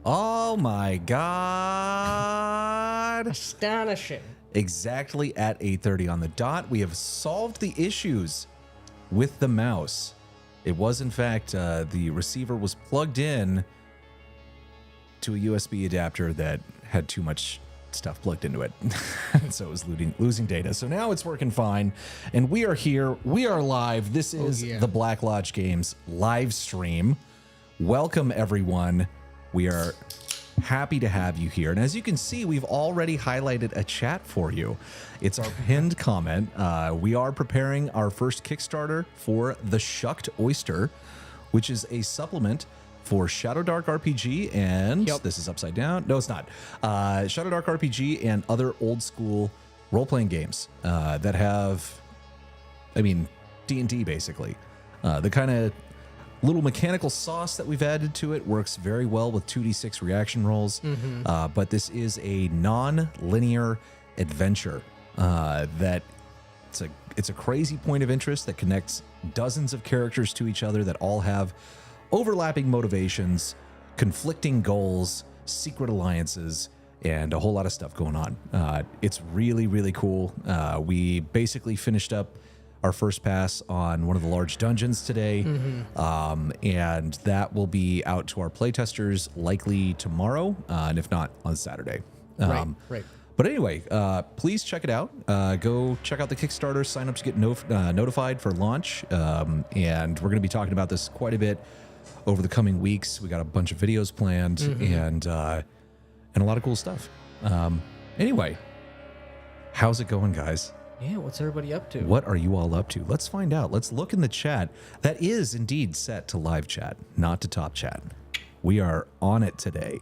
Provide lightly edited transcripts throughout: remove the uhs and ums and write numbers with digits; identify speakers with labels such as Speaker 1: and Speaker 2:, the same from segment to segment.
Speaker 1: Oh my God.
Speaker 2: Astonishing.
Speaker 1: Exactly at 8:30 on the dot, we have solved the issues with the mouse. It was, in fact, the receiver was plugged in to a USB adapter that had too much stuff plugged into it. So it was losing data. So now it's working fine. And we are here. We are live. This is the Black Lodge Games live stream. Welcome, everyone. We are happy to have you here. And as you can see, we've already highlighted a chat for you. It's our pinned comment. We are preparing our first Kickstarter for the Shucked Oyster, which is a supplement for Shadowdark RPG and this is upside down. No, it's not. Shadowdark RPG and other old school role-playing games that have, D&D basically. The kind of little mechanical sauce that we've added to it works very well with 2d6 reaction rolls. But this is a non-linear adventure that it's a crazy point of interest that connects dozens of characters to each other that all have overlapping motivations, conflicting goals, secret alliances, and a whole lot of stuff going on. It's really, really cool. We basically finished up our first pass on one of the large dungeons today, and that will be out to our playtesters likely tomorrow, and if not, on Saturday.
Speaker 2: Right.
Speaker 1: But anyway, please check it out. Go check out the Kickstarter, sign up to get notified for launch, and we're going to be talking about this quite a bit over the coming weeks. We got a bunch of videos planned and a lot of cool stuff. Anyway, how's it going, guys?
Speaker 2: Yeah, what's everybody up to?
Speaker 1: What are you all up to? Let's find out. Let's look in the chat. That is indeed set to live chat, not to top chat. We are on it today.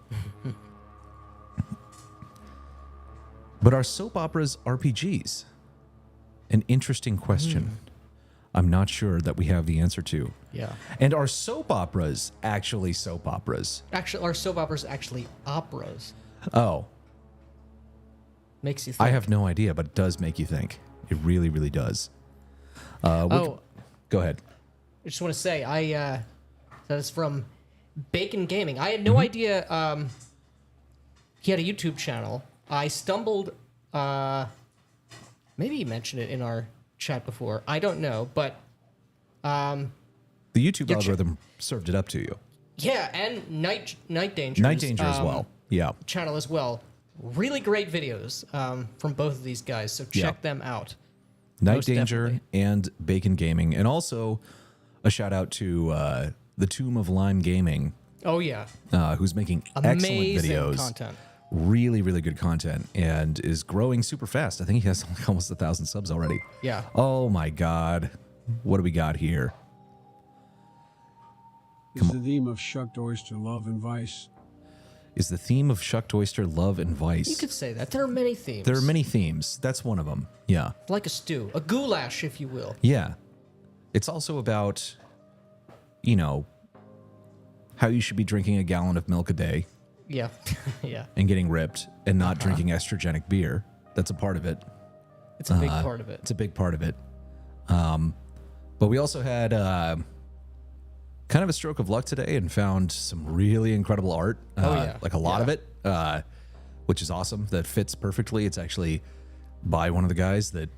Speaker 1: But are soap operas RPGs? An interesting question. I'm not sure that we have the answer to.
Speaker 2: Yeah.
Speaker 1: And are soap operas actually soap operas?
Speaker 2: Actually, are soap operas actually operas?
Speaker 1: Oh.
Speaker 2: Makes you think.
Speaker 1: I have no idea, but it does make you think. It really, really does. Go ahead.
Speaker 2: I just want to say, that is from Bacon Gaming. I had no idea he had a YouTube channel. I stumbled, maybe he mentioned it in our chat before. I don't know, but
Speaker 1: the YouTube algorithm served it up to you.
Speaker 2: Yeah, and Night Danger.
Speaker 1: Night Danger as well. Yeah.
Speaker 2: Channel as well. Really great videos from both of these guys, so check them out.
Speaker 1: Night Danger and Bacon Gaming, and also a shout out to the Tomb of Lime Gaming.
Speaker 2: Oh yeah,
Speaker 1: who's making excellent videos.
Speaker 2: Content.
Speaker 1: Really, really good content, and is growing super fast. I think he has almost 1,000 subs already.
Speaker 2: Yeah.
Speaker 1: Oh my God, what do we got here?
Speaker 3: Is the theme of Shucked Oyster love and vice?
Speaker 1: Is the theme of Shucked Oyster love and vice?
Speaker 2: You could say that. There are many themes.
Speaker 1: There are many themes. That's one of them. Yeah.
Speaker 2: Like a stew, a goulash, if you will.
Speaker 1: Yeah. It's also about, how you should be drinking a gallon of milk a day.
Speaker 2: Yeah. Yeah.
Speaker 1: And getting ripped and not drinking estrogenic beer. That's a part of it.
Speaker 2: It's a big part of it.
Speaker 1: It's a big part of it. But we also had kind of a stroke of luck today and found some really incredible art. Like a lot of it, which is awesome. That fits perfectly. It's actually by one of the guys that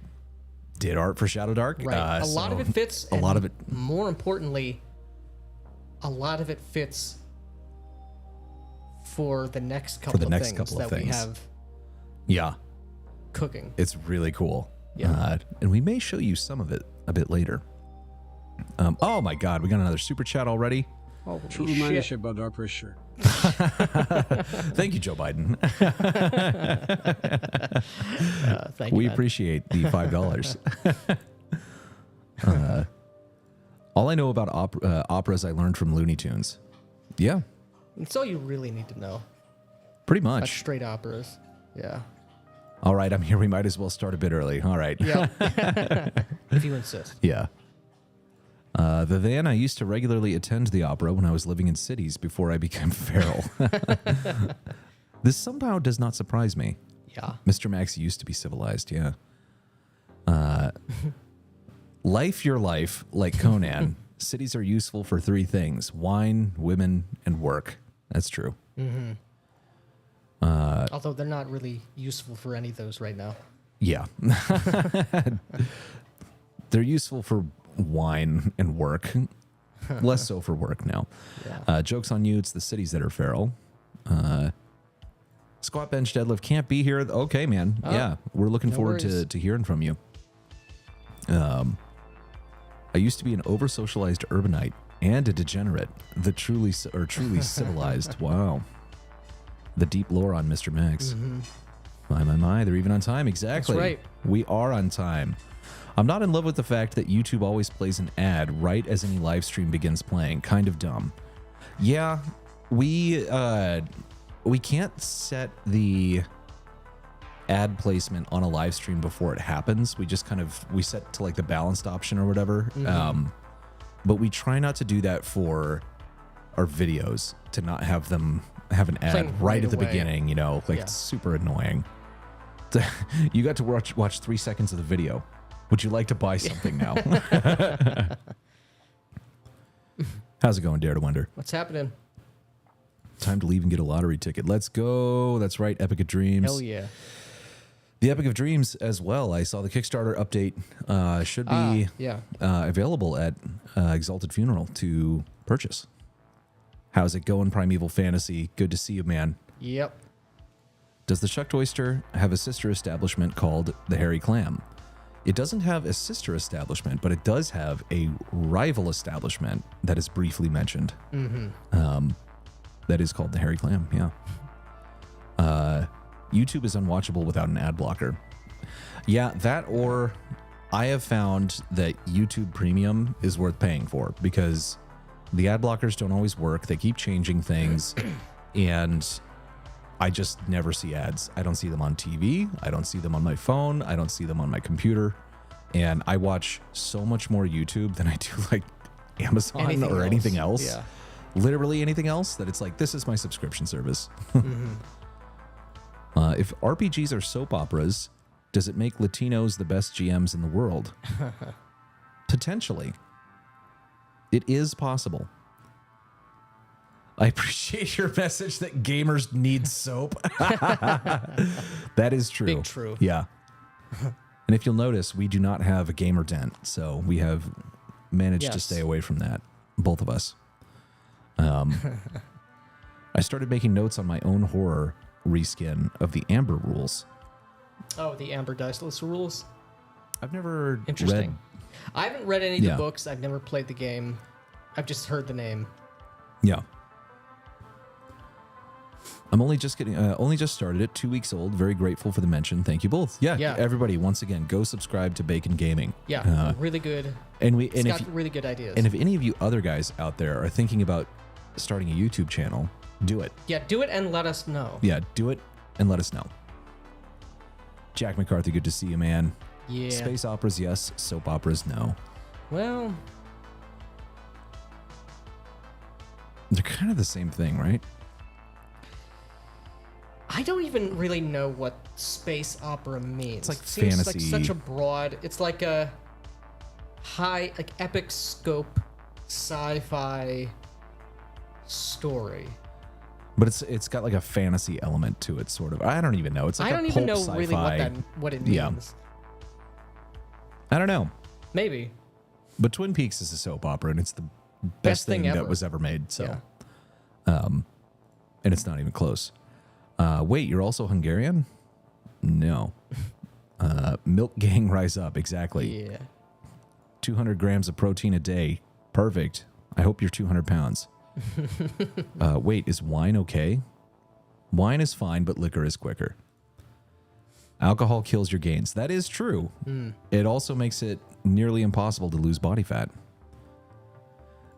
Speaker 1: did art for Shadowdark.
Speaker 2: Right. A lot of it fits.
Speaker 1: A lot of it.
Speaker 2: More importantly, a lot of it fits for the next couple of things that we have.
Speaker 1: Yeah.
Speaker 2: Cooking.
Speaker 1: It's really cool.
Speaker 2: Yeah.
Speaker 1: And we may show you some of it a bit later. Oh my God, we got another super chat already.
Speaker 3: True reminder about our pressure.
Speaker 1: Thank you, Joe Biden.
Speaker 2: Thank you,
Speaker 1: we
Speaker 2: man.
Speaker 1: appreciate the $5. All I know about operas I learned from Looney Tunes. Yeah.
Speaker 2: That's all you really need to know.
Speaker 1: Pretty
Speaker 2: Like
Speaker 1: much.
Speaker 2: straight operas. Yeah.
Speaker 1: All right, I'm here. We might as well start a bit early. All right.
Speaker 2: Yeah. If you insist.
Speaker 1: Yeah. I used to regularly attend the opera when I was living in cities before I became feral. This somehow does not surprise me.
Speaker 2: Yeah.
Speaker 1: Mr. Max used to be civilized, yeah. Life your life, like Conan. Cities are useful for three things: wine, women, and work. That's true.
Speaker 2: Although they're not really useful for any of those right now.
Speaker 1: Yeah. They're useful for wine and work. Less so for work now.
Speaker 2: Yeah.
Speaker 1: Joke's on you. It's the cities that are feral. Squat bench deadlift can't be here. Okay, man. Yeah. We're looking forward to hearing from you. I used to be an over-socialized urbanite and a degenerate. The truly civilized. Wow. The deep lore on Mr. Max. My. They're even on time. Exactly.
Speaker 2: That's right.
Speaker 1: We are on time. I'm not in love with the fact that YouTube always plays an ad right as any live stream begins playing. Kind of dumb. Yeah, we can't set the ad placement on a live stream before it happens. We just we set to like the balanced option or whatever. But we try not to do that for our videos, to not have them have an ad
Speaker 2: Playing
Speaker 1: right at the
Speaker 2: away.
Speaker 1: beginning,
Speaker 2: Yeah.
Speaker 1: It's super annoying. You got to watch 3 seconds of the video. Would you like to buy something now? How's it going, Dare to Wonder?
Speaker 2: What's happening?
Speaker 1: Time to leave and get a lottery ticket. Let's go. That's right, Epic of Dreams.
Speaker 2: Hell yeah.
Speaker 1: The Epic of Dreams as well. I saw the Kickstarter update should be available at Exalted Funeral to purchase. How's it going, Primeval Fantasy? Good to see you, man.
Speaker 2: Yep.
Speaker 1: Does the Shucked Oyster have a sister establishment called the Hairy Clam? It doesn't have a sister establishment, but it does have a rival establishment that is briefly mentioned. That is called the Hairy Clam, yeah. YouTube is unwatchable without an ad blocker. Yeah, that, or I have found that YouTube Premium is worth paying for because the ad blockers don't always work. They keep changing things, and I just never see ads. I don't see them on TV. I don't see them on my phone. I don't see them on my computer. And I watch so much more YouTube than I do like Amazon anything else.
Speaker 2: Yeah.
Speaker 1: Literally anything else, that it's like, this is my subscription service. If RPGs are soap operas, does it make Latinos the best GMs in the world? Potentially. It is possible. I appreciate your message that gamers need soap. That is true.
Speaker 2: Big true.
Speaker 1: Yeah. And if you'll notice, we do not have a gamer dent, so we have managed to stay away from that, both of us. I started making notes on my own horror reskin of the Amber rules.
Speaker 2: Oh, the Amber Diceless rules?
Speaker 1: I've never
Speaker 2: Interesting.
Speaker 1: read.
Speaker 2: I haven't read any of the books. I've never played the game. I've just heard the name.
Speaker 1: Yeah. I'm only just started it, 2 weeks old. Very grateful for the mention. Thank you both. Yeah. Everybody, once again, go subscribe to Bacon Gaming.
Speaker 2: Yeah, really good.
Speaker 1: It's
Speaker 2: got really good ideas.
Speaker 1: And if any of you other guys out there are thinking about starting a YouTube channel, do it.
Speaker 2: Yeah, do it and let us know.
Speaker 1: Yeah, do it and let us know. Jack McCarthy, good to see you, man.
Speaker 2: Yeah.
Speaker 1: Space operas, yes. Soap operas, no.
Speaker 2: Well,
Speaker 1: they're kind of the same thing, right?
Speaker 2: I don't even really know what space opera means.
Speaker 1: It's like
Speaker 2: it seems
Speaker 1: fantasy.
Speaker 2: like such a broad. It's like a high, like epic scope sci-fi story.
Speaker 1: But it's got like a fantasy element to it, sort of. I don't even know. It's like
Speaker 2: I don't
Speaker 1: a
Speaker 2: even know
Speaker 1: pulp
Speaker 2: really
Speaker 1: sci-fi.
Speaker 2: what it means.
Speaker 1: Yeah. I don't know.
Speaker 2: Maybe.
Speaker 1: But Twin Peaks is a soap opera, and it's the best thing
Speaker 2: ever.
Speaker 1: that was ever made. So,
Speaker 2: Yeah.
Speaker 1: and it's not even close. Wait, you're also Hungarian? No. Milk Gang Rise Up, exactly.
Speaker 2: Yeah.
Speaker 1: 200 grams of protein a day. Perfect. I hope you're 200 pounds. Wait, is wine okay? Wine is fine, but liquor is quicker. Alcohol kills your gains. That is true. It also makes it nearly impossible to lose body fat.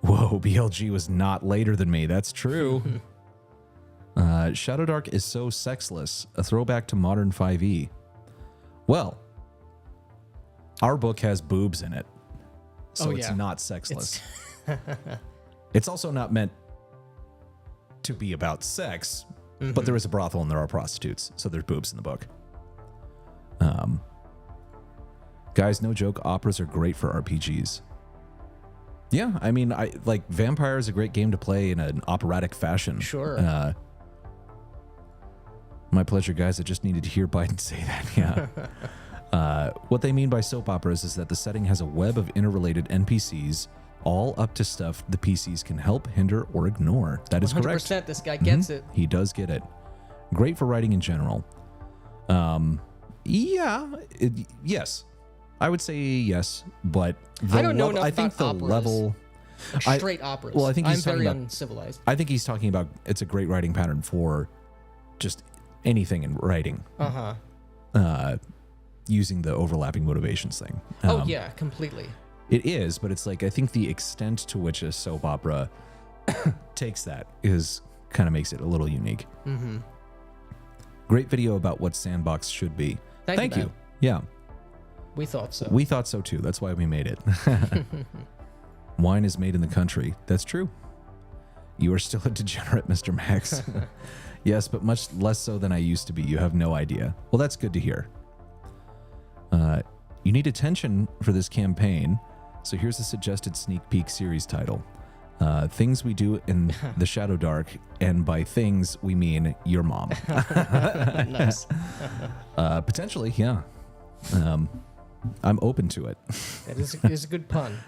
Speaker 1: Whoa, BLG was not later than me. That's true. Shadowdark is so sexless. A throwback to modern 5e. Well, our book has boobs in it. So it's not sexless. It's also not meant to be about sex, but there is a brothel and there are prostitutes, so there's boobs in the book. Guys, no joke, operas are great for RPGs. Yeah, I mean, I like Vampire is a great game to play in an operatic fashion.
Speaker 2: Sure.
Speaker 1: My pleasure, guys. I just needed to hear Biden say that. Yeah. What they mean by soap operas is that the setting has a web of interrelated NPCs, all up to stuff the PCs can help, hinder, or ignore. That is correct.
Speaker 2: 100%. This guy gets it.
Speaker 1: He does get it. Great for writing in general. Yes. I would say yes, but
Speaker 2: I don't know enough
Speaker 1: I think
Speaker 2: about
Speaker 1: the
Speaker 2: operas.
Speaker 1: level.
Speaker 2: Straight operas.
Speaker 1: Well, I think
Speaker 2: I'm
Speaker 1: he's talking
Speaker 2: very
Speaker 1: about.
Speaker 2: uncivilized.
Speaker 1: I think he's talking about it's a great writing pattern for just anything in writing. Using the overlapping motivations thing.
Speaker 2: Oh yeah, completely.
Speaker 1: It is, but it's like I think the extent to which a soap opera takes that is kind of makes it a little unique. Mm-hmm. Great video about what Sandbox should be. Thank you.
Speaker 2: Ben.
Speaker 1: Yeah.
Speaker 2: We thought so.
Speaker 1: We thought so too. That's why we made it. Wine is made in the country. That's true. You are still a degenerate, Mr. Max. Yes, but much less so than I used to be. You have no idea. Well, that's good to hear. You need attention for this campaign. So here's a suggested sneak peek series title. Things we do in the Shadowdark, and by things we mean your mom.
Speaker 2: Nice.
Speaker 1: Potentially, yeah. I'm open to it.
Speaker 2: That is a good pun.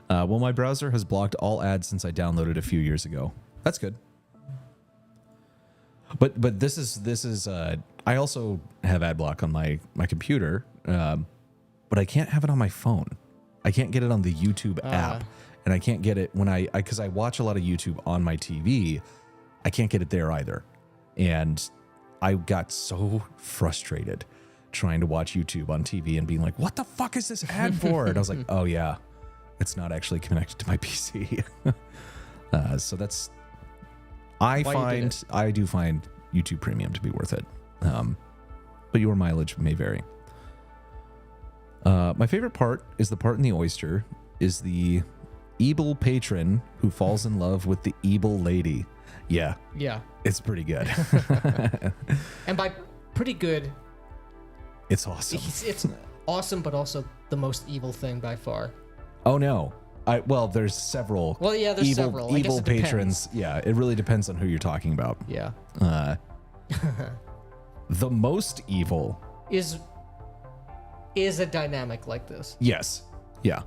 Speaker 1: Well, my browser has blocked all ads since I downloaded a few years ago. That's good. But this is I also have ad block on my computer, but I can't have it on my phone. I can't get it on the YouTube app, and I can't get it when because I watch a lot of YouTube on my TV. I can't get it there either, and I got so frustrated trying to watch YouTube on TV and being like, "What the fuck is this ad for?" And I was like, "Oh yeah, it's not actually connected to my PC." So that's I do find YouTube Premium to be worth it, but your mileage may vary. My favorite part is the part in the Oyster is the evil patron who falls in love with the evil lady. Yeah, it's pretty good.
Speaker 2: And by pretty good,
Speaker 1: it's awesome.
Speaker 2: It's awesome, but also the most evil thing by far.
Speaker 1: Oh no. There's several.
Speaker 2: Well, yeah, there's several. I guess
Speaker 1: Evil
Speaker 2: it
Speaker 1: patrons.
Speaker 2: depends.
Speaker 1: Yeah, it really depends on who you're talking about.
Speaker 2: Yeah.
Speaker 1: The most evil
Speaker 2: is a dynamic like this.
Speaker 1: Yes. Yeah.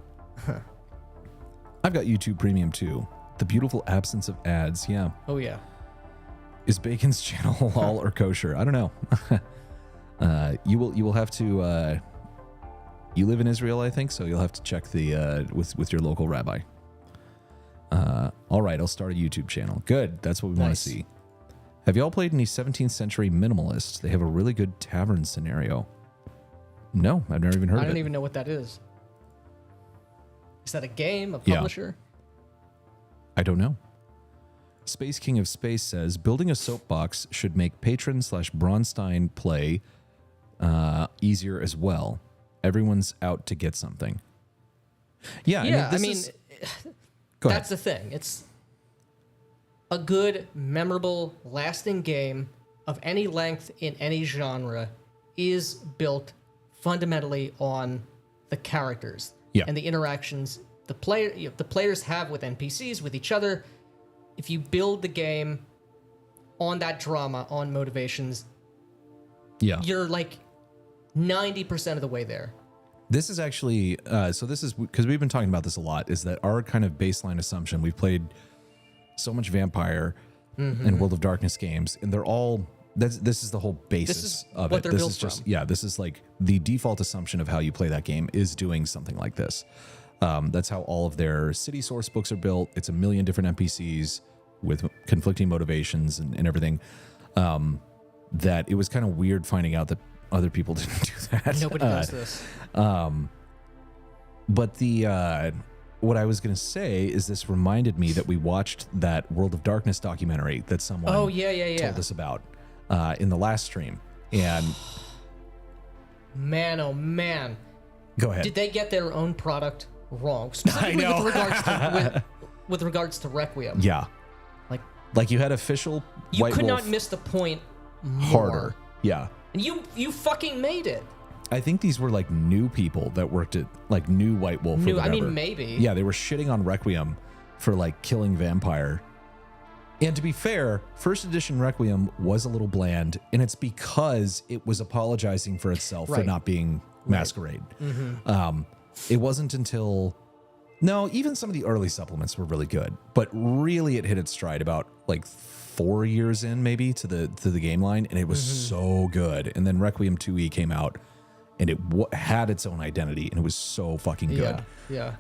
Speaker 1: I've got YouTube Premium too. The beautiful absence of ads. Yeah.
Speaker 2: Oh yeah.
Speaker 1: Is Bacon's channel halal or kosher? I don't know. You will have to. You live in Israel, I think, so you'll have to check the with your local rabbi. All right, I'll start a YouTube channel. Good, that's what we want to see. Have y'all played any 17th century minimalists? They have a really good tavern scenario. No, I've never even heard of it.
Speaker 2: I don't even know what that is. Is that a game, a publisher?
Speaker 1: I don't know. Space King of Space says, building a soapbox should make patron/Bronstein play easier as well. Everyone's out to get something. Yeah,
Speaker 2: I mean that's the thing. It's a good, memorable, lasting game of any length in any genre is built fundamentally on the characters and the interactions the players have with NPCs, with each other. If you build the game on that drama, on motivations, you're like 90% of the way there.
Speaker 1: This is actually, so this is, because we've been talking about this a lot, is that our kind of baseline assumption, we've played so much Vampire and World of Darkness games, and they're all, this is the whole basis of it. This is just, this is like the default assumption of how you play that game is doing something like this. That's how all of their city source books are built. It's a million different NPCs with conflicting motivations and everything. That it was kind of weird finding out that other people didn't do that.
Speaker 2: Nobody does this.
Speaker 1: But the what I was going to say is this reminded me that we watched that World of Darkness documentary that someone told us about in the last stream. And
Speaker 2: man, oh man.
Speaker 1: Go ahead.
Speaker 2: Did they get their own product wrong? Specifically
Speaker 1: I know.
Speaker 2: with regards to Requiem.
Speaker 1: Yeah. Like you had official
Speaker 2: You
Speaker 1: White
Speaker 2: could
Speaker 1: Wolf
Speaker 2: not miss the point more.
Speaker 1: harder. Yeah.
Speaker 2: And you fucking made it.
Speaker 1: I think these were like new people that worked at like new White Wolf. Or whatever.
Speaker 2: I mean, maybe.
Speaker 1: Yeah, they were shitting on Requiem for like killing Vampire. And to be fair, first edition Requiem was a little bland, and it's because it was apologizing for itself for not being Masquerade. It wasn't until even some of the early supplements were really good, but really it hit its stride about like 4 years in maybe to the game line, and it was so good. And then Requiem 2E came out, and it had its own identity, and it was so fucking good.
Speaker 2: Yeah.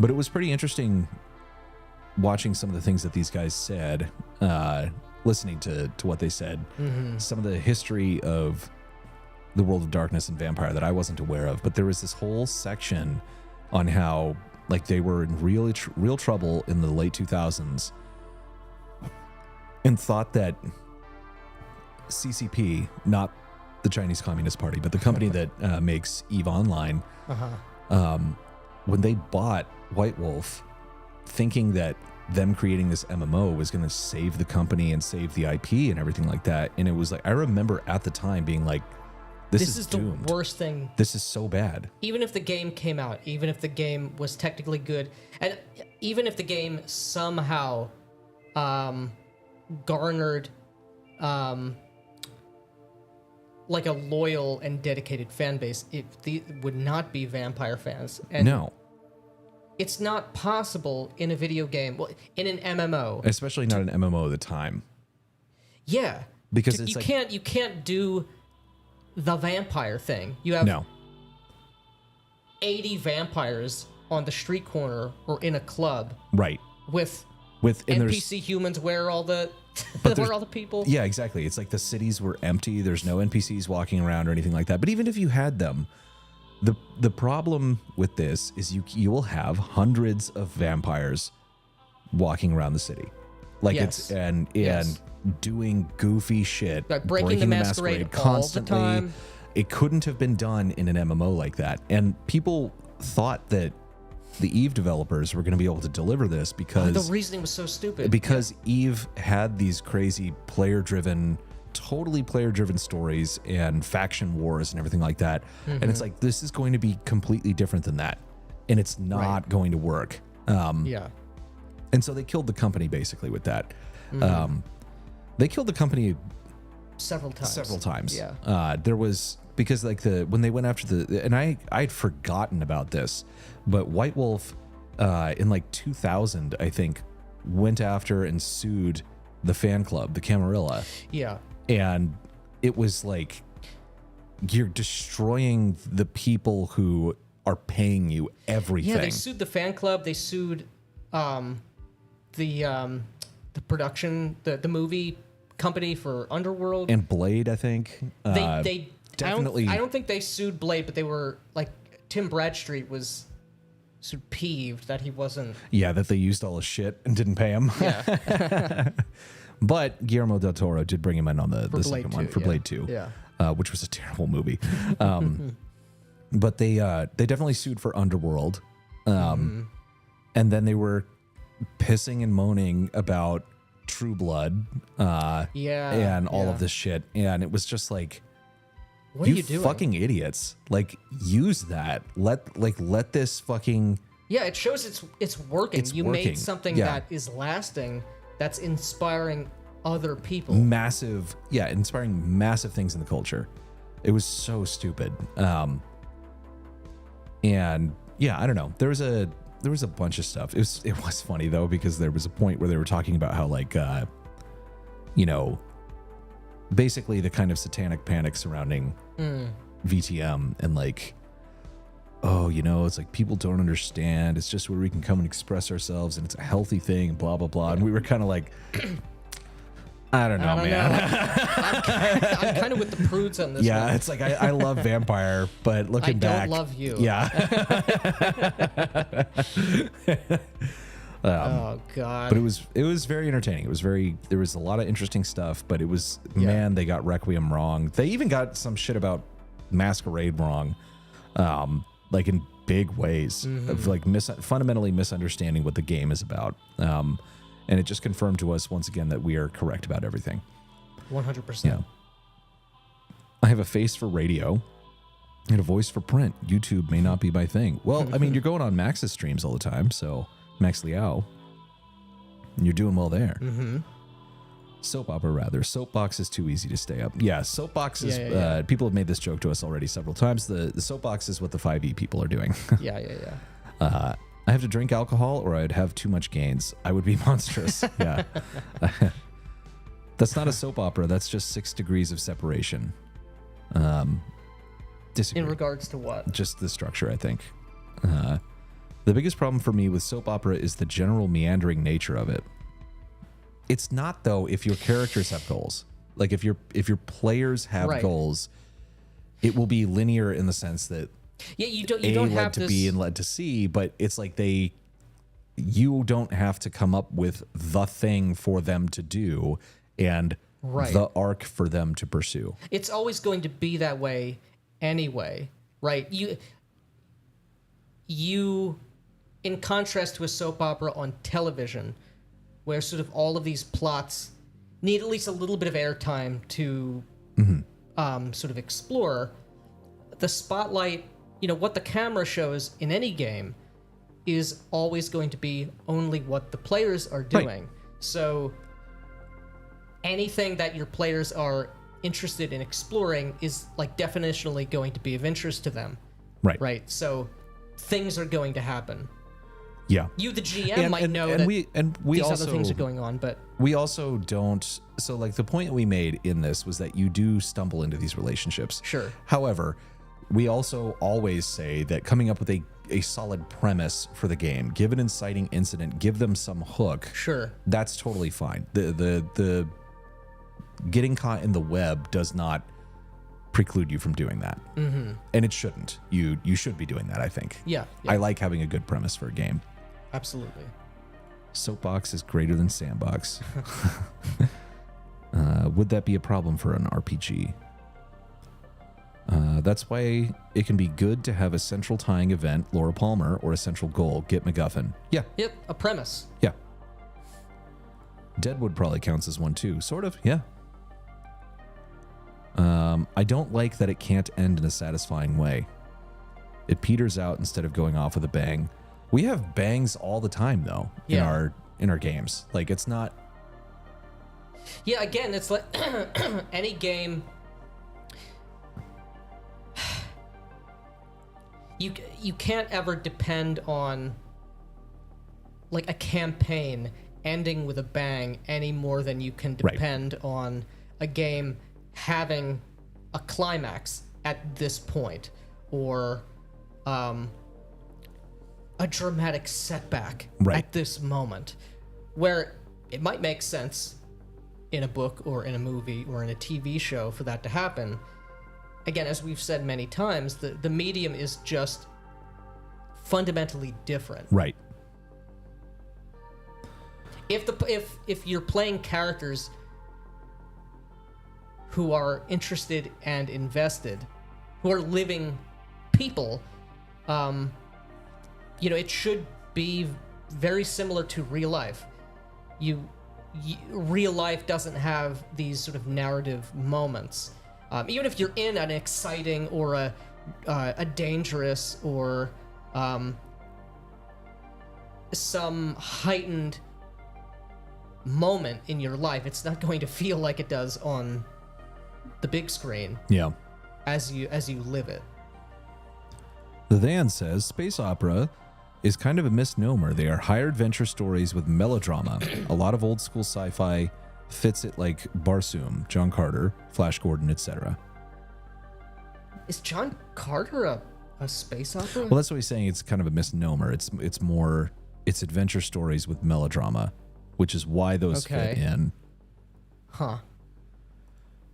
Speaker 1: But it was pretty interesting watching some of the things that these guys said, listening to what they said, some of the history of the World of Darkness and Vampire that I wasn't aware of. But there was this whole section on how like they were in real trouble in the late 2000s and thought that CCP, not the Chinese Communist Party, but the company that makes EVE Online, when they bought White Wolf, thinking that them creating this MMO was going to save the company and save the IP and everything like that. And it was like, I remember at the time being like, this is doomed.
Speaker 2: The worst thing.
Speaker 1: This is so bad.
Speaker 2: Even if the game came out, even if the game was technically good, and even if the game somehow garnered like a loyal and dedicated fan base, it would not be Vampire fans. And
Speaker 1: no.
Speaker 2: It's not possible in a video game, well, in an MMO.
Speaker 1: Especially not an MMO at the time.
Speaker 2: Yeah.
Speaker 1: Because
Speaker 2: you can't do the vampire thing. You have 80 vampires on the street corner or in a club.
Speaker 1: Right.
Speaker 2: With
Speaker 1: and
Speaker 2: NPC humans where all the people.
Speaker 1: Yeah, exactly. It's like the cities were empty. There's no NPCs walking around or anything like that. But even if you had them, the problem with this is you will have hundreds of vampires walking around the city. Like it's doing goofy shit,
Speaker 2: like breaking the masquerade
Speaker 1: constantly.
Speaker 2: All the time.
Speaker 1: It couldn't have been done in an MMO like that. And people thought that the EVE developers were going to be able to deliver this because
Speaker 2: the reasoning was so stupid.
Speaker 1: Because EVE had these crazy totally player-driven stories and faction wars and everything like that. And it's like, this is going to be completely different than that. And it's not going to work. And so they killed the company basically with that. They killed the company
Speaker 2: several times.
Speaker 1: Yeah. There was, because like when they went after and I'd forgotten about this, but White Wolf in like 2000, I think, went after and sued the fan club, the Camarilla.
Speaker 2: Yeah.
Speaker 1: And it was like, you're destroying the people who are paying you everything.
Speaker 2: Yeah, they sued the fan club. They sued the production, the movie company for Underworld.
Speaker 1: And Blade, I think.
Speaker 2: They
Speaker 1: definitely.
Speaker 2: I don't think they sued Blade, but they were like, Tim Bradstreet was sort of peeved that he wasn't.
Speaker 1: Yeah, that they used all his shit and didn't pay him.
Speaker 2: Yeah.
Speaker 1: But Guillermo del Toro did bring him in on the second one for Blade 2, which was a terrible movie. But they definitely sued for Underworld. And then they were pissing and moaning about True Blood and all of this shit. And it was just like,
Speaker 2: what are you doing?
Speaker 1: Fucking idiots. Like, use that. Let this fucking...
Speaker 2: Yeah, it shows it's working. You made something that is lasting, that's inspiring other people.
Speaker 1: Inspiring massive things in the culture. It was so stupid. And yeah, I don't know. There was a bunch of stuff. It was funny though, because there was a point where they were talking about how like basically the kind of satanic panic surrounding VTM and like, oh, it's like people don't understand. It's just where we can come and express ourselves and it's a healthy thing, blah, blah, blah. And we were kind of like, I don't know, man.
Speaker 2: I'm kind of with the prudes on this one.
Speaker 1: Yeah, it's like, I love Vampire, but looking back.
Speaker 2: I don't love you.
Speaker 1: Yeah.
Speaker 2: Oh, God.
Speaker 1: But it was very entertaining. There was a lot of interesting stuff, but it was, man, they got Requiem wrong. They even got some shit about Masquerade wrong. Like in big ways of like fundamentally misunderstanding what the game is about. And it just confirmed to us once again that we are correct about everything.
Speaker 2: 100%.
Speaker 1: Yeah. I have a face for radio. And a voice for print. YouTube may not be my thing. Well, I mean, you're going on Max's streams all the time, so Max Liao. And you're doing well there.
Speaker 2: Mm-hmm.
Speaker 1: Soap opera, rather. Soapbox is too easy to stay up. Yeah, soapbox is... people have made this joke to us already several times. The soapbox is what the 5e people are doing.
Speaker 2: Yeah.
Speaker 1: I have to drink alcohol or I'd have too much gains. I would be monstrous. Yeah. That's not a soap opera. That's just 6 degrees of separation. Disagree.
Speaker 2: In regards to what?
Speaker 1: Just the structure, I think. The biggest problem for me with soap opera is the general meandering nature of it. It's not, though, if your characters have goals. Like if your players have goals, it will be linear in the sense that
Speaker 2: you don't have
Speaker 1: to B and led to C, but it's like you don't have to come up with the thing for them to do and the arc for them to pursue.
Speaker 2: It's always going to be that way anyway, right? You, in contrast to a soap opera on television, where sort of all of these plots need at least a little bit of airtime to sort of explore, the spotlight, what the camera shows in any game is always going to be only what the players are doing. Right. So anything that your players are interested in exploring is like definitionally going to be of interest to them. Right. So things are going to happen.
Speaker 1: Yeah.
Speaker 2: You, the GM, might know that
Speaker 1: we
Speaker 2: these
Speaker 1: also,
Speaker 2: other things are going on, but
Speaker 1: we also don't. So, like, the point we made in this was that you do stumble into these relationships.
Speaker 2: Sure.
Speaker 1: However, we also always say that coming up with a solid premise for the game, give an inciting incident, give them some hook.
Speaker 2: Sure.
Speaker 1: That's totally fine. The getting caught in the web does not preclude you from doing that.
Speaker 2: Mm-hmm.
Speaker 1: And it shouldn't. You should be doing that, I think.
Speaker 2: Yeah.
Speaker 1: I like having a good premise for a game.
Speaker 2: Absolutely.
Speaker 1: Soapbox is greater than Sandbox. Would that be a problem for an RPG? That's why it can be good to have a central tying event, Laura Palmer, or a central goal, get MacGuffin. Yeah.
Speaker 2: Yep, a premise.
Speaker 1: Yeah. Deadwood probably counts as one too. Sort of, yeah. I don't like that it can't end in a satisfying way. It peters out instead of going off with a bang. We have bangs all the time, though, in our games. Like, it's not...
Speaker 2: Yeah, again, it's like any game... You can't ever depend on, like, a campaign ending with a bang any more than you can depend on a game having a climax at this point, or a dramatic setback at this moment, where it might make sense in a book or in a movie or in a TV show for that to happen. Again, as we've said many times, the medium is just fundamentally different.
Speaker 1: Right.
Speaker 2: If you're playing characters who are interested and invested, who are living people, it should be very similar to real life. Real life doesn't have these sort of narrative moments. Even if you're in an exciting or a dangerous or some heightened moment in your life, it's not going to feel like it does on the big screen.
Speaker 1: Yeah.
Speaker 2: As you live it.
Speaker 1: The Van says space opera is kind of a misnomer. They are higher adventure stories with melodrama. A lot of old school sci-fi fits it, like Barsoom, John Carter, Flash Gordon, etc.
Speaker 2: Is John Carter a space opera?
Speaker 1: Well, that's what he's saying. It's kind of a misnomer. It's adventure stories with melodrama, which is why those fit in.
Speaker 2: Huh.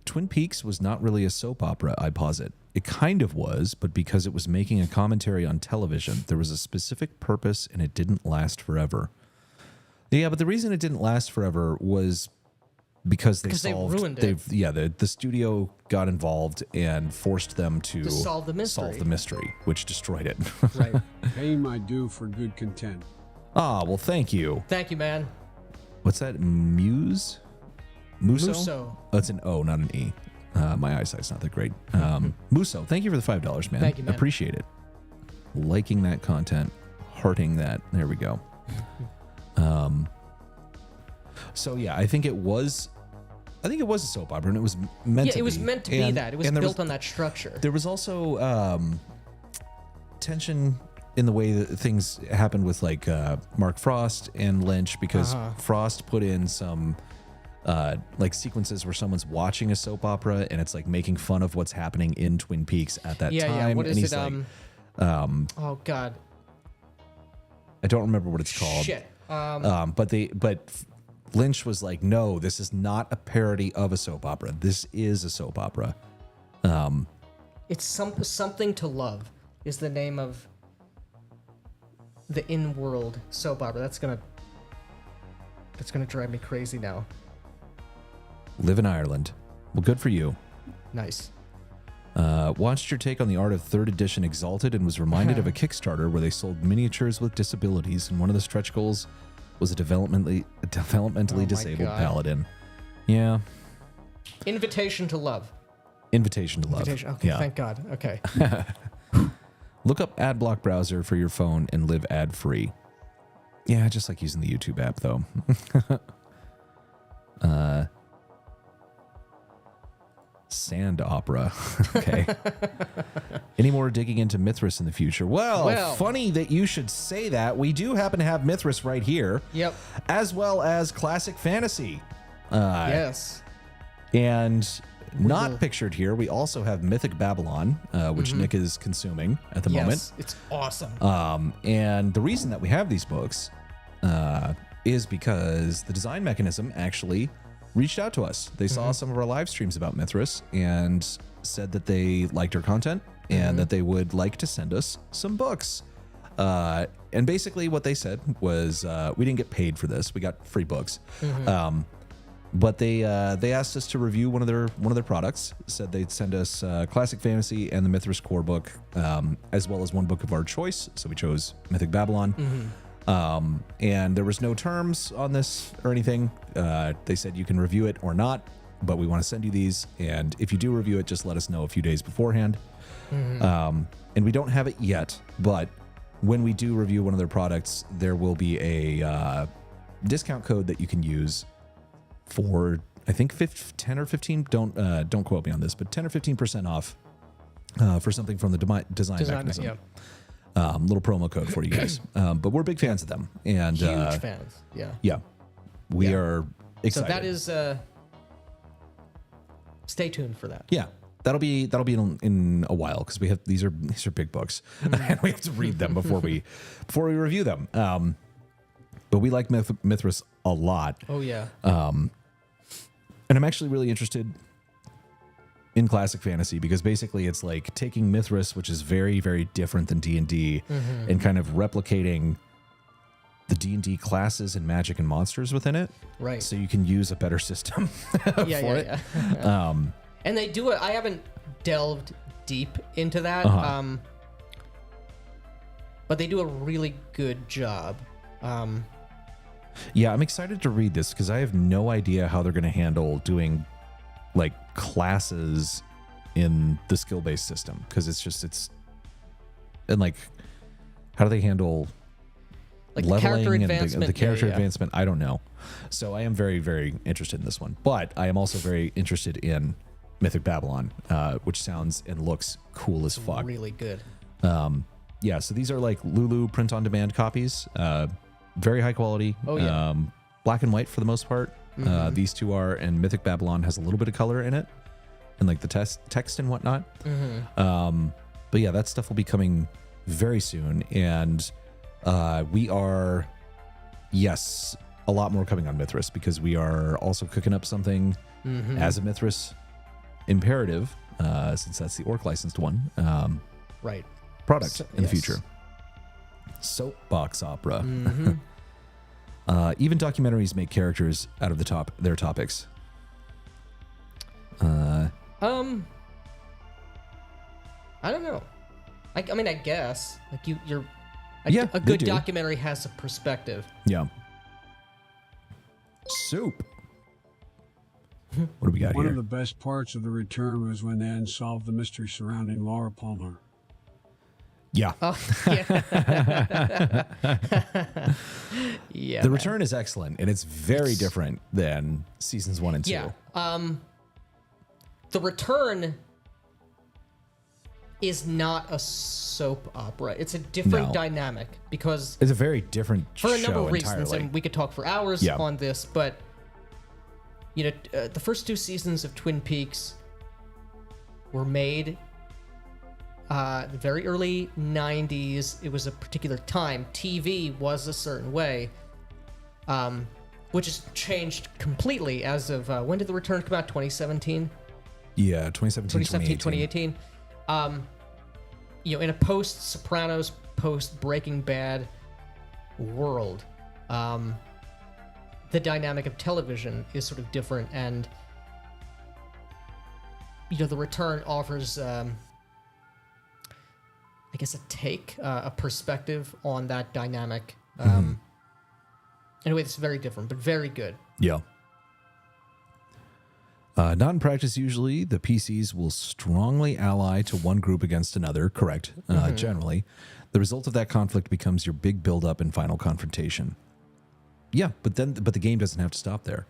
Speaker 1: Twin Peaks was not really a soap opera, I posit. It kind of was, but because it was making a commentary on television, there was a specific purpose and it didn't last forever. Yeah, but the reason it didn't last forever was because they
Speaker 2: ruined it.
Speaker 1: The studio got involved and forced them to
Speaker 2: solve the mystery,
Speaker 1: which destroyed it.
Speaker 2: Right.
Speaker 3: Paying my due for good content.
Speaker 1: Ah, well, thank you.
Speaker 2: Thank you, man.
Speaker 1: What's that? Muso?
Speaker 2: Muso.
Speaker 1: That's an O, not an E. My eyesight's not that great. Muso, thank you for the $5, man.
Speaker 2: Thank you, man.
Speaker 1: Appreciate it. Liking that content, hearting that. There we go. So yeah, I think it was a soap opera, and it was meant to be.
Speaker 2: Yeah, it was meant to be that. It was built on that structure.
Speaker 1: There was also tension in the way that things happened with like Mark Frost and Lynch, because Frost put in some like sequences where someone's watching a soap opera and it's like making fun of what's happening in Twin Peaks at that time.
Speaker 2: Yeah, what is
Speaker 1: and he's
Speaker 2: it?
Speaker 1: Like,
Speaker 2: oh God,
Speaker 1: I don't remember what it's called.
Speaker 2: shit.
Speaker 1: But Lynch was like, no, this is not a parody of a soap opera. This is a soap opera.
Speaker 2: It's something to love is the name of the in-world soap opera. That's gonna drive me crazy now.
Speaker 1: Live in Ireland. Well, good for you.
Speaker 2: Nice.
Speaker 1: Watched your take on the art of 3rd edition Exalted and was reminded of a Kickstarter where they sold miniatures with disabilities, and one of the stretch goals was a developmentally disabled paladin. Yeah.
Speaker 2: Invitation to Love.
Speaker 1: Invitation to Love.
Speaker 2: Okay, yeah. Thank God. Okay.
Speaker 1: Look up Adblock browser for your phone and live ad-free. Yeah, just like using the YouTube app, though. Sand opera. Okay. Any more digging into Mythras in the future? Well, funny that you should say that. We do happen to have Mythras right here.
Speaker 2: Yep.
Speaker 1: As well as classic fantasy.
Speaker 2: Yes.
Speaker 1: And not pictured here, we also have Mythic Babylon, which Nick is consuming at the moment.
Speaker 2: Yes, it's awesome.
Speaker 1: And the reason that we have these books is because the design mechanism actually reached out to us. They saw some of our live streams about Mythras and said that they liked our content and that they would like to send us some books. And basically what they said was, we didn't get paid for this. We got free books. But they asked us to review one of their products. Said they'd send us Classic Fantasy and the Mythras core book, as well as one book of our choice. So we chose Mythic Babylon. And there was no terms on this or anything. They said you can review it or not, but we want to send you these. And if you do review it, just let us know a few days beforehand. And we don't have it yet, but when we do review one of their products, there will be a discount code that you can use for, I think 10 or 15. Don't quote me on this, but 10 or 15% off for something from the design mechanism.
Speaker 2: Yeah.
Speaker 1: Little promo code for you guys. But we're big fans of them, and
Speaker 2: Huge fans. Yeah.
Speaker 1: Yeah, we are excited.
Speaker 2: So that is. Stay tuned for that.
Speaker 1: Yeah, that'll be in a while, because we have these are big books, and we have to read them before we review them. But we like Mythras a lot.
Speaker 2: Oh yeah.
Speaker 1: And I'm actually really interested in classic fantasy, because basically it's like taking Mythras, which is very, very different than D&D, and kind of replicating the D&D classes and magic and monsters within it.
Speaker 2: Right.
Speaker 1: So you can use a better system for it.
Speaker 2: Yeah. And they do it. I haven't delved deep into that, but they do a really good job.
Speaker 1: Yeah, I'm excited to read this, because I have no idea how they're going to handle doing like classes in the skill-based system, because and like, how do they handle
Speaker 2: like
Speaker 1: leveling
Speaker 2: and
Speaker 1: the character advancement? I don't know. So I am very, very interested in this one, but I am also very interested in Mythic Babylon, which sounds and looks cool as fuck.
Speaker 2: Really good.
Speaker 1: Yeah, so these are like Lulu print-on-demand copies, very high quality.
Speaker 2: Oh yeah.
Speaker 1: Black and white for the most part. These two are, and Mythic Babylon has a little bit of color in it, and like the text and whatnot. But yeah, that stuff will be coming very soon, and we are, yes, a lot more coming on Mythras, because we are also cooking up something as a Mythras imperative, since that's the Orc licensed one.
Speaker 2: Right.
Speaker 1: Product in the future. Soapbox opera. Even documentaries make characters out of their topics.
Speaker 2: I don't know. I mean, I guess like a good documentary has a perspective.
Speaker 1: Yeah. Soup. What do we got
Speaker 3: One
Speaker 1: here?
Speaker 3: of the best parts of the return was when they unsolved the mystery surrounding Laura Palmer.
Speaker 1: Yeah.
Speaker 2: Oh, yeah. Yeah.
Speaker 1: The return is excellent, and it's very different than seasons 1 and 2.
Speaker 2: Yeah. The return is not a soap opera. It's a different dynamic because
Speaker 1: It's a very different
Speaker 2: for a number
Speaker 1: show
Speaker 2: of reasons,
Speaker 1: entirely.
Speaker 2: and we could talk for hours on this, but the first 2 seasons of Twin Peaks were made the very early 90s. It was a particular time. TV was a certain way, which has changed completely as of when did the return come out? 2017?
Speaker 1: Yeah, 2017,
Speaker 2: 2018. In a post-Sopranos, post-Breaking Bad world, the dynamic of television is sort of different, and the return offers I guess a perspective on that dynamic in a way that's very different but very good.
Speaker 1: Yeah. Not in practice, usually, the PCs will strongly ally to one group against another, correct, generally. The result of that conflict becomes your big build-up and final confrontation. Yeah, but the game doesn't have to stop there,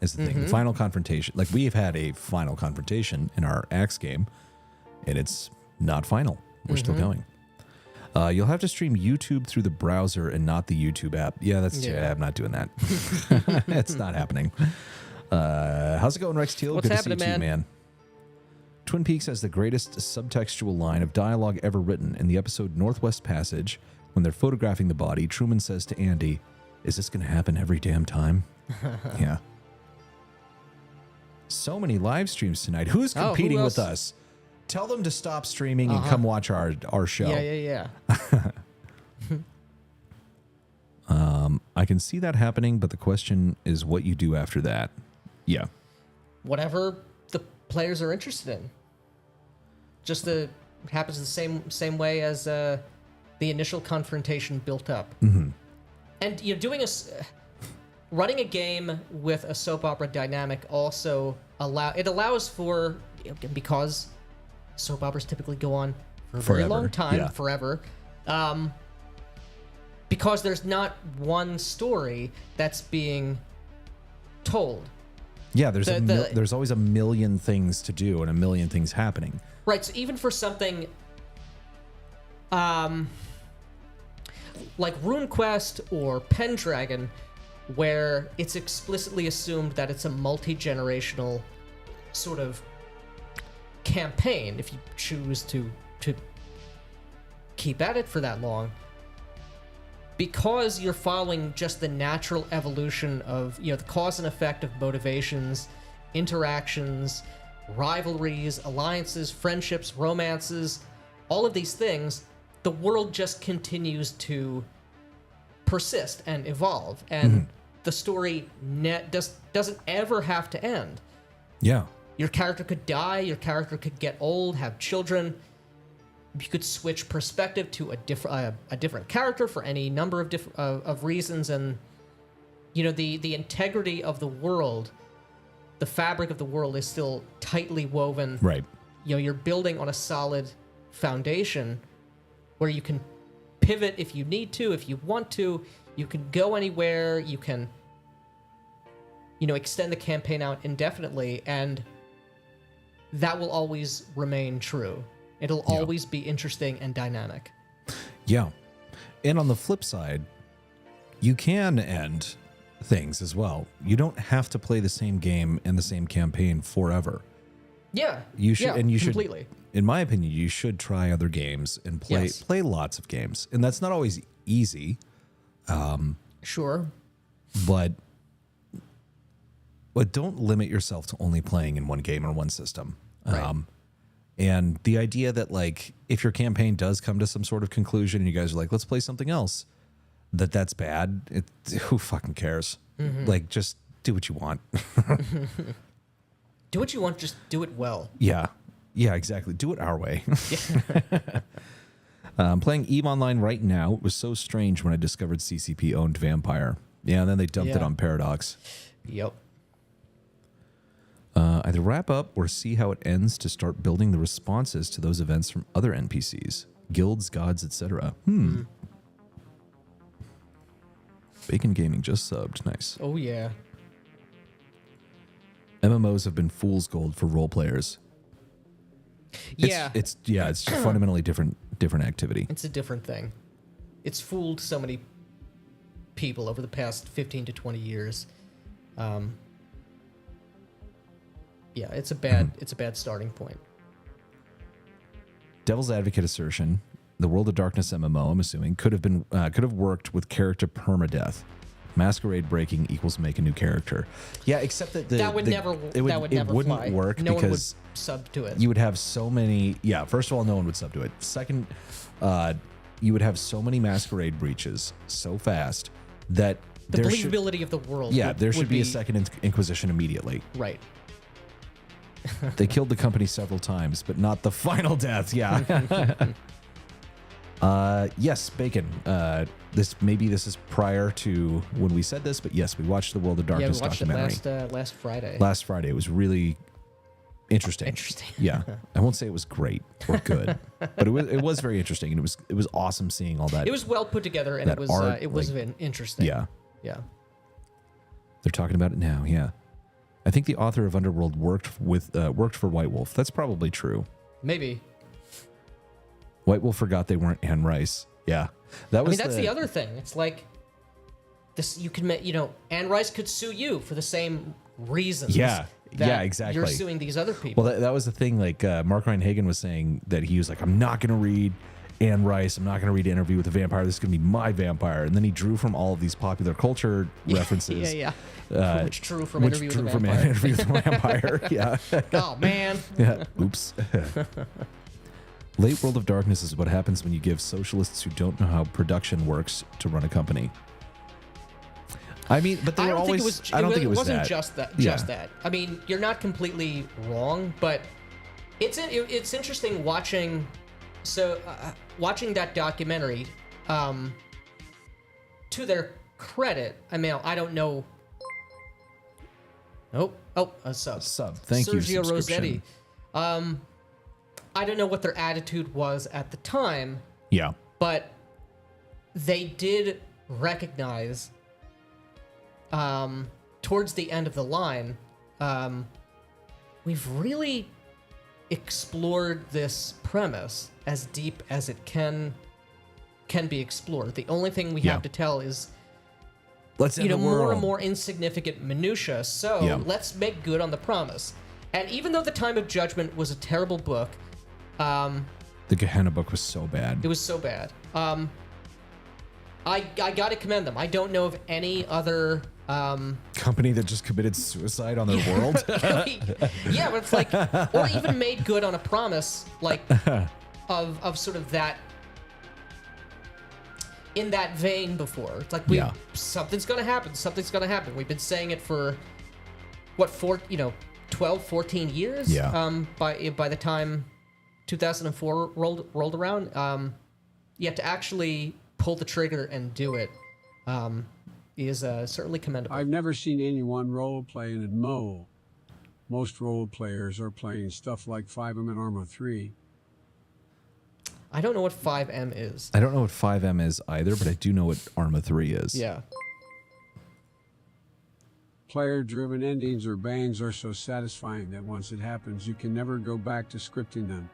Speaker 1: is the thing. The final confrontation, like we've had a final confrontation in our Axe game, and it's not final. We're still going. You'll have to stream YouTube through the browser and not the YouTube app. Yeah, I'm not doing that. It's not happening. How's it going, Rex Teal?
Speaker 2: What's
Speaker 1: Good
Speaker 2: happening,
Speaker 1: to see you,
Speaker 2: man?
Speaker 1: man. Twin Peaks has the greatest subtextual line of dialogue ever written. In the episode Northwest Passage, when they're photographing the body, Truman says to Andy, "Is this going to happen every damn time?" Yeah. So many live streams tonight. Who's competing with us? Tell them to stop streaming and come watch our show.
Speaker 2: Yeah.
Speaker 1: I can see that happening, but the question is what you do after that. Yeah.
Speaker 2: Whatever the players are interested in. It happens the same way as the initial confrontation built up. Mm-hmm. And running a game with a soap opera dynamic also allows for, because soap operas typically go on for a very long time, forever. Because there's not one story that's being told.
Speaker 1: Yeah, there's always a million things to do and a million things happening.
Speaker 2: Right, so even for something like RuneQuest or Pendragon, where it's explicitly assumed that it's a multi-generational sort of campaign, if you choose to keep at it for that long, because you're following just the natural evolution of the cause and effect of motivations, interactions, rivalries, alliances, friendships, romances, all of these things, the world just continues to persist and evolve, and the story doesn't ever have to end.
Speaker 1: Yeah.
Speaker 2: Your character could die, your character could get old, have children. You could switch perspective to a different character for any number of reasons, and the integrity of the world, the fabric of the world is still tightly woven.
Speaker 1: Right.
Speaker 2: You're building on a solid foundation where you can pivot if you need to, if you want to. You can go anywhere. You can extend the campaign out indefinitely, and that will always remain true. It'll always be interesting and dynamic.
Speaker 1: Yeah. And on the flip side, you can end things as well. You don't have to play the same game and the same campaign forever.
Speaker 2: Yeah.
Speaker 1: You should, and you
Speaker 2: completely.
Speaker 1: In my opinion, you should try other games and play lots of games. And that's not always easy.
Speaker 2: Sure.
Speaker 1: But don't limit yourself to only playing in one game or one system.
Speaker 2: Right.
Speaker 1: And the idea that, like, if your campaign does come to some sort of conclusion and you guys are like, let's play something else, that's bad. Who fucking cares? Like, just do what you want.
Speaker 2: Do what you want, just do it well.
Speaker 1: Yeah. Yeah, exactly. Do it our way. I'm playing EVE Online right now. It was so strange when I discovered CCP owned Vampire. Yeah, and then they dumped it on Paradox.
Speaker 2: Yep.
Speaker 1: Either wrap up or see how it ends to start building the responses to those events from other NPCs, guilds, gods, etc. Bacon Gaming just subbed. Nice.
Speaker 2: Oh, yeah.
Speaker 1: MMOs have been fool's gold for role players.
Speaker 2: Yeah.
Speaker 1: It's just fundamentally different activity.
Speaker 2: It's a different thing. It's fooled so many people over the past 15 to 20 years. Yeah, it's a bad starting point.
Speaker 1: Devil's Advocate assertion: the World of Darkness MMO, I'm assuming, could have worked with character permadeath. Masquerade breaking equals make a new character. Yeah, except that
Speaker 2: that would never
Speaker 1: wouldn't
Speaker 2: fly.
Speaker 1: work
Speaker 2: no
Speaker 1: because
Speaker 2: one would sub to it.
Speaker 1: you would have so many. Yeah, first of all, no one would sub to it. Second, you would have so many Masquerade breaches so fast that
Speaker 2: the believability of the world.
Speaker 1: Yeah, there should
Speaker 2: would
Speaker 1: be a second Inquisition immediately.
Speaker 2: Right.
Speaker 1: They killed the company several times, but not the final death. Yeah. Yes, Bacon. This is prior to when we said this, but yes, we watched the World of Darkness documentary.
Speaker 2: It last Friday.
Speaker 1: Last Friday. It was really interesting. Yeah. I won't say it was great or good, but it was very interesting, and it was awesome seeing all that.
Speaker 2: It was well put together, and it was interesting.
Speaker 1: Yeah.
Speaker 2: Yeah.
Speaker 1: They're talking about it now. Yeah. I think the author of Underworld worked for White Wolf. That's probably true.
Speaker 2: Maybe.
Speaker 1: White Wolf forgot they weren't Anne Rice. Yeah, that's
Speaker 2: the other thing. It's like this. You can, Anne Rice could sue you for the same reasons.
Speaker 1: Yeah,
Speaker 2: that
Speaker 1: exactly.
Speaker 2: You're suing these other people.
Speaker 1: Well, that was the thing. Like Mark Ryan Hagan was saying that he was like, I'm not going to read Anne Rice. I'm not going to read Interview with a Vampire. This is going to be my vampire. And then he drew from all of these popular culture references.
Speaker 2: Yeah. Which drew from Interview with a
Speaker 1: Vampire. Yeah.
Speaker 2: Oh man.
Speaker 1: Yeah. Oops. Late World of Darkness is what happens when you give socialists who don't know how production works to run a company. I mean, but they were always. I don't think it was
Speaker 2: wasn't
Speaker 1: that.
Speaker 2: just that.
Speaker 1: Yeah.
Speaker 2: Just that. I mean, you're not completely wrong, but it's interesting watching. So, watching that documentary. To their credit, I mean, I don't know. Oh, a sub.
Speaker 1: Thank you,
Speaker 2: Sergio Rossetti. I don't know what their attitude was at the time.
Speaker 1: Yeah.
Speaker 2: But they did recognize towards the end of the line, we've really explored this premise as deep as it can be explored. The only thing we have to tell is more and more insignificant minutia. So let's make good on the promise. And even though The Time of Judgment was a terrible book,
Speaker 1: the Gehenna book was so bad.
Speaker 2: It was so bad. I gotta commend them. I don't know of any other
Speaker 1: company that just committed suicide on their world.
Speaker 2: Yeah, but it's like, or even made good on a promise, like of sort of that, in that vein before. It's like something's gonna happen. Something's gonna happen. We've been saying it for what 12, 14 years.
Speaker 1: Yeah.
Speaker 2: By the time 2004 rolled around, yet to actually pull the trigger and do it is certainly commendable.
Speaker 3: I've never seen anyone role play in a MMO. Most role players are playing stuff like 5M and Arma 3.
Speaker 2: I don't know what 5M is.
Speaker 1: I don't know what 5M is either, but I do know what Arma 3 is.
Speaker 2: Yeah.
Speaker 3: Player-driven endings or bangs are so satisfying that once it happens, you can never go back to scripting them.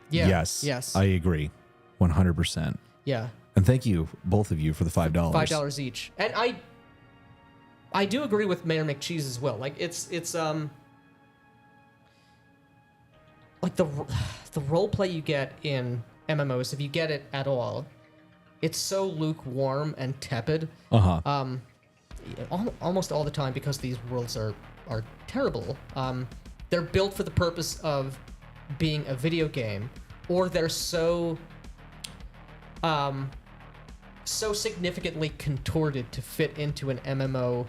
Speaker 2: Yeah.
Speaker 1: Yes. I agree. 100%.
Speaker 2: Yeah.
Speaker 1: And thank you, both of you, for the $5.
Speaker 2: $5 each. And I do agree with Mayor McCheese as well. Like it's like the role play you get in MMOs, if you get it at all, it's so lukewarm and tepid. Almost all the time, because these worlds are terrible. They're built for the purpose of being a video game, or they're so significantly contorted to fit into an MMO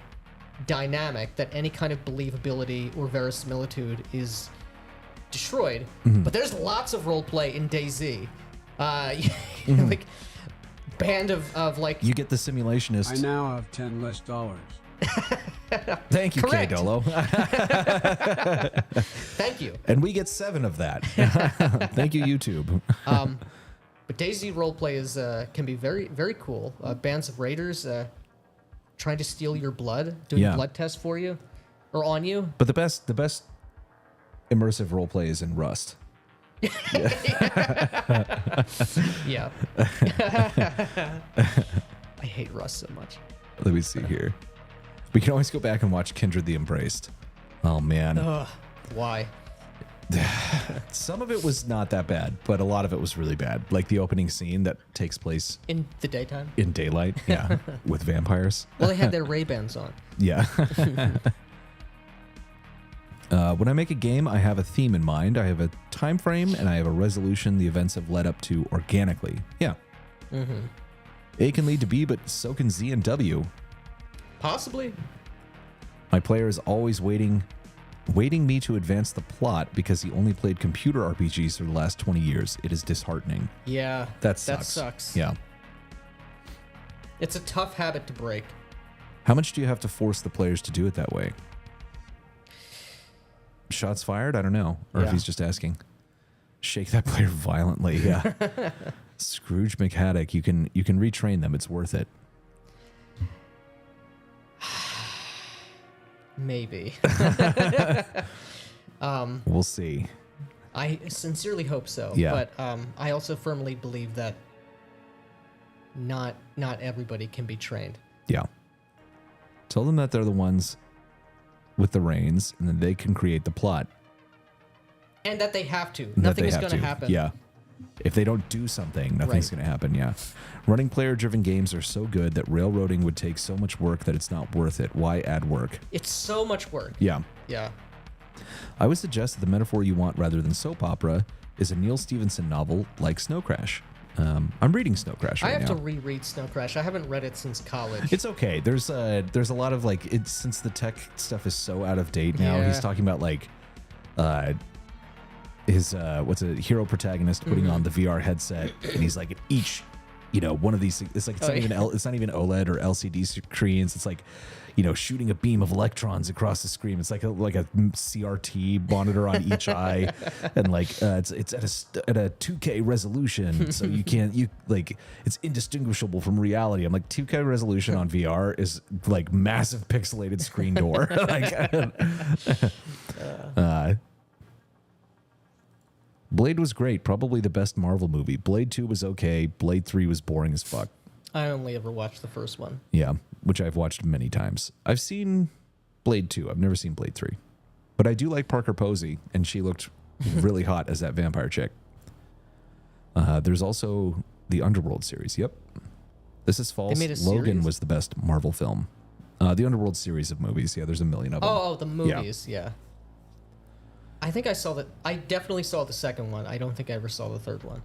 Speaker 2: dynamic that any kind of believability or verisimilitude is destroyed. But there's lots of roleplay in DayZ. Like band of like,
Speaker 1: you get the simulationist.
Speaker 3: I now have $10 less.
Speaker 1: Thank you,
Speaker 2: Correct.
Speaker 1: K-Dolo.
Speaker 2: Thank you.
Speaker 1: And we get 7 of that. Thank you, YouTube.
Speaker 2: But DayZ roleplay is can be very, very cool. Bands of raiders trying to steal your blood, doing a blood test for you or on you.
Speaker 1: But the best immersive roleplay is in Rust.
Speaker 2: Yeah. I hate Rust so much.
Speaker 1: Let me see here. We can always go back and watch Kindred the Embraced. Oh, man.
Speaker 2: Ugh, why?
Speaker 1: Some of it was not that bad, but a lot of it was really bad. Like the opening scene that takes place
Speaker 2: In the daytime?
Speaker 1: in daylight, yeah, with vampires.
Speaker 2: Well, they had their Ray-Bans on.
Speaker 1: Yeah. When I make a game, I have a theme in mind. I have a time frame, and I have a resolution the events have led up to organically. Yeah.
Speaker 2: Mm-hmm.
Speaker 1: A can lead to B, but so can Z and W.
Speaker 2: Possibly.
Speaker 1: My player is always waiting me to advance the plot because he only played computer RPGs for the last 20 years. It is disheartening.
Speaker 2: Yeah.
Speaker 1: That sucks.
Speaker 2: That sucks.
Speaker 1: Yeah.
Speaker 2: It's a tough habit to break.
Speaker 1: How much do you have to force the players to do it that way? Shots fired? I don't know. Or if he's just asking. Shake that player violently. Yeah. Scrooge McHaddock. You can retrain them. It's worth it.
Speaker 2: Maybe.
Speaker 1: We'll see.
Speaker 2: I sincerely hope so.
Speaker 1: Yeah.
Speaker 2: But I also firmly believe that not everybody can be trained.
Speaker 1: Yeah. Tell them that they're the ones with the reins, and then they can create the plot.
Speaker 2: And that they have to.
Speaker 1: That
Speaker 2: Nothing
Speaker 1: they
Speaker 2: is
Speaker 1: have
Speaker 2: going to
Speaker 1: to.
Speaker 2: happen.
Speaker 1: Yeah. If they don't do something, nothing's going to happen. Yeah. Running player-driven games are so good that railroading would take so much work that it's not worth it. Why add work?
Speaker 2: It's so much work.
Speaker 1: Yeah.
Speaker 2: Yeah.
Speaker 1: I would suggest that the metaphor you want rather than soap opera is a Neil Stephenson novel like Snow Crash. I'm reading Snow Crash right now.
Speaker 2: I have to reread Snow Crash. I haven't read it since college.
Speaker 1: It's okay. There's a lot of like, it's since the tech stuff is so out of date now.
Speaker 2: Yeah.
Speaker 1: He's talking about like his what's a hero protagonist putting on the VR headset, and he's like each, one of these. It's like it's not even OLED or LCD screens. It's like, shooting a beam of electrons across the screen. It's like a CRT monitor on each eye, and like it's at a 2K resolution, so it's indistinguishable from reality. I'm like, 2K resolution on VR is like massive pixelated screen door. Blade was great, probably the best Marvel movie. Blade 2 was okay. Blade 3 was boring as fuck.
Speaker 2: I only ever watched the first one.
Speaker 1: Yeah, which I've watched many times. I've seen Blade 2. I've never seen Blade 3. But I do like Parker Posey, and she looked really hot as that vampire chick. There's also the Underworld series. Yep. This is false. Logan
Speaker 2: series?
Speaker 1: was the best Marvel film. The Underworld series of movies. Yeah, there's a million of them.
Speaker 2: Oh, the movies. Yeah. I think I saw that. I definitely saw the second one. I don't think I ever saw the third one.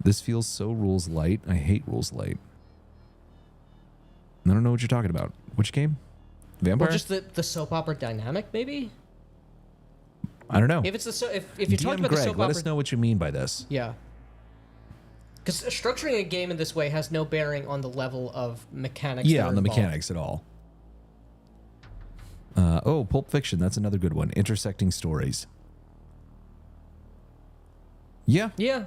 Speaker 1: This feels so rules light. I hate rules light. I don't know what you're talking about. Which game? Vampire?
Speaker 2: Or just the soap opera dynamic, maybe?
Speaker 1: I don't know.
Speaker 2: If it's if you're talking about
Speaker 1: Greg,
Speaker 2: the soap
Speaker 1: let
Speaker 2: opera,
Speaker 1: us know what you mean by this.
Speaker 2: Yeah. Because structuring a game in this way has no bearing on the level of mechanics.
Speaker 1: Yeah, on the mechanics at all. Pulp Fiction. That's another good one. Intersecting stories. Yeah.
Speaker 2: Yeah.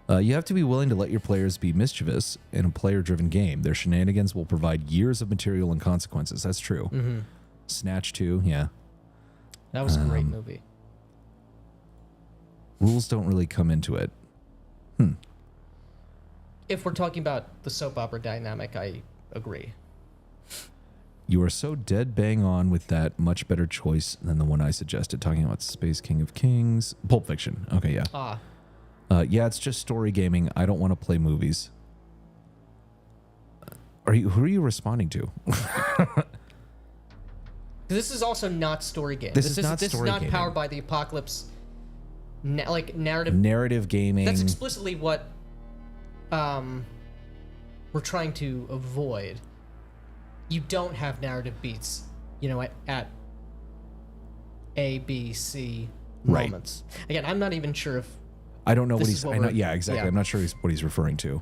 Speaker 1: You have to be willing to let your players be mischievous in a player-driven game. Their shenanigans will provide years of material and consequences. That's true.
Speaker 2: Mm-hmm.
Speaker 1: Snatch 2, yeah.
Speaker 2: That was a great movie.
Speaker 1: Rules don't really come into it.
Speaker 2: If we're talking about the soap opera dynamic, I agree.
Speaker 1: You are so dead bang on with that. Much better choice than the one I suggested. Talking about Space King of Kings. Pulp Fiction. Okay, yeah. Yeah, it's just story gaming. I don't want to play movies. Who are you responding to?
Speaker 2: This is also not story game.
Speaker 1: This is not
Speaker 2: gaming. Powered by the apocalypse. Narrative.
Speaker 1: Narrative gaming.
Speaker 2: That's explicitly what we're trying to avoid. You don't have narrative beats, at A, B, C moments. Again, I'm not even sure if
Speaker 1: I don't know what
Speaker 2: this
Speaker 1: he's.
Speaker 2: is what
Speaker 1: yeah, exactly.
Speaker 2: yeah.
Speaker 1: I'm not sure what he's referring to.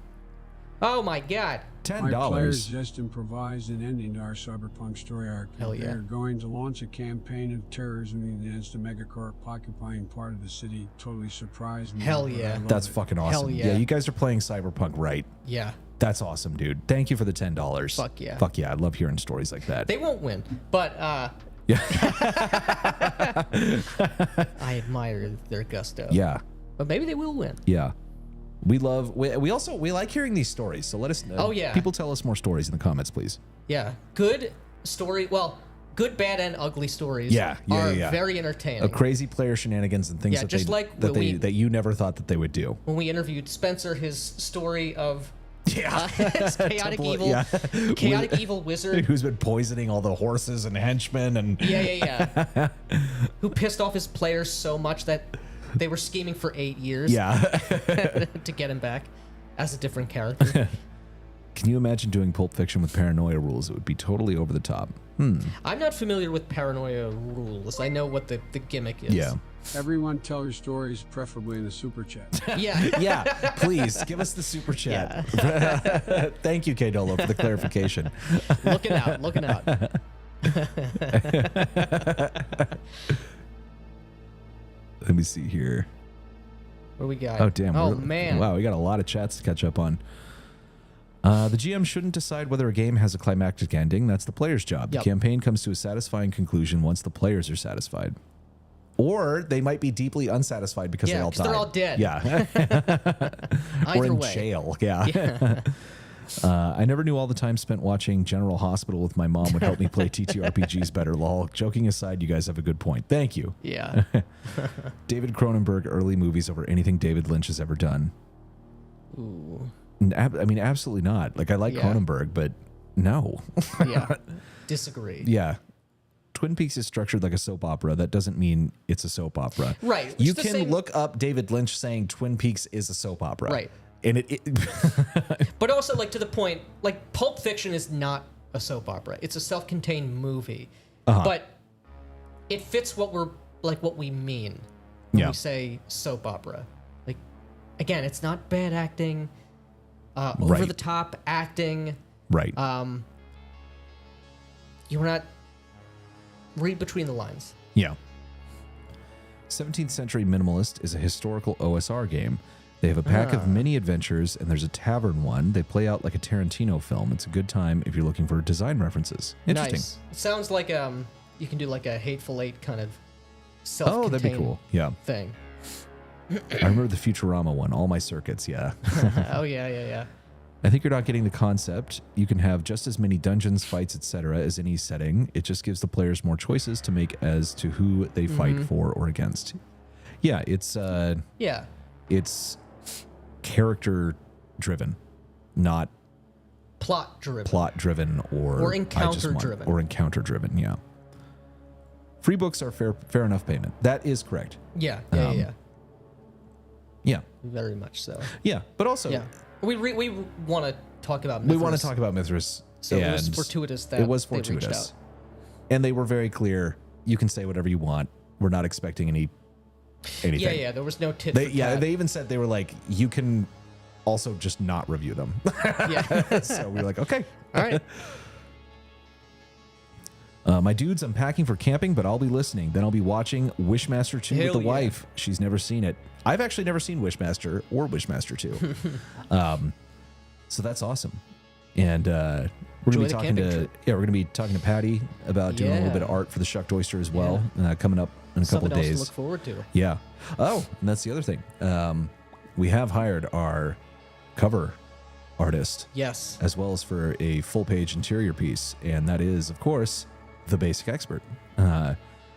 Speaker 2: Oh my god.
Speaker 3: My players
Speaker 1: $10.
Speaker 3: just improvised an ending to our Cyberpunk story arc.
Speaker 2: Hell yeah.
Speaker 3: They're going to launch a campaign of terrorism against a megacorp occupying part of the city. Totally surprised me.
Speaker 2: Hell
Speaker 3: but I
Speaker 2: yeah.
Speaker 3: love
Speaker 1: That's
Speaker 3: it.
Speaker 1: fucking awesome.
Speaker 2: Hell yeah.
Speaker 1: You guys are playing Cyberpunk right.
Speaker 2: Yeah.
Speaker 1: That's awesome, dude. Thank you for the $10.
Speaker 2: Fuck yeah.
Speaker 1: Fuck yeah. I love hearing stories like that.
Speaker 2: They won't win, but
Speaker 1: yeah.
Speaker 2: I admire their gusto.
Speaker 1: Yeah.
Speaker 2: But maybe they will win.
Speaker 1: Yeah. We like hearing these stories. So let us know.
Speaker 2: Oh, yeah.
Speaker 1: People tell us more stories in the comments, please.
Speaker 2: Yeah. Good story. Well, good, bad, and ugly stories
Speaker 1: Yeah.
Speaker 2: are very entertaining.
Speaker 1: Crazy player shenanigans and things
Speaker 2: Yeah, just like when
Speaker 1: that you never thought that they would do.
Speaker 2: When we interviewed Spencer, his story of
Speaker 1: Yeah.
Speaker 2: his chaotic evil wizard
Speaker 1: who's been poisoning all the horses and henchmen and
Speaker 2: yeah who pissed off his players so much that they were scheming for 8 years to get him back as a different character.
Speaker 1: Can you imagine doing Pulp Fiction with paranoia rules? It would be totally over the top.
Speaker 2: I'm not familiar with paranoia rules. I know what the gimmick is.
Speaker 1: Yeah.
Speaker 3: Everyone tell your stories, preferably in the super chat.
Speaker 2: Yeah.
Speaker 1: Please give us the super chat. Thank you, K Dolo, for the clarification.
Speaker 2: Looking out.
Speaker 1: Let me see here.
Speaker 2: What do we got?
Speaker 1: Oh, damn.
Speaker 2: Oh, man.
Speaker 1: Wow, we got a lot of chats to catch up on. The GM shouldn't decide whether a game has a climactic ending. That's the player's job.
Speaker 2: Yep.
Speaker 1: The campaign comes to a satisfying conclusion once the players are satisfied. Or they might be deeply unsatisfied because they all died.
Speaker 2: they're all dead.
Speaker 1: Yeah. Or in jail. Yeah. I never knew all the time spent watching General Hospital with my mom would help me play TTRPGs better. Lol. Joking aside, you guys have a good point. Thank you.
Speaker 2: Yeah.
Speaker 1: David Cronenberg, early movies over anything David Lynch has ever done.
Speaker 2: Ooh.
Speaker 1: I mean, absolutely not. Like, I like Cronenberg, but no.
Speaker 2: Yeah. Disagree.
Speaker 1: Yeah. Twin Peaks is structured like a soap opera. That doesn't mean it's a soap opera.
Speaker 2: Right.
Speaker 1: You can look up David Lynch saying Twin Peaks is a soap opera.
Speaker 2: Right.
Speaker 1: And it
Speaker 2: But also, like, to the point, like, Pulp Fiction is not a soap opera. It's a self-contained movie. But it fits what we mean when we say soap opera. Like, again, it's not bad acting, over the top acting.
Speaker 1: Right.
Speaker 2: You're not read between the lines.
Speaker 1: Yeah. 17th Century Minimalist is a historical OSR game. They have a pack of mini adventures, and there's a tavern one. They play out like a Tarantino film. It's a good time if you're looking for design references. Interesting.
Speaker 2: Nice. It sounds like you can do like a Hateful Eight kind of self-contained
Speaker 1: that'd be cool. Yeah.
Speaker 2: thing.
Speaker 1: I remember the Futurama one, All My Circuits, yeah.
Speaker 2: Oh, yeah.
Speaker 1: I think you're not getting the concept. You can have just as many dungeons, fights, etc. as any setting. It just gives the players more choices to make as to who they fight for or against. Yeah, it's it's character driven, not
Speaker 2: plot driven
Speaker 1: or
Speaker 2: encounter driven.
Speaker 1: Or encounter driven, yeah. Free books are fair enough payment. That is correct.
Speaker 2: Yeah.
Speaker 1: Yeah.
Speaker 2: Very much so.
Speaker 1: Yeah, but also
Speaker 2: we want to talk about Mythras.
Speaker 1: We want to talk about Mythras.
Speaker 2: So it was fortuitous that
Speaker 1: it was
Speaker 2: they reached
Speaker 1: fortuitous.
Speaker 2: out.
Speaker 1: And they were very clear. You can say whatever you want. We're not expecting anything.
Speaker 2: Yeah. There was no tit for tat.
Speaker 1: They even said they were like, you can also just not review them.
Speaker 2: Yeah.
Speaker 1: So we were like, okay.
Speaker 2: All right.
Speaker 1: My dudes, I'm packing for camping, but I'll be listening. Then I'll be watching Wishmaster 2 with the wife. She's never seen it. I've actually never seen Wishmaster or Wishmaster 2. So that's awesome. And we're gonna be talking to Patty about doing a little bit of art for the Shucked Oyster as well, coming up in a couple of days.
Speaker 2: Something else to look forward to.
Speaker 1: Yeah. Oh, and that's the other thing. We have hired our cover artist.
Speaker 2: Yes.
Speaker 1: As well as for a full page interior piece, and that is, of course, the Basic Expert.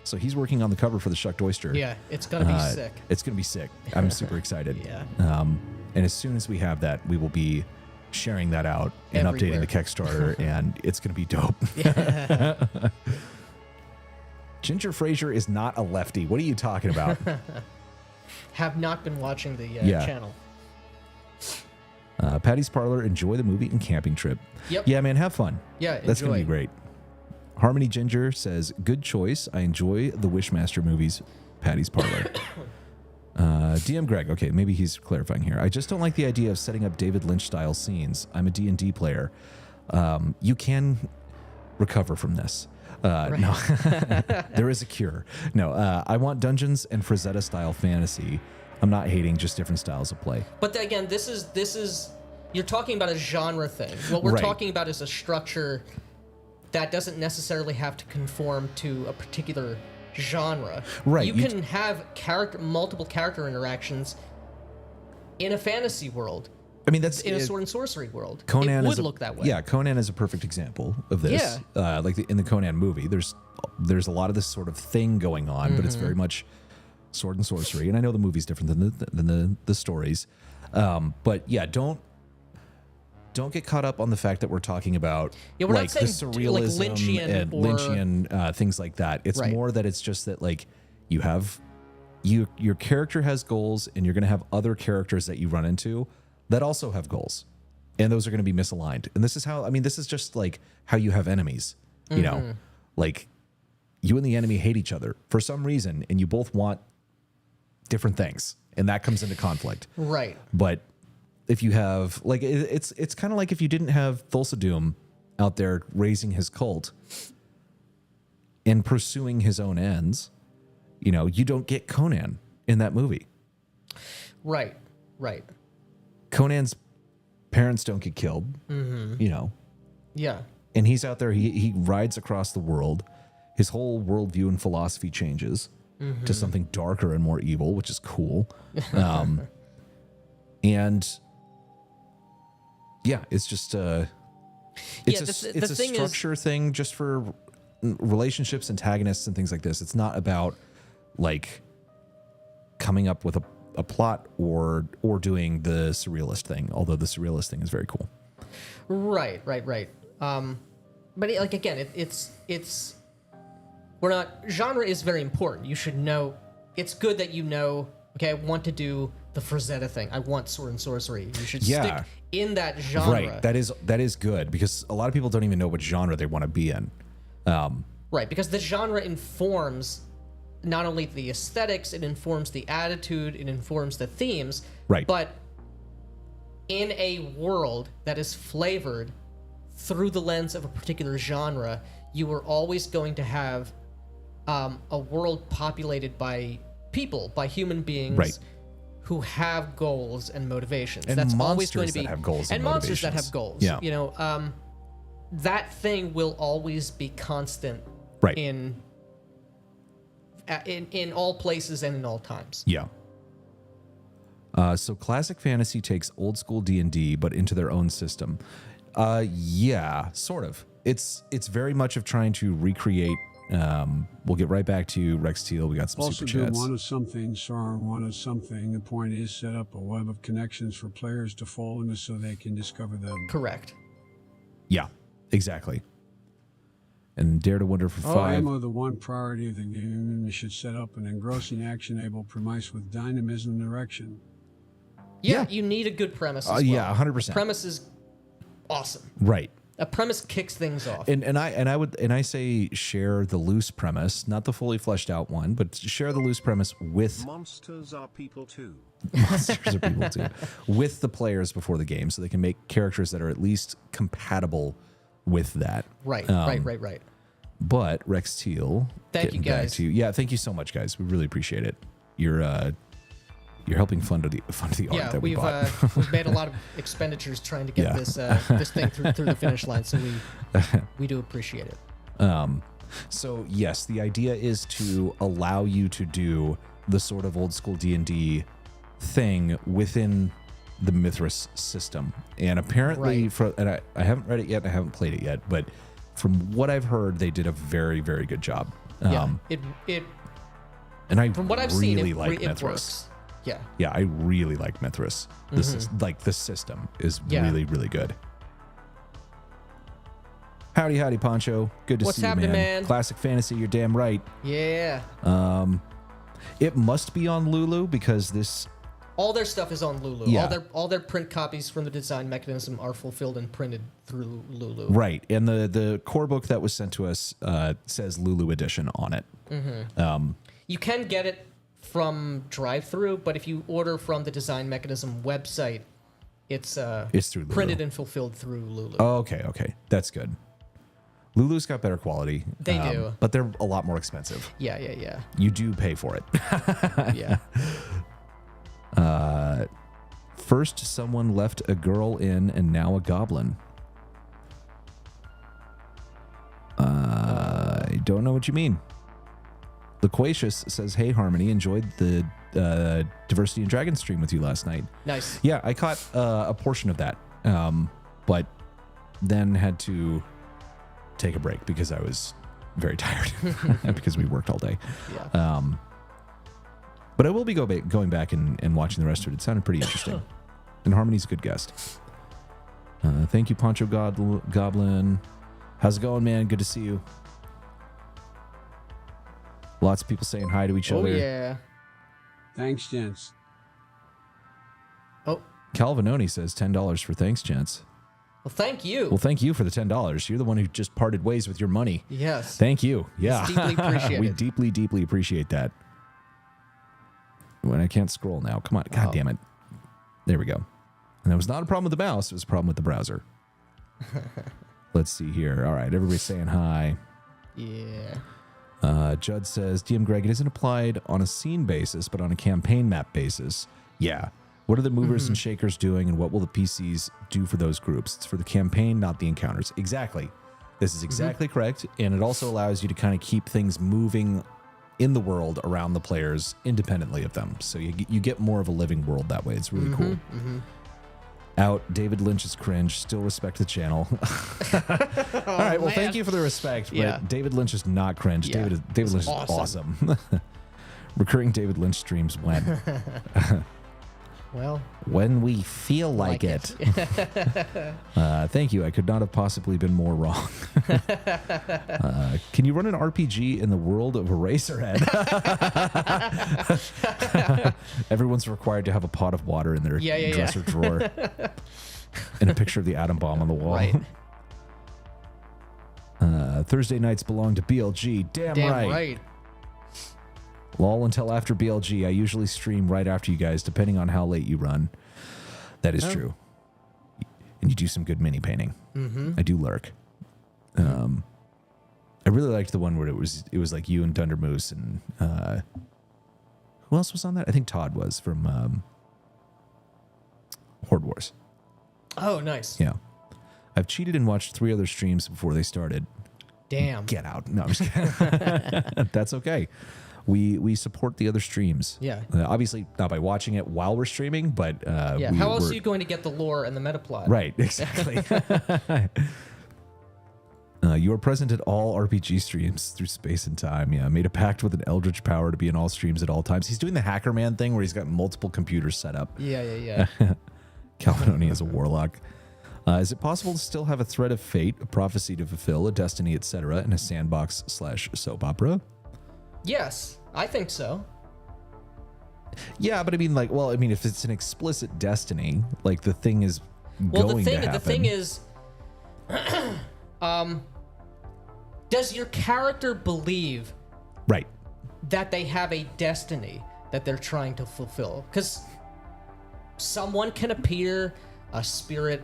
Speaker 1: So he's working on the cover for the Shucked Oyster.
Speaker 2: Yeah, it's gonna be sick.
Speaker 1: It's gonna be sick. I'm super excited.
Speaker 2: Yeah.
Speaker 1: And as soon as we have that, we will be sharing that out and updating the Kickstarter, and it's gonna be dope.
Speaker 2: Yeah.
Speaker 1: Ginger Fraser is not a lefty. What are you talking about?
Speaker 2: Have not been watching the channel.
Speaker 1: Patty's Parlor, enjoy the movie and camping trip.
Speaker 2: Yep.
Speaker 1: Yeah, man, have fun.
Speaker 2: Yeah,
Speaker 1: that's gonna be great. Harmony Ginger says, good choice. I enjoy the Wishmaster movies. Patty's Parlor. DM Greg, okay, maybe he's clarifying here. I just don't like the idea of setting up David Lynch style scenes. I'm a D&D player. You can recover from this. No, there is a cure. No, I want Dungeons and Frazetta style fantasy. I'm not hating, just different styles of play.
Speaker 2: But again, this is you're talking about a genre thing. What we're talking about is a structure that doesn't necessarily have to conform to a particular genre.
Speaker 1: Right.
Speaker 2: You can have multiple character interactions in a fantasy world.
Speaker 1: I mean, that's
Speaker 2: in a sword and sorcery world.
Speaker 1: Conan
Speaker 2: it would look that way.
Speaker 1: Yeah, Conan is a perfect example of this.
Speaker 2: Yeah.
Speaker 1: In the Conan movie, there's a lot of this sort of thing going on, but it's very much sword and sorcery. And I know the movie's different than the stories, but yeah, don't get caught up on the fact that we're talking about
Speaker 2: we're not saying
Speaker 1: the surrealism
Speaker 2: like Lynchian
Speaker 1: and Lynchian things like that. It's more that it's just that like you have your character has goals, and you're going to have other characters that you run into that also have goals, and those are going to be misaligned. And this is just like how you have enemies, you know, like you and the enemy hate each other for some reason, and you both want different things, and that comes into conflict.
Speaker 2: Right.
Speaker 1: But if you have like, it's kind of like if you didn't have Thulsa Doom out there raising his cult and pursuing his own ends, you know, you don't get Conan in that movie.
Speaker 2: Right.
Speaker 1: Conan's parents don't get killed, you know.
Speaker 2: Yeah.
Speaker 1: And he's out there, he rides across the world. His whole worldview and philosophy changes to something darker and more evil, which is cool. And yeah, it's just it's a structure thing just for relationships, antagonists, and things like this. It's not about like coming up with a plot or doing the surrealist thing, although the surrealist thing is very cool.
Speaker 2: Right. But like again, it's we're not, genre is very important. You should know. It's good that you know. Okay, I want to do the Frazetta thing. I want sword and sorcery. You should stick in that genre.
Speaker 1: Right. That is good, because a lot of people don't even know what genre they want to be in.
Speaker 2: Right, because the genre informs not only the aesthetics, it informs the attitude, it informs the themes.
Speaker 1: Right.
Speaker 2: But in a world that is flavored through the lens of a particular genre, you are always going to have a world populated by people, by human beings who have goals and motivations.
Speaker 1: And
Speaker 2: that's
Speaker 1: monsters
Speaker 2: always going to be
Speaker 1: that have goals and
Speaker 2: monsters that
Speaker 1: motivations.
Speaker 2: have goals.
Speaker 1: Yeah.
Speaker 2: You know, that thing will always be constant in all places and in all times.
Speaker 1: Yeah. So classic fantasy takes old school D&D but into their own system. Yeah, sort of. It's very much of trying to recreate. We'll get right back to Rex Teal. We got some
Speaker 3: Also
Speaker 1: super
Speaker 3: do
Speaker 1: chats.
Speaker 3: one of something, SAR one of something. The point is set up a web of connections for players to fall into so they can discover them.
Speaker 2: Correct.
Speaker 1: Yeah, exactly. And Dare to Wonder for 5.
Speaker 3: Ammo, the one priority of the game, should set up an engrossing action-able premise with dynamism and direction.
Speaker 2: Yeah, you need a good premise as well.
Speaker 1: Yeah, 100%.
Speaker 2: Premise is awesome.
Speaker 1: Right.
Speaker 2: A premise kicks things off.
Speaker 1: And I say share the loose premise, not the fully fleshed out one, but share the loose premise with
Speaker 4: monsters are people too.
Speaker 1: Monsters are people too. With the players before the game, so they can make characters that are at least compatible with that.
Speaker 2: Right.
Speaker 1: But Rex Teal,
Speaker 2: thank you guys.
Speaker 1: Yeah, thank you so much, guys. We really appreciate it. You're helping fund the art that we bought.
Speaker 2: We've made a lot of expenditures trying to get this thing through the finish line, so we do appreciate it.
Speaker 1: So yes, the idea is to allow you to do the sort of old school D&D thing within the Mythras system. And apparently, I haven't read it yet, I haven't played it yet, but from what I've heard, they did a very, very good job.
Speaker 2: And
Speaker 1: I
Speaker 2: from what I've
Speaker 1: really
Speaker 2: seen,
Speaker 1: like
Speaker 2: it
Speaker 1: Mythras.
Speaker 2: works. Yeah.
Speaker 1: Yeah, I really like Mythras. This is like the system is really, really good. Howdy, Poncho. Good to
Speaker 2: What's
Speaker 1: see you,
Speaker 2: happening,
Speaker 1: man.
Speaker 2: man?
Speaker 1: Classic fantasy, you're damn right.
Speaker 2: Yeah.
Speaker 1: It must be on Lulu because this.
Speaker 2: All their stuff is on Lulu.
Speaker 1: Yeah.
Speaker 2: All their print copies from the design mechanism are fulfilled and printed through Lulu.
Speaker 1: Right, and the core book that was sent to us says Lulu edition on it.
Speaker 2: You can get it from drive-through, but if you order from the Design Mechanism website, it's
Speaker 1: through Lulu.
Speaker 2: printed and fulfilled through Lulu.
Speaker 1: Oh, okay. That's good. Lulu's got better quality.
Speaker 2: They do.
Speaker 1: But they're a lot more expensive.
Speaker 2: Yeah.
Speaker 1: You do pay for it.
Speaker 2: Yeah.
Speaker 1: First, someone left a girl in and now a goblin. I don't know what you mean. Loquacious says, hey, Harmony, enjoyed the Diversity and Dragon stream with you last night.
Speaker 2: Nice.
Speaker 1: Yeah, I caught a portion of that, but then had to take a break because I was very tired because we worked all day.
Speaker 2: Yeah.
Speaker 1: But I will be going back and watching the rest of it. It sounded pretty interesting. And Harmony's a good guest. Thank you, Poncho Goblin. How's it going, man? Good to see you. Lots of people saying hi to each other.
Speaker 2: Oh, yeah.
Speaker 3: Thanks, gents.
Speaker 2: Oh.
Speaker 1: Calvinoni says $10 for thanks, gents.
Speaker 2: Well, thank you.
Speaker 1: Well, thank you for the $10. You're the one who just parted ways with your money.
Speaker 2: Yes.
Speaker 1: Thank you. Yeah.
Speaker 2: It's deeply appreciated.
Speaker 1: We deeply, deeply appreciate that. When I can't scroll now. Come on. God damn it. There we go. And that was not a problem with the mouse. It was a problem with the browser. Let's see here. All right. Everybody's saying hi.
Speaker 2: Yeah.
Speaker 1: Judd says, DM Greg, it isn't applied on a scene basis, but on a campaign map basis. Yeah. What are the movers and shakers doing, and what will the PCs do for those groups? It's for the campaign, not the encounters. Exactly. This is exactly correct, and it also allows you to kind of keep things moving in the world around the players independently of them. So you get more of a living world that way. It's really cool. Out, David Lynch's cringe. Still respect the channel. All right, well, thank you for the respect, but David Lynch is not cringe.
Speaker 2: Yeah.
Speaker 1: David Lynch is awesome. Recurring David Lynch streams when?
Speaker 2: Well,
Speaker 1: when we feel like it. Thank you. I could not have possibly been more wrong. Can you run an RPG in the world of Eraserhead? Everyone's required to have a pot of water in their dresser drawer and a picture of the atom bomb on the wall.
Speaker 2: Right.
Speaker 1: Thursday nights belong to BLG. Damn right. Lol until after BLG. I usually stream right after you guys, depending on how late you run. That is true. And you do some good mini painting. I do lurk. I really liked the one where it was like you and Dunder Moose and who else was on that? I think Todd was from Horde Wars.
Speaker 2: Oh, nice.
Speaker 1: Yeah. I've cheated and watched 3 other streams before they started.
Speaker 2: Damn.
Speaker 1: Get out. No, I'm just kidding. That's okay. We support the other streams.
Speaker 2: Yeah.
Speaker 1: Obviously not by watching it while we're streaming, but
Speaker 2: how else are you going to get the lore and the meta plot?
Speaker 1: Right, exactly. You are present at all RPG streams through space and time. Yeah, made a pact with an eldritch power to be in all streams at all times. He's doing the Hacker Man thing where he's got multiple computers set up.
Speaker 2: Yeah.
Speaker 1: Calvinoni is a warlock. Is it possible to still have a thread of fate, a prophecy to fulfill, a destiny, etc., in a sandbox/soap opera?
Speaker 2: Yes, I think so.
Speaker 1: Yeah, but I mean, if it's an explicit destiny, like the thing is going to happen.
Speaker 2: The thing is, does your character believe
Speaker 1: right
Speaker 2: that they have a destiny that they're trying to fulfill? Because someone can appear, a spirit,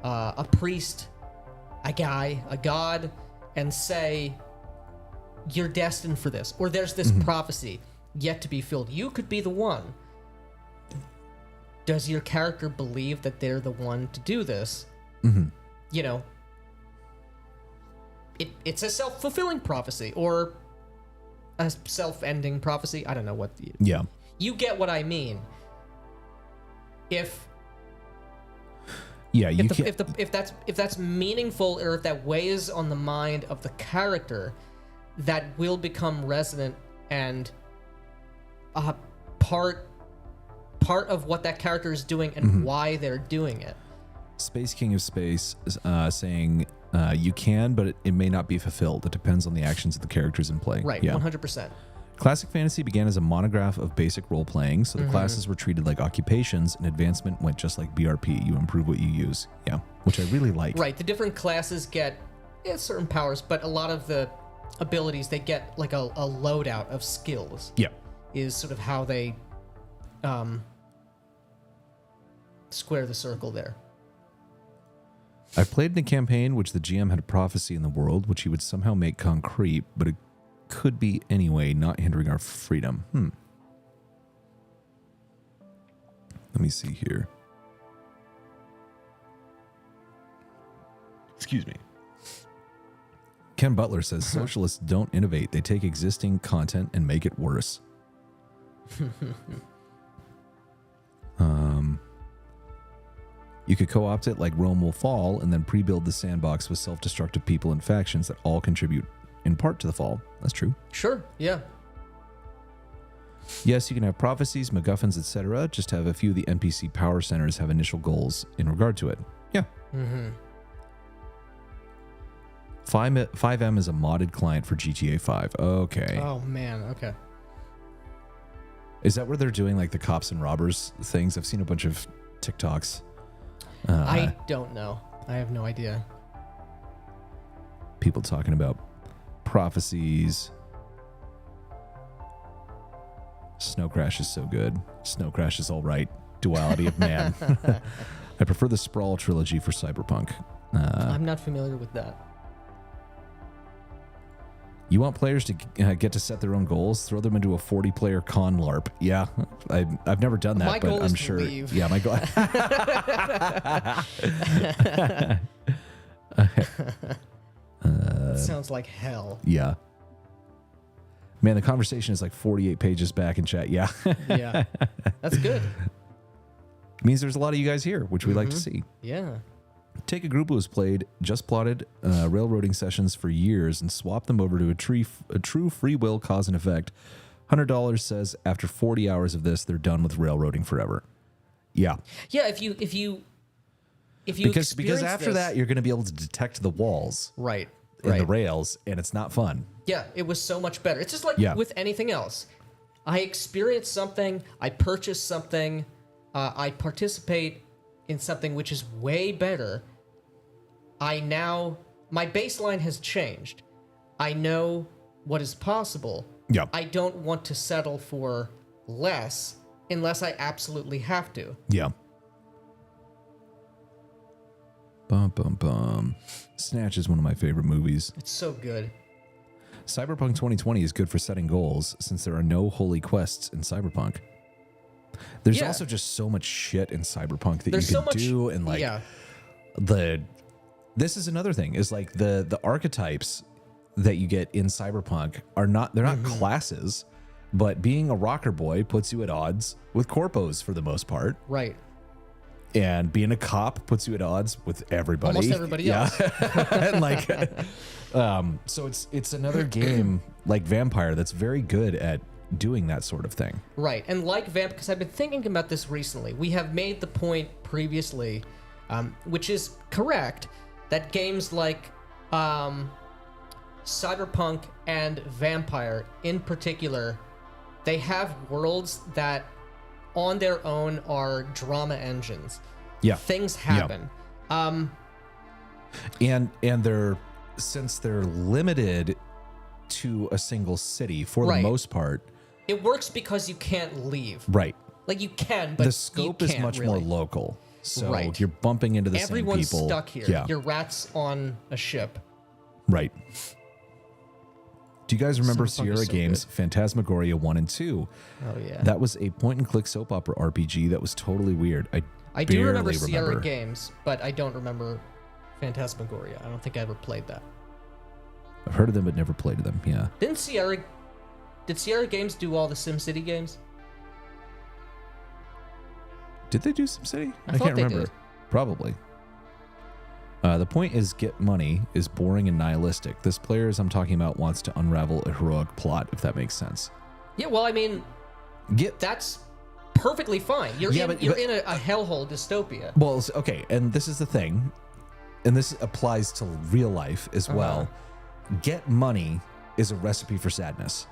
Speaker 2: a priest, a guy, a god, and say, you're destined for this, or there's this prophecy yet to be filled. You could be the one. Does your character believe that they're the one to do this? You know, it's a self-fulfilling prophecy or a self-ending prophecy. I don't know what. You get what I mean. If that's meaningful, or if that weighs on the mind of the character, that will become resonant and part of what that character is doing and why they're doing it.
Speaker 1: Space King of Space saying you can, but it may not be fulfilled. It depends on the actions of the characters in play.
Speaker 2: Right, 100%.
Speaker 1: Classic Fantasy began as a monograph of basic role-playing, so the classes were treated like occupations, and advancement went just like BRP. You improve what you use. Yeah, which I really like.
Speaker 2: Right, the different classes get certain powers, but a lot of the abilities, they get like a loadout of skills.
Speaker 1: Yeah.
Speaker 2: is sort of how they square the circle there.
Speaker 1: I played in a campaign which the GM had a prophecy in the world, which he would somehow make concrete, but it could be anyway, not hindering our freedom. Let me see here. Excuse me. Ken Butler says socialists don't innovate. They take existing content and make it worse. You could co-opt it like Rome Will Fall and then pre-build the sandbox with self-destructive people and factions that all contribute in part to the fall. That's true.
Speaker 2: Sure, yeah.
Speaker 1: Yes, you can have prophecies, MacGuffins, etc. Just have a few of the NPC power centers have initial goals in regard to it. Yeah. 5M is a modded client for GTA 5. Okay.
Speaker 2: Oh, man, okay.
Speaker 1: Is that where they're doing like the cops and robbers things? I've seen a bunch of TikToks.
Speaker 2: I don't know. I have no idea.
Speaker 1: People talking about prophecies. Snow Crash is so good. Snow Crash is all right. Duality of man. I prefer the Sprawl trilogy for Cyberpunk.
Speaker 2: I'm not familiar with that.
Speaker 1: You want players to get to set their own goals? Throw them into a 40-player con LARP. Yeah, I've never done that,
Speaker 2: My goal
Speaker 1: but
Speaker 2: is
Speaker 1: I'm
Speaker 2: to
Speaker 1: sure.
Speaker 2: leave.
Speaker 1: Yeah, my goal.
Speaker 2: That sounds like hell.
Speaker 1: Yeah. Man, the conversation is like 48 pages back in chat. Yeah.
Speaker 2: Yeah, that's good.
Speaker 1: It means there's a lot of you guys here, which we like to see.
Speaker 2: Yeah.
Speaker 1: Take a group who has played, just plotted railroading sessions for years and swap them over to a true free will cause and effect. $100 says after 40 hours of this, they're done with railroading forever. Yeah.
Speaker 2: Yeah, if you
Speaker 1: Because after that, you're going to be able to detect the walls
Speaker 2: right
Speaker 1: in the rails, and it's not fun.
Speaker 2: Yeah, it was so much better. It's just like
Speaker 1: Yeah.
Speaker 2: with anything else. I experience something, I purchase something, I participate in something which is way better. My baseline has changed. I know what is possible.
Speaker 1: Yeah.
Speaker 2: I don't want to settle for less unless I absolutely have to.
Speaker 1: Yeah. Bum, bum, bum. Snatch is one of my favorite movies.
Speaker 2: It's so good.
Speaker 1: Cyberpunk 2020 is good for setting goals since there are no holy quests in Cyberpunk. There's
Speaker 2: Yeah.
Speaker 1: also just so much shit in Cyberpunk that
Speaker 2: There's
Speaker 1: you
Speaker 2: so
Speaker 1: can
Speaker 2: much,
Speaker 1: do, and like
Speaker 2: yeah.
Speaker 1: this is another thing is like the archetypes that you get in Cyberpunk are not classes, but being a rocker boy puts you at odds with corpos for the most part.
Speaker 2: Right.
Speaker 1: And being a cop puts you at odds with everybody.
Speaker 2: Almost everybody else.
Speaker 1: And like, so it's another game like Vampire that's very good at doing that sort of thing.
Speaker 2: Right. And like Vamp, because I've been thinking about this recently, we have made the point previously, which is correct, that games like Cyberpunk and Vampire in particular, they have worlds that on their own are drama engines.
Speaker 1: Yeah.
Speaker 2: Things happen.
Speaker 1: And they're, since they're limited to a single city for the most part.
Speaker 2: It works because you can't leave.
Speaker 1: Right.
Speaker 2: Like you can, but
Speaker 1: the scope
Speaker 2: you
Speaker 1: is
Speaker 2: can't
Speaker 1: much
Speaker 2: really.
Speaker 1: more local. So
Speaker 2: Right.
Speaker 1: you're bumping into the
Speaker 2: Everyone's
Speaker 1: same people.
Speaker 2: stuck here.
Speaker 1: Yeah.
Speaker 2: You're rats on a ship.
Speaker 1: Right. Do you guys remember
Speaker 2: Cyberpunk is
Speaker 1: Sierra
Speaker 2: so
Speaker 1: Games Phantasmagoria 1 and 2?
Speaker 2: Oh yeah.
Speaker 1: That was a point-and-click soap opera RPG that was totally weird.
Speaker 2: I do remember
Speaker 1: barely
Speaker 2: Sierra Games, but I don't remember Phantasmagoria. I don't think I ever played that.
Speaker 1: I've heard of them, but never played them. Yeah.
Speaker 2: Did Sierra Games do all the SimCity games?
Speaker 1: Did they do SimCity?
Speaker 2: I thought
Speaker 1: can't
Speaker 2: they
Speaker 1: remember.
Speaker 2: did.
Speaker 1: Probably. The point is, get money is boring and nihilistic. This player, as I'm talking about, wants to unravel a heroic plot, if that makes sense.
Speaker 2: Yeah, well, I mean, that's perfectly fine. You're in a hellhole dystopia.
Speaker 1: Well, okay, and this is the thing, and this applies to real life as well. Get money is a recipe for sadness.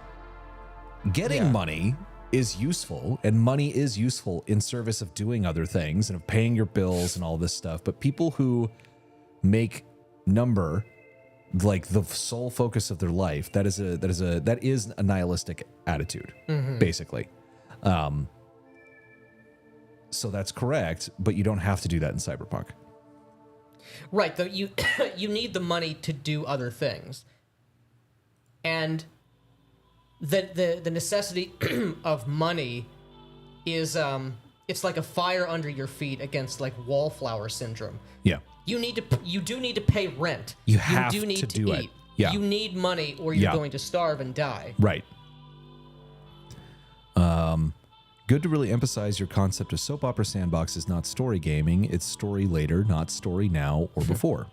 Speaker 1: Getting money is useful, and money is useful in service of doing other things and of paying your bills and all this stuff. But people who make number like the sole focus of their life, that is a nihilistic attitude, basically. So that's correct, but you don't have to do that in Cyberpunk.
Speaker 2: Right, though you you need the money to do other things. And the necessity of money is it's like a fire under your feet against like wallflower syndrome.
Speaker 1: Yeah.
Speaker 2: You do need to pay rent.
Speaker 1: You have
Speaker 2: do need
Speaker 1: to
Speaker 2: to
Speaker 1: do
Speaker 2: eat.
Speaker 1: it. Yeah.
Speaker 2: You need money or you're
Speaker 1: Yeah.
Speaker 2: going to starve and die.
Speaker 1: Right. Good to really emphasize your concept of soap opera sandbox is not story gaming. It's story later, not story now or before.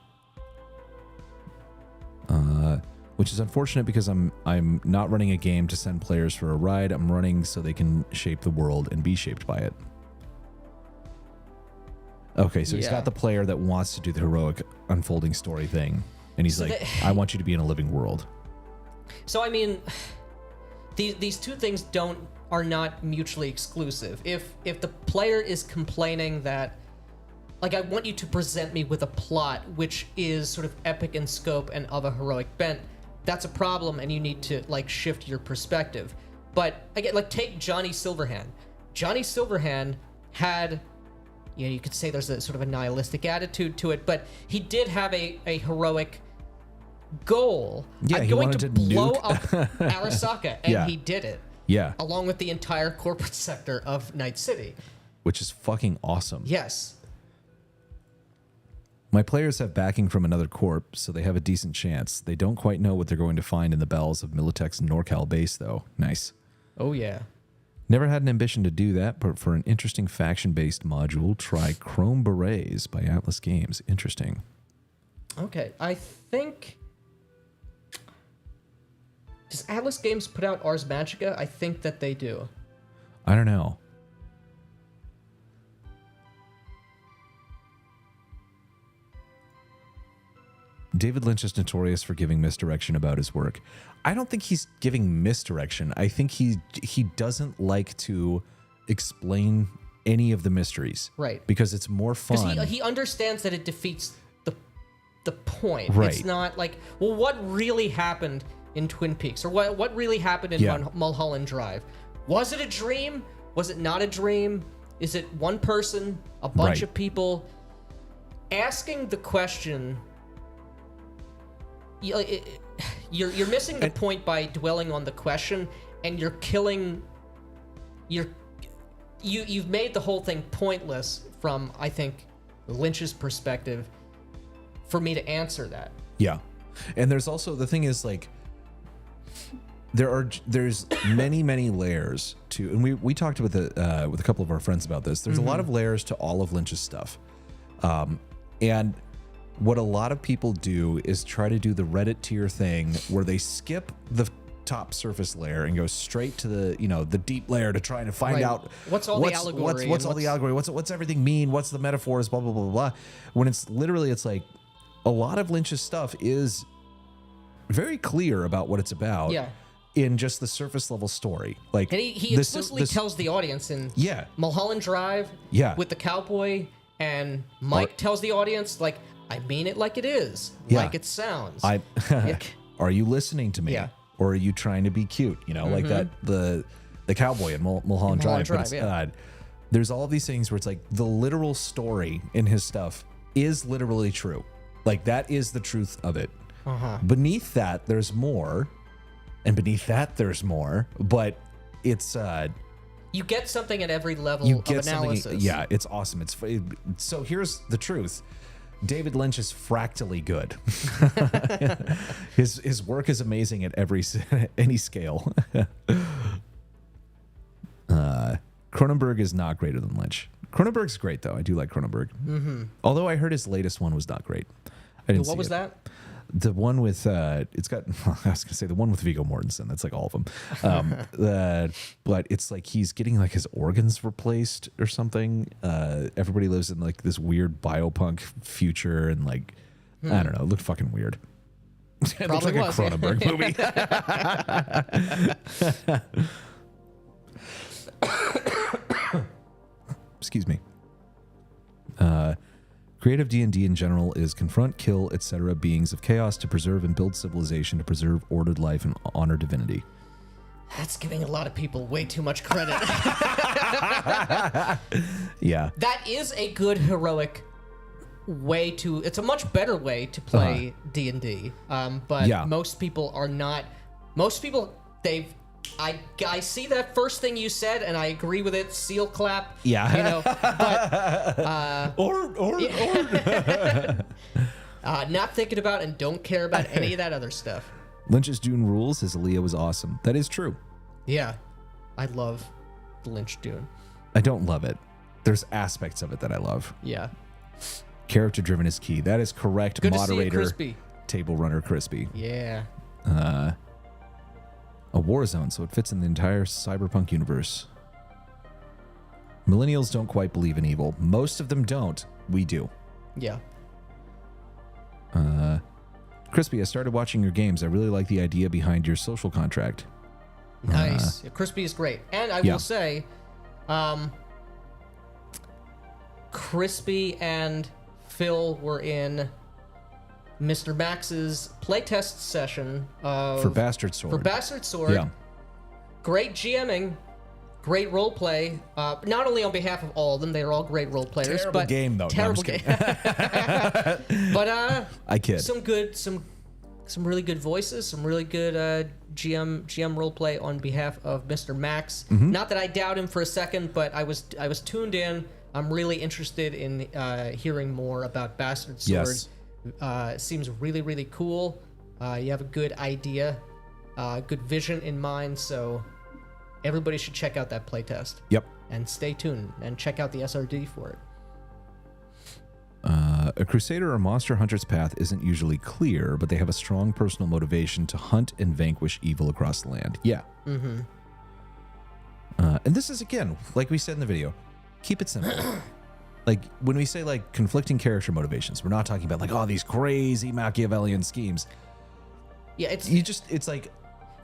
Speaker 1: Which is unfortunate because I'm not running a game to send players for a ride. I'm running so they can shape the world and be shaped by it. Okay, so he's got the player that wants to do the heroic unfolding story thing. And he's I want you to be in a living world.
Speaker 2: So, I mean, these two things are not mutually exclusive. If the player is complaining that, like, I want you to present me with a plot which is sort of epic in scope and of a heroic bent, that's a problem and you need to, like, shift your perspective. But, again, like, take Johnny Silverhand. Johnny Silverhand had... you could say there's a sort of a nihilistic attitude to it, but he did have a heroic goal.
Speaker 1: Yeah,
Speaker 2: I'm
Speaker 1: he
Speaker 2: going
Speaker 1: wanted
Speaker 2: to
Speaker 1: to
Speaker 2: blow
Speaker 1: nuke.
Speaker 2: up Arasaka, and
Speaker 1: Yeah.
Speaker 2: he did it.
Speaker 1: Yeah.
Speaker 2: Along with the entire corporate sector of Night City.
Speaker 1: Which is fucking awesome.
Speaker 2: Yes.
Speaker 1: My players have backing from another corp, so they have a decent chance. They don't quite know what they're going to find in the bowels of Militech's NorCal base, though. Nice.
Speaker 2: Oh, yeah.
Speaker 1: Never had an ambition to do that, but for an interesting faction-based module, try Chrome Berets by Atlas Games. Interesting.
Speaker 2: Okay, I think... Does Atlas Games put out Ars Magica? I think that they do.
Speaker 1: I don't know. David Lynch is notorious for giving misdirection about his work. I don't think he's giving misdirection. I think he doesn't like to explain any of the mysteries.
Speaker 2: Right.
Speaker 1: Because it's more fun.
Speaker 2: Because he understands that it defeats the point.
Speaker 1: Right.
Speaker 2: It's not like, well, what really happened in Twin Peaks? Or what really happened in Mulholland Drive? Was it a dream? Was it not a dream? Is it one person? A bunch of people? Asking the question... You're missing the point by dwelling on the question, and you're killing. You've made the whole thing pointless from, I think, Lynch's perspective. For me to answer that.
Speaker 1: Yeah, and there's also the thing is like there's many layers to, and we talked with a couple of our friends about this. There's a lot of layers to all of Lynch's stuff, and. What a lot of people do is try to do the Reddit tier thing where they skip the top surface layer and go straight to the deep layer to try to find out
Speaker 2: what's all the allegory.
Speaker 1: What's all the allegory? What's everything mean? What's the metaphors? Blah blah blah blah blah. When it's like a lot of Lynch's stuff is very clear about what it's about.
Speaker 2: Yeah.
Speaker 1: In just the surface level story, like,
Speaker 2: and he explicitly tells the audience in Mulholland Drive.
Speaker 1: Yeah.
Speaker 2: With the cowboy, and Mike tells the audience, like, I mean it like it is, like it sounds.
Speaker 1: Are you listening to me?
Speaker 2: Yeah.
Speaker 1: Or are you trying to be cute? Like that the cowboy in Mulholland Drive. There's all of these things where it's like the literal story in his stuff is literally true. Like that is the truth of it. Beneath that, there's more, and beneath that, there's more. But it's
Speaker 2: you get something at every level of analysis.
Speaker 1: Yeah, it's awesome. So here's the truth. David Lynch is fractally good. His work is amazing at any scale. Cronenberg is not greater than Lynch. Cronenberg's great though. I do like Cronenberg. Although I heard his latest one was not great. I didn't see
Speaker 2: what was
Speaker 1: it.
Speaker 2: that?
Speaker 1: The one with it's got I was gonna say the one with Viggo Mortensen. That's like all of them. But it's like he's getting like his organs replaced or something. Everybody lives in like this weird biopunk future, and like I don't know. It looked fucking weird. It looked like a Cronenberg movie. Excuse me. Creative D&D in general is confront, kill, etc. beings of chaos to preserve and build civilization, to preserve ordered life and honor divinity.
Speaker 2: That's giving a lot of people way too much credit.
Speaker 1: Yeah.
Speaker 2: That is a good heroic way to... It's a much better way to play D&D. But
Speaker 1: Yeah.
Speaker 2: most people are not... Most people, I see that first thing you said, and I agree with it. Seal clap.
Speaker 1: Yeah.
Speaker 2: You know, but... not thinking about and don't care about any of that other stuff.
Speaker 1: Lynch's Dune rules, his Aaliyah was awesome. That is true.
Speaker 2: Yeah. I love the Lynch Dune.
Speaker 1: I don't love it. There's aspects of it that I love.
Speaker 2: Yeah.
Speaker 1: Character driven is key. That is correct,
Speaker 2: Good
Speaker 1: moderator.
Speaker 2: to see you, Crispy.
Speaker 1: Table runner Crispy.
Speaker 2: Yeah.
Speaker 1: A war zone, so it fits in the entire Cyberpunk universe. Millennials don't quite believe in evil. Most of them don't. We do.
Speaker 2: Yeah.
Speaker 1: Crispy, I started watching your games. I really like the idea behind your social contract.
Speaker 2: Nice. Crispy is great. And I
Speaker 1: Yeah.
Speaker 2: will say, Crispy and Phil were in Mr. Max's playtest session
Speaker 1: For Bastard Sword.
Speaker 2: For Bastard Sword.
Speaker 1: Yeah.
Speaker 2: Great GMing, great role play. Not only on behalf of all of them, they are all great role players.
Speaker 1: Terrible
Speaker 2: but
Speaker 1: game, though. No, I'm
Speaker 2: Terrible
Speaker 1: just
Speaker 2: game. But
Speaker 1: I kid.
Speaker 2: some really good voices, some really good GM role play on behalf of Mr. Max.
Speaker 1: Mm-hmm.
Speaker 2: Not that I doubt him for a second, but I was tuned in. I'm really interested in hearing more about Bastard Sword.
Speaker 1: Yes.
Speaker 2: It seems really, really cool. You have a good idea, good vision in mind, so everybody should check out that playtest.
Speaker 1: Yep.
Speaker 2: And stay tuned and check out the SRD for it.
Speaker 1: A crusader or monster hunter's path isn't usually clear, but they have a strong personal motivation to hunt and vanquish evil across the land. Yeah.
Speaker 2: Mm-hmm.
Speaker 1: And this is, again, like we said in the video, keep it simple. Like, when we say, like, conflicting character motivations, we're not talking about, like, oh, these crazy Machiavellian schemes.
Speaker 2: Yeah,
Speaker 1: it's like...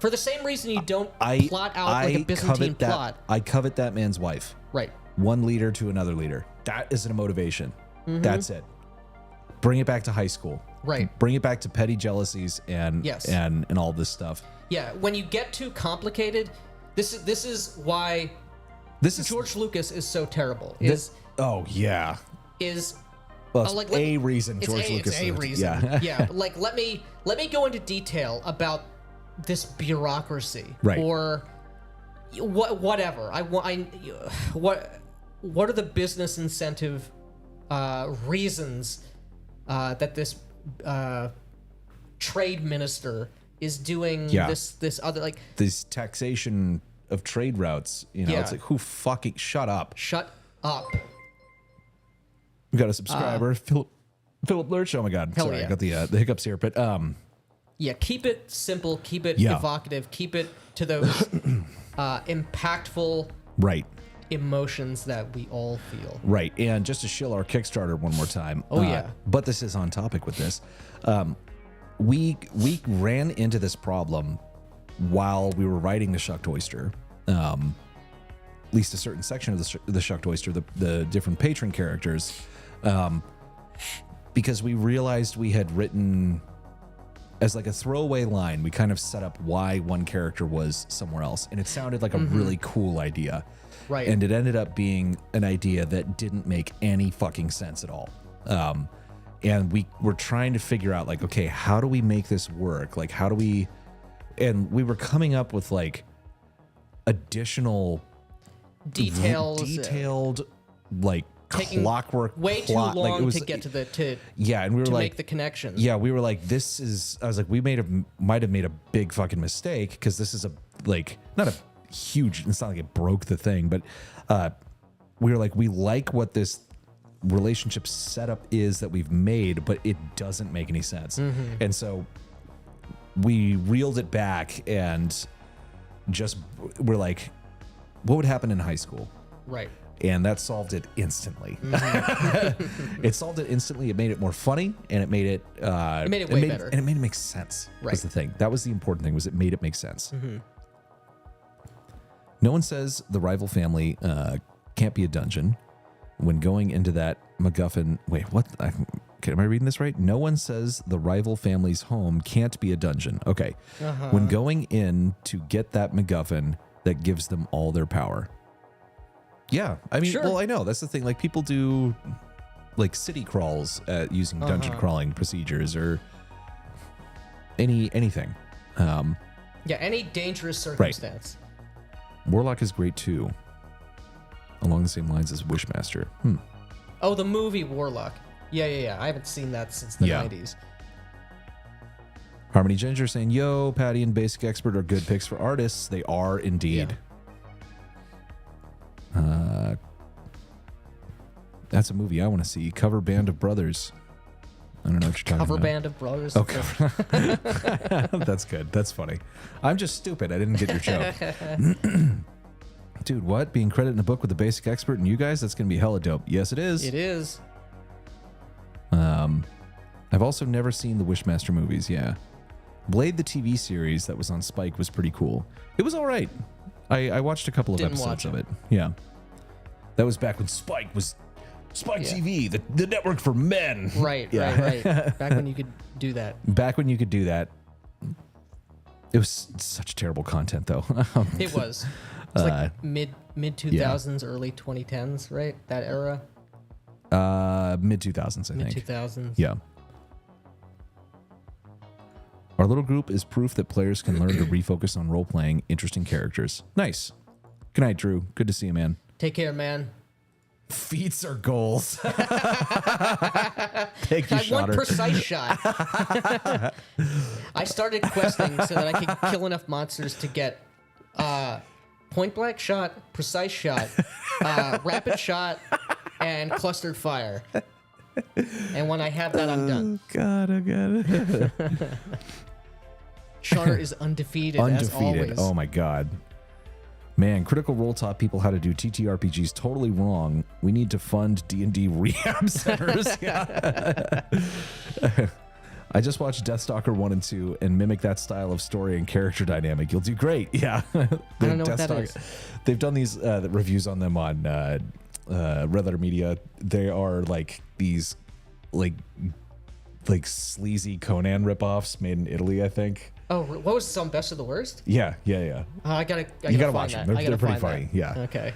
Speaker 2: For the same reason you don't plot out like a Byzantine
Speaker 1: covet that,
Speaker 2: plot.
Speaker 1: I covet that man's wife.
Speaker 2: Right.
Speaker 1: One leader to another leader. That isn't a motivation.
Speaker 2: Mm-hmm.
Speaker 1: That's it. Bring it back to high school.
Speaker 2: Right.
Speaker 1: Bring it back to petty jealousies and all this stuff.
Speaker 2: Yeah, when you get too complicated, this is why George Lucas is so terrible.
Speaker 1: Oh yeah. Well, it's a reason George Lucas.
Speaker 2: It's a reason.
Speaker 1: Yeah.
Speaker 2: Yeah. But like, let me go into detail about this bureaucracy,
Speaker 1: right?
Speaker 2: Or whatever. What are the business incentive reasons that this trade minister is doing this other, like,
Speaker 1: this taxation of trade routes? You know, it's like, who fucking shut up?
Speaker 2: Shut up.
Speaker 1: We got a subscriber, Philip Lurch. Oh my god, sorry, I got the hiccups here, but
Speaker 2: yeah, keep it simple, keep it evocative, keep it to those impactful emotions that we all feel.
Speaker 1: Right, and just to shill our Kickstarter one more time.
Speaker 2: Oh yeah.
Speaker 1: But this is on topic with this. We ran into this problem while we were writing the Shucked Oyster. At least a certain section of the Shucked Oyster, the different patron characters, because we realized we had written, as like a throwaway line, we kind of set up why one character was somewhere else, and it sounded like a really cool idea.
Speaker 2: Right.
Speaker 1: And it ended up being an idea that didn't make any fucking sense at all. And we were trying to figure out, like, okay, how do we make this work? Like, how do we... And we were coming up with, like, additional... Detailed, like, clockwork
Speaker 2: way
Speaker 1: plot.
Speaker 2: too long,
Speaker 1: like, it was,
Speaker 2: to get to the
Speaker 1: and we were
Speaker 2: to
Speaker 1: like,
Speaker 2: make the connection.
Speaker 1: Yeah, we were like, this is... I was like, we might have made a big fucking mistake, because this is a, like, not a huge... It's not like it broke the thing, but we were like, we like what this relationship setup is that we've made, but it doesn't make any sense. And so we reeled it back and just we're like, what would happen in high school?
Speaker 2: Right.
Speaker 1: And that solved it instantly. It solved it instantly. It made it more funny, and it made it
Speaker 2: way better.
Speaker 1: And it made it make sense.
Speaker 2: Right.
Speaker 1: Was the thing. That was the important thing, was it made it make sense. No one says the rival family can't be a dungeon. When going into that MacGuffin, wait, what? Am I reading this right? No one says the rival family's home can't be a dungeon. Okay. When going in to get that MacGuffin that gives them all their power. Yeah. I mean, well, I know. That's the thing. Like, people do, like, city crawls using dungeon crawling procedures or anything.
Speaker 2: Yeah, any dangerous circumstance.
Speaker 1: Right. Warlock is great, too. Along the same lines as Wishmaster.
Speaker 2: Oh, the movie Warlock. Yeah. I haven't seen that since the 90s.
Speaker 1: Harmony Ginger saying, yo, Patty and Basic Expert are good picks for artists. They are indeed. Yeah. That's a movie I want to see. Cover Band of Brothers. I don't know what you're talking about.
Speaker 2: Cover Band of Brothers.
Speaker 1: Okay. That's good. That's funny. I'm just stupid. I didn't get your joke. Dude, what? Being credited in a book with a Basic Expert and you guys? That's going to be hella dope. Yes, it is.
Speaker 2: It is.
Speaker 1: I've also never seen the Wishmaster movies. Yeah. Blade, the TV series that was on Spike, was pretty cool. It was all right. I watched a couple of episodes of it. Yeah. That was back when Spike was Spike TV, the network for men.
Speaker 2: Right. Back when you could do that.
Speaker 1: It was such terrible content, though.
Speaker 2: It was. It was like mid 2000s, early 2010s, right? That era.
Speaker 1: Mid 2000s, I think.
Speaker 2: Mid 2000s.
Speaker 1: Yeah. Our little group is proof that players can learn to refocus on role-playing interesting characters. Nice. Good night, Drew. Good to see you, man.
Speaker 2: Take care, man.
Speaker 1: Feats are goals. Thank you,
Speaker 2: I want precise shot. I started questing so that I could kill enough monsters to get point blank shot, precise shot, rapid shot, and clustered fire. And when I have that, I'm done.
Speaker 1: Oh, God.
Speaker 2: Shauner is undefeated as always.
Speaker 1: Oh, my God. Man, Critical Role taught people how to do TTRPGs totally wrong. We need to fund D&D rehab centers. I just watched Deathstalker 1 and 2 and mimic that style of story and character dynamic. You'll do great. Yeah.
Speaker 2: I don't know what that is.
Speaker 1: They've done these reviews on them on Red Letter Media. They are like these like sleazy Conan ripoffs made in Italy, I think.
Speaker 2: Oh, what was some Best of the Worst?
Speaker 1: Yeah.
Speaker 2: I gotta
Speaker 1: watch them. They're pretty funny. Yeah.
Speaker 2: Okay.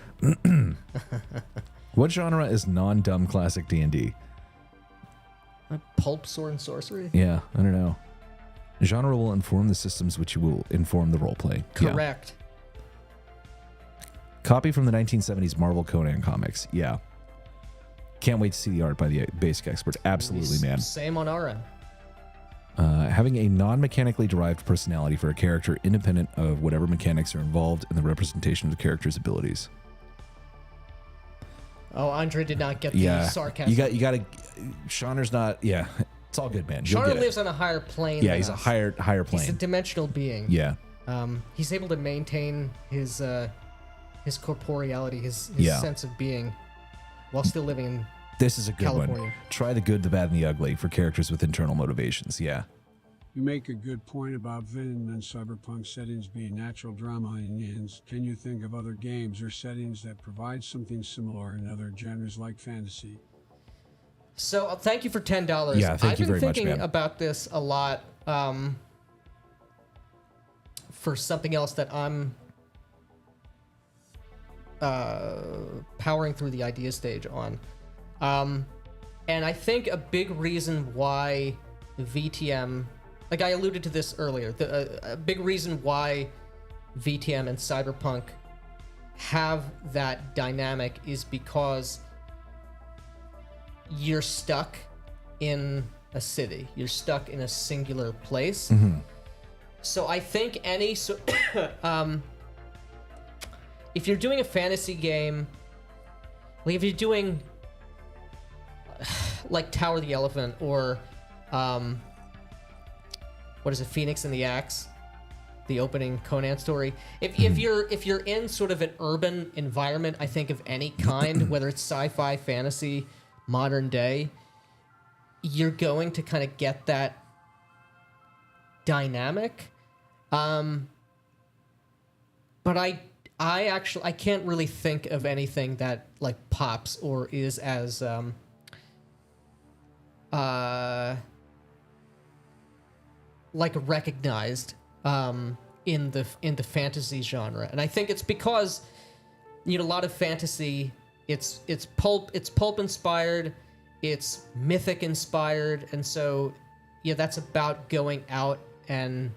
Speaker 1: What genre is non-dumb classic D&D?
Speaker 2: Pulp, sword, and sorcery?
Speaker 1: Yeah, I don't know. Genre will inform the systems which will inform the roleplay.
Speaker 2: Correct.
Speaker 1: Yeah. Copy from the 1970s Marvel Conan comics. Yeah. Can't wait to see the art by the Basic Expert. Absolutely, man.
Speaker 2: Same on our end.
Speaker 1: Having a non-mechanically derived personality for a character independent of whatever mechanics are involved in the representation of the character's abilities.
Speaker 2: Oh, Andre did not get the sarcasm.
Speaker 1: You got to. Shauner's not. Yeah, it's all good, man.
Speaker 2: Shauner lives on a higher plane.
Speaker 1: Yeah, he's a higher plane.
Speaker 2: He's a dimensional being.
Speaker 1: Yeah.
Speaker 2: He's able to maintain his corporeality, his sense of being, while still living in.
Speaker 1: This is a good
Speaker 2: California.
Speaker 1: one. Try the good, the bad, and the ugly for characters with internal motivations. Yeah.
Speaker 3: You make a good point about Vin and Cyberpunk settings being natural drama engines. Can you think of other games or settings that provide something similar in other genres like fantasy?
Speaker 2: So thank you for $10.
Speaker 1: Yeah, thank you very much, man.
Speaker 2: I've been thinking about this a lot for something else that I'm powering through the idea stage on. And I think a big reason why VTM, like I alluded to this earlier, a big reason why VTM and Cyberpunk have that dynamic is because you're stuck in a city. You're stuck in a singular place. Mm-hmm. So I think if you're doing a fantasy game, like if you're doing like Tower of the Elephant or what is it, Phoenix and the Axe, the opening Conan story. If you're in sort of an urban environment, I think of any kind, whether it's sci-fi, fantasy, modern day, you're going to kind of get that dynamic. But I can't really think of anything that like pops or is as like recognized in the fantasy genre. And I think it's because a lot of fantasy, it's pulp inspired, it's mythic inspired, and so that's about going out and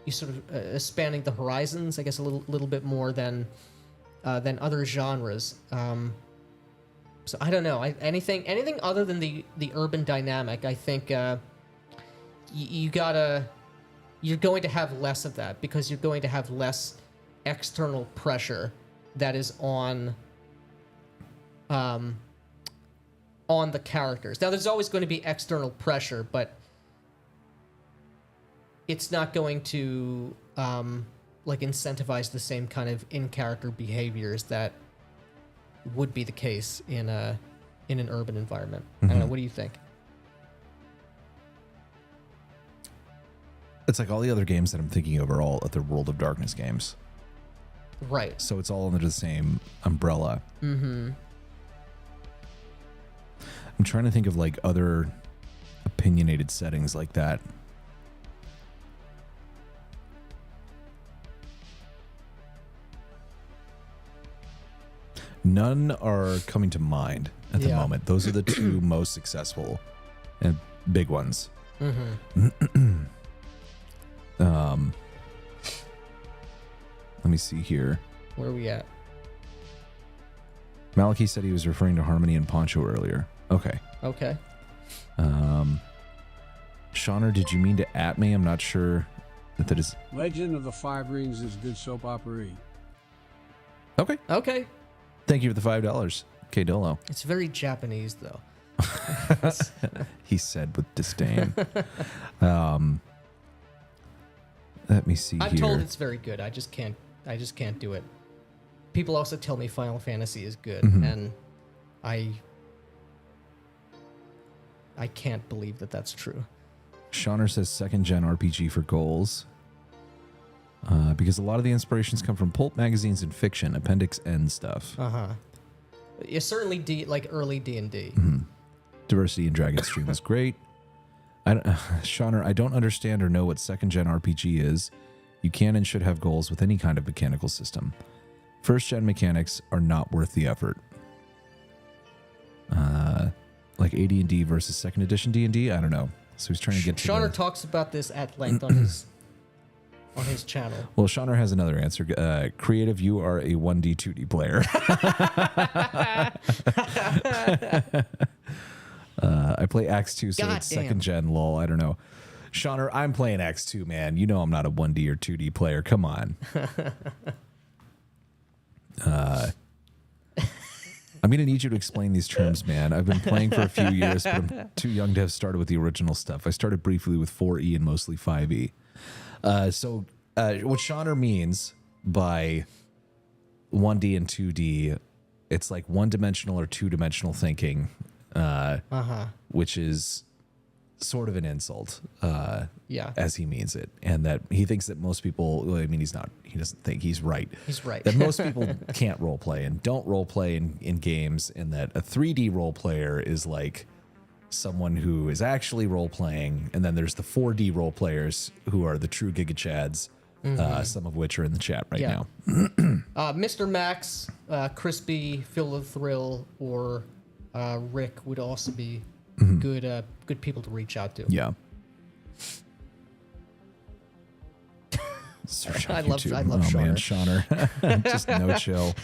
Speaker 2: you sort of spanning the horizons, I guess, a little bit more than other genres. So I don't know. Anything other than the urban dynamic, I think you're going to have less of that because you're going to have less external pressure that is on the characters. Now, there's always going to be external pressure, but it's not going to like incentivize the same kind of in-character behaviors that would be the case in an urban environment. I don't know. What do you think?
Speaker 1: It's like all the other games that I'm thinking of are all the World of Darkness games.
Speaker 2: Right.
Speaker 1: So it's all under the same umbrella. Mm-hmm. I'm trying to think of like other opinionated settings like that. None are coming to mind at the moment. Those are the two most successful and big ones. Mm-hmm. Let me see here.
Speaker 2: Where are we at?
Speaker 1: Malachi said he was referring to Harmony and Poncho earlier. Okay. Shauner, did you mean to at me? I'm not sure that is.
Speaker 3: Legend of the Five Rings is good soap opera.
Speaker 1: Okay. Thank you for the $5. K Dolo.
Speaker 2: It's very Japanese, though.
Speaker 1: He said with disdain. Let me see
Speaker 2: I'm
Speaker 1: here.
Speaker 2: told it's very good. I just can't do it. People also tell me Final Fantasy is good, and I can't believe that that's true.
Speaker 1: Shauner says second gen RPG for goals. Because a lot of the inspirations come from pulp magazines and fiction, Appendix N stuff.
Speaker 2: It's certainly like early D&D.
Speaker 1: Diversity in Dragon Stream is great. Shauner, I don't understand or know what second gen RPG is. You can and should have goals with any kind of mechanical system. First gen mechanics are not worth the effort. Like AD&D versus second edition D&D? I don't know. So he's trying to get to
Speaker 2: Shauner talks about this at length on his channel.
Speaker 1: Well, Shauner has another answer. Creative, you are a 1D, 2D player. I play Axe 2, so it's second gen, lol. I don't know. Shauner, I'm playing Axe 2, man. You know I'm not a 1D or 2D player. Come on. I'm going to need you to explain these terms, man. I've been playing for a few years, but I'm too young to have started with the original stuff. I started briefly with 4E and mostly 5E. So what Shauner means by 1D and 2D, it's like one-dimensional or two-dimensional thinking, which is sort of an insult, as he means it. And that he thinks that most people, well, I mean, he doesn't think, he's right.
Speaker 2: He's right.
Speaker 1: That most people can't role play and don't role play in games, and that a 3D role player is like someone who is actually role playing, and then there's the 4D role players who are the true Giga Chads, some of which are in the chat right now.
Speaker 2: Mr. Max, Crispy, Phil the Thrill, or Rick would also be good people to reach out to.
Speaker 1: Yeah.
Speaker 2: I love
Speaker 1: Shauner. Just no chill.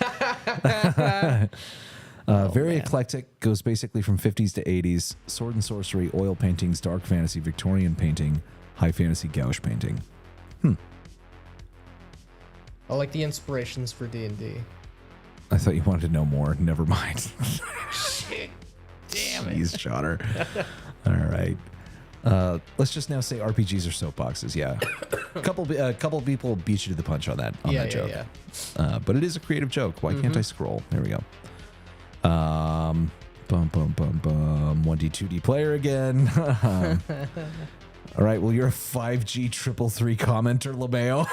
Speaker 1: Very eclectic, goes basically from 50s to 80s, sword and sorcery, oil paintings, dark fantasy, Victorian painting, high fantasy, gouache painting.
Speaker 2: I like the inspirations for D&D.
Speaker 1: I thought you wanted to know more. Never mind.
Speaker 2: Shit. Damn it.
Speaker 1: Jeez, Shauner. All right. Let's just now say RPGs are soapboxes. Yeah. A couple people beat you to the punch on that joke. Yeah. But it is a creative joke. Why can't I scroll? There we go. 1D, 2D player again. All right. Well, you're a 5G 333 commenter, LeMayo.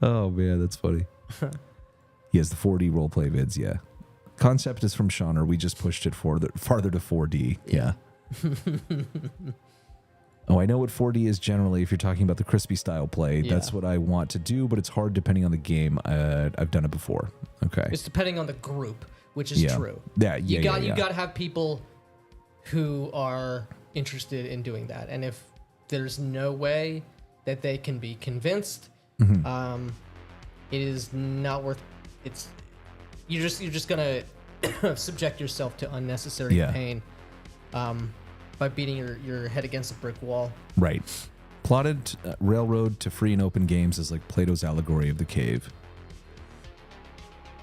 Speaker 1: Oh, man. That's funny. He has the 4D roleplay vids. Yeah. Concept is from Shauner. We just pushed it farther to 4D. Yeah. Oh, I know what 4D is generally if you're talking about the crispy style play.
Speaker 2: Yeah.
Speaker 1: That's what I want to do, but it's hard depending on the game. I've done it before. Okay.
Speaker 2: It's depending on the group, which is true.
Speaker 1: Yeah,
Speaker 2: You
Speaker 1: yeah,
Speaker 2: got to have people who are interested in doing that. And if there's no way that they can be convinced, it is not worth it's you're just going to subject yourself to unnecessary pain. By beating your head against a brick wall.
Speaker 1: Right. Plotted railroad to free and open games is like Plato's allegory of the cave.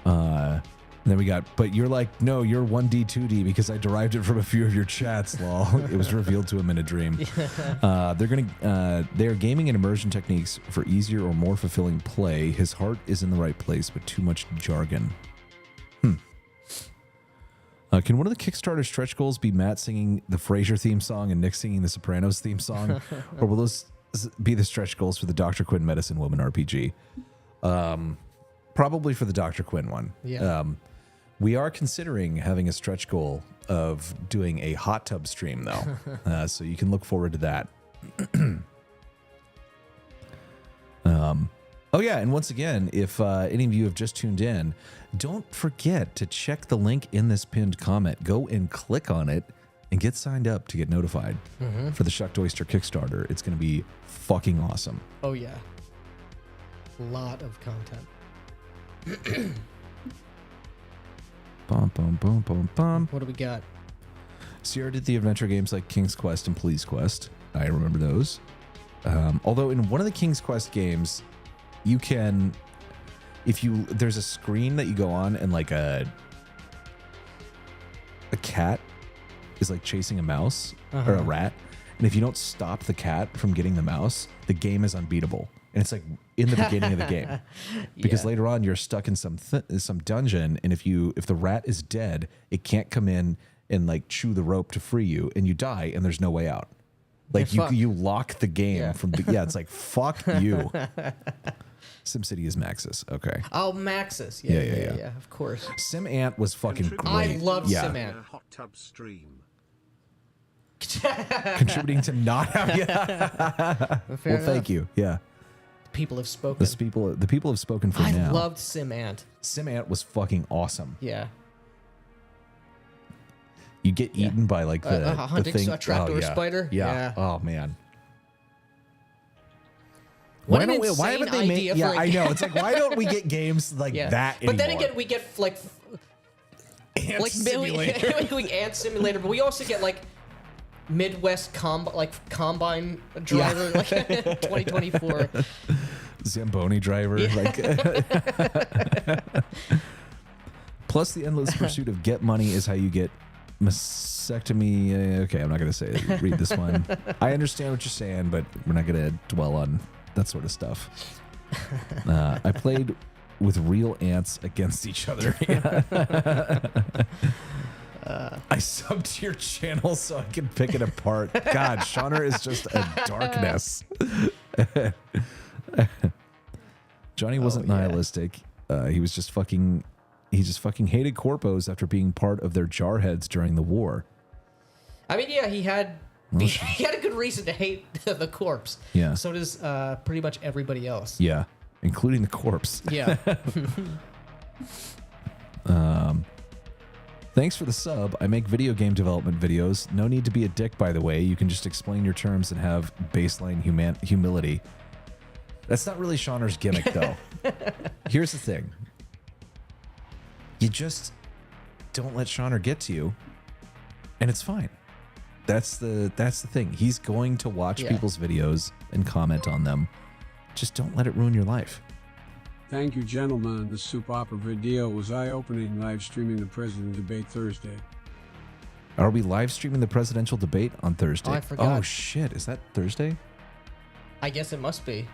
Speaker 1: Then we got, but you're like, no, you're 1D, 2D because I derived it from a few of your chats, lol. It was revealed to him in a dream. They are gaming and immersion techniques for easier or more fulfilling play. His heart is in the right place, but too much jargon. Can one of the Kickstarter stretch goals be Matt singing the Frasier theme song and Nick singing the Sopranos theme song? Or will those be the stretch goals for the Dr. Quinn Medicine Woman RPG? Probably for the Dr. Quinn one.
Speaker 2: Yeah.
Speaker 1: We are considering having a stretch goal of doing a hot tub stream, though. So you can look forward to that. Oh, yeah. And once again, if any of you have just tuned in, don't forget to check the link in this pinned comment. Go and click on it and get signed up to get notified for the Shucked Oyster Kickstarter. It's going to be fucking awesome.
Speaker 2: Oh, yeah. Lot of content.
Speaker 1: Bum, bum, bum, bum, bum.
Speaker 2: What do we got?
Speaker 1: Sierra did the adventure games like King's Quest and Please Quest. I remember those. Although in one of the King's Quest games, you can... there's a screen that you go on and like a cat is like chasing a mouse or a rat. And if you don't stop the cat from getting the mouse, the game is unbeatable. And it's like in the beginning of the game because later on you're stuck in some dungeon. And if the rat is dead, it can't come in and like chew the rope to free you and you die and there's no way out. Like you lock the game from it's like, fuck you. SimCity is Maxis. Okay.
Speaker 2: Oh, Maxis. Yeah, of course.
Speaker 1: Sim Ant was fucking great.
Speaker 2: I love Sim Ant.
Speaker 4: Hot tub stream.
Speaker 1: Contributing to not having. Well, thank you. Yeah.
Speaker 2: People have spoken.
Speaker 1: The people have spoken for now.
Speaker 2: I loved Sim Ant.
Speaker 1: Sim Ant was fucking awesome.
Speaker 2: Yeah.
Speaker 1: You get eaten by like the thing.
Speaker 2: A trapdoor spider.
Speaker 1: Yeah. Oh man.
Speaker 2: Why
Speaker 1: haven't they made? Yeah, I know. It's like, why don't we get games like that anymore?
Speaker 2: But then again, we get like
Speaker 1: Ant Simulator.
Speaker 2: we Ant Simulator, but we also get like Midwest combine driver, like 2024
Speaker 1: Zamboni driver, like. Plus, the endless pursuit of get money is how you get mastectomy. Okay, I'm not gonna say it. Read this one. I understand what you're saying, but we're not gonna dwell on that sort of stuff. I played with real ants against each other. I subbed to your channel so I can pick it apart. God, Shauner is just a darkness. Johnny wasn't nihilistic. He was just fucking... He just fucking hated corpos after being part of their jarheads during the war.
Speaker 2: I mean, yeah, he had a good reason to hate the corpse.
Speaker 1: Yeah.
Speaker 2: So does pretty much everybody else.
Speaker 1: Yeah, including the corpse.
Speaker 2: Yeah.
Speaker 1: Thanks for the sub. I make video game development videos. No need to be a dick, by the way. You can just explain your terms and have baseline humility. That's not really Shauner's gimmick, though. Here's the thing. You just don't let Shauner get to you, and it's fine. That's the thing. He's going to watch people's videos and comment on them. Just don't let it ruin your life.
Speaker 3: Thank you, gentlemen. The soup opera video was eye-opening, live streaming the president debate Thursday.
Speaker 1: Are we live streaming the presidential debate on Thursday?
Speaker 2: Oh, I forgot.
Speaker 1: Oh, shit. Is that Thursday?
Speaker 2: I guess it must be.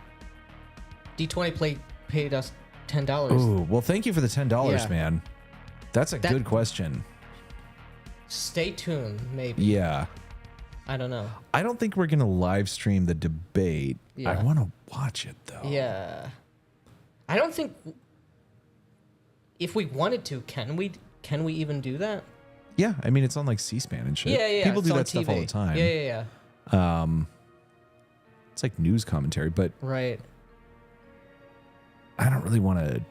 Speaker 2: D20 paid us $10.
Speaker 1: Oh, well, thank you for the $10, man. That's a good question.
Speaker 2: Stay tuned, maybe.
Speaker 1: Yeah.
Speaker 2: I don't know.
Speaker 1: I don't think we're going to live stream the debate.
Speaker 2: Yeah.
Speaker 1: I want to watch it, though.
Speaker 2: Yeah. I don't think... If we wanted to, can we even do that?
Speaker 1: Yeah, I mean, it's on like C-SPAN and shit.
Speaker 2: Yeah.
Speaker 1: People
Speaker 2: it's
Speaker 1: do
Speaker 2: on
Speaker 1: that stuff all the
Speaker 2: TV.
Speaker 1: time.
Speaker 2: Yeah.
Speaker 1: It's like news commentary, but
Speaker 2: Right.
Speaker 1: I don't really want to...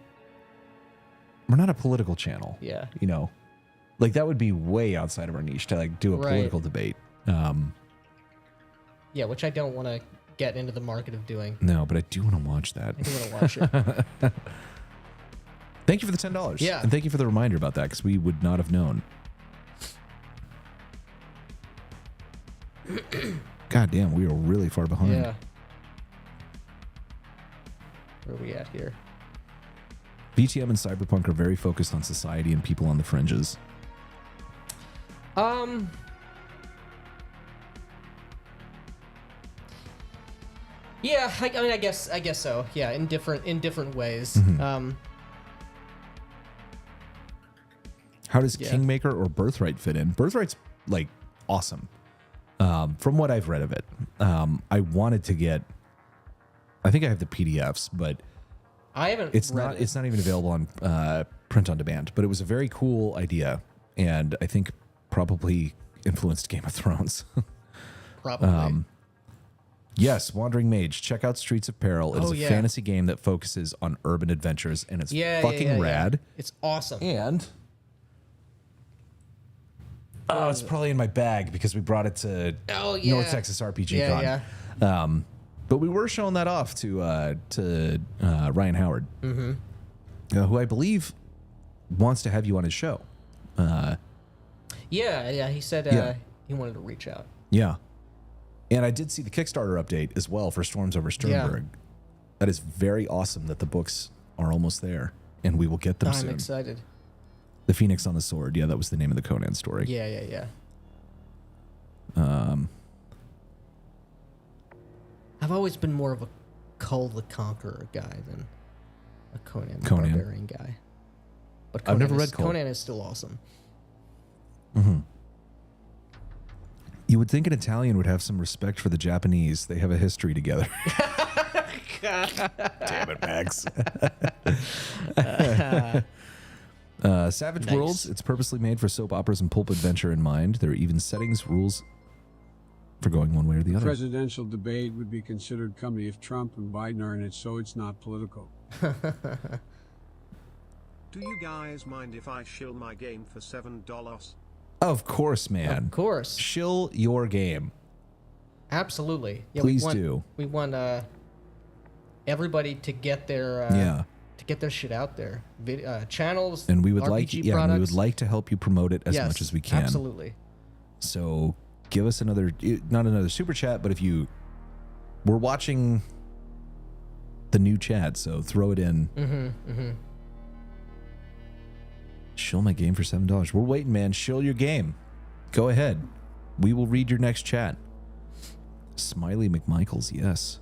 Speaker 1: We're not a political channel.
Speaker 2: Yeah.
Speaker 1: You know? Like, that would be way outside of our niche to like do a
Speaker 2: Right.
Speaker 1: political debate.
Speaker 2: Yeah, which I don't want to get into the market of doing.
Speaker 1: No, but I do want to watch that.
Speaker 2: I do want to watch it.
Speaker 1: Thank you for the $10.
Speaker 2: Yeah.
Speaker 1: And thank you for the reminder about that, because we would not have known. God damn, we are really far behind.
Speaker 2: Yeah. Where are we at here?
Speaker 1: VTM and Cyberpunk are very focused on society and people on the fringes.
Speaker 2: Yeah, I mean, I guess so. Yeah, in different ways.
Speaker 1: Mm-hmm. How does
Speaker 2: Yeah.
Speaker 1: Kingmaker or Birthright fit in? Birthright's like awesome. From what I've read of it, I wanted to get. I think I have the PDFs, but
Speaker 2: I haven't.
Speaker 1: it's
Speaker 2: read
Speaker 1: not.
Speaker 2: it.
Speaker 1: It's not even available on print on demand. But it was a very cool idea, and I think probably influenced Game of Thrones.
Speaker 2: Probably.
Speaker 1: Yes, Wandering Mage. Check out Streets of Peril. It is
Speaker 2: Oh,
Speaker 1: a
Speaker 2: yeah.
Speaker 1: fantasy game that focuses on urban adventures, and it's fucking rad.
Speaker 2: It's awesome.
Speaker 1: And it's probably in my bag because we brought it to
Speaker 2: Oh, yeah.
Speaker 1: North Texas RPG
Speaker 2: Yeah,
Speaker 1: Con. But we were showing that off to Ryan Howard, who I believe wants to have you on his show.
Speaker 2: Yeah. He said
Speaker 1: Yeah.
Speaker 2: he wanted to reach out.
Speaker 1: Yeah. And I did see the Kickstarter update as well for Storms Over Sternberg. That is very awesome that the books are almost there, and we will get them
Speaker 2: I'm
Speaker 1: soon.
Speaker 2: excited.
Speaker 1: The Phoenix on the Sword. Yeah, that was the name of the Conan story.
Speaker 2: Yeah. I've always been more of a Kull the Conqueror guy than a Conan the Barbarian guy. But
Speaker 1: I've never read Kull.
Speaker 2: Conan is still awesome.
Speaker 1: You would think an Italian would have some respect for the Japanese. They have a history together. Damn it, Max. Savage
Speaker 2: Nice.
Speaker 1: Worlds, it's purposely made for soap operas and pulp adventure in mind. There are even settings, rules for going one way or the other.
Speaker 3: Presidential debate would be considered comedy if Trump and Biden are in it, so it's not political.
Speaker 4: Do you guys mind if I shill my game for $7?
Speaker 1: Of course, man.
Speaker 2: Of course.
Speaker 1: Shill your game.
Speaker 2: Absolutely. Yeah,
Speaker 1: Please do.
Speaker 2: We want everybody to get their to get their shit out there. Channels
Speaker 1: And we would
Speaker 2: RPG
Speaker 1: we
Speaker 2: products.
Speaker 1: would like to help you promote it as
Speaker 2: Yes,
Speaker 1: much as we can.
Speaker 2: Absolutely.
Speaker 1: So give us not another super chat, but if you we're watching the new chat, so throw it in. Shill my game for $7. We're waiting, man. Shill your game. Go ahead. We will read your next chat. Smiley McMichaels, yes.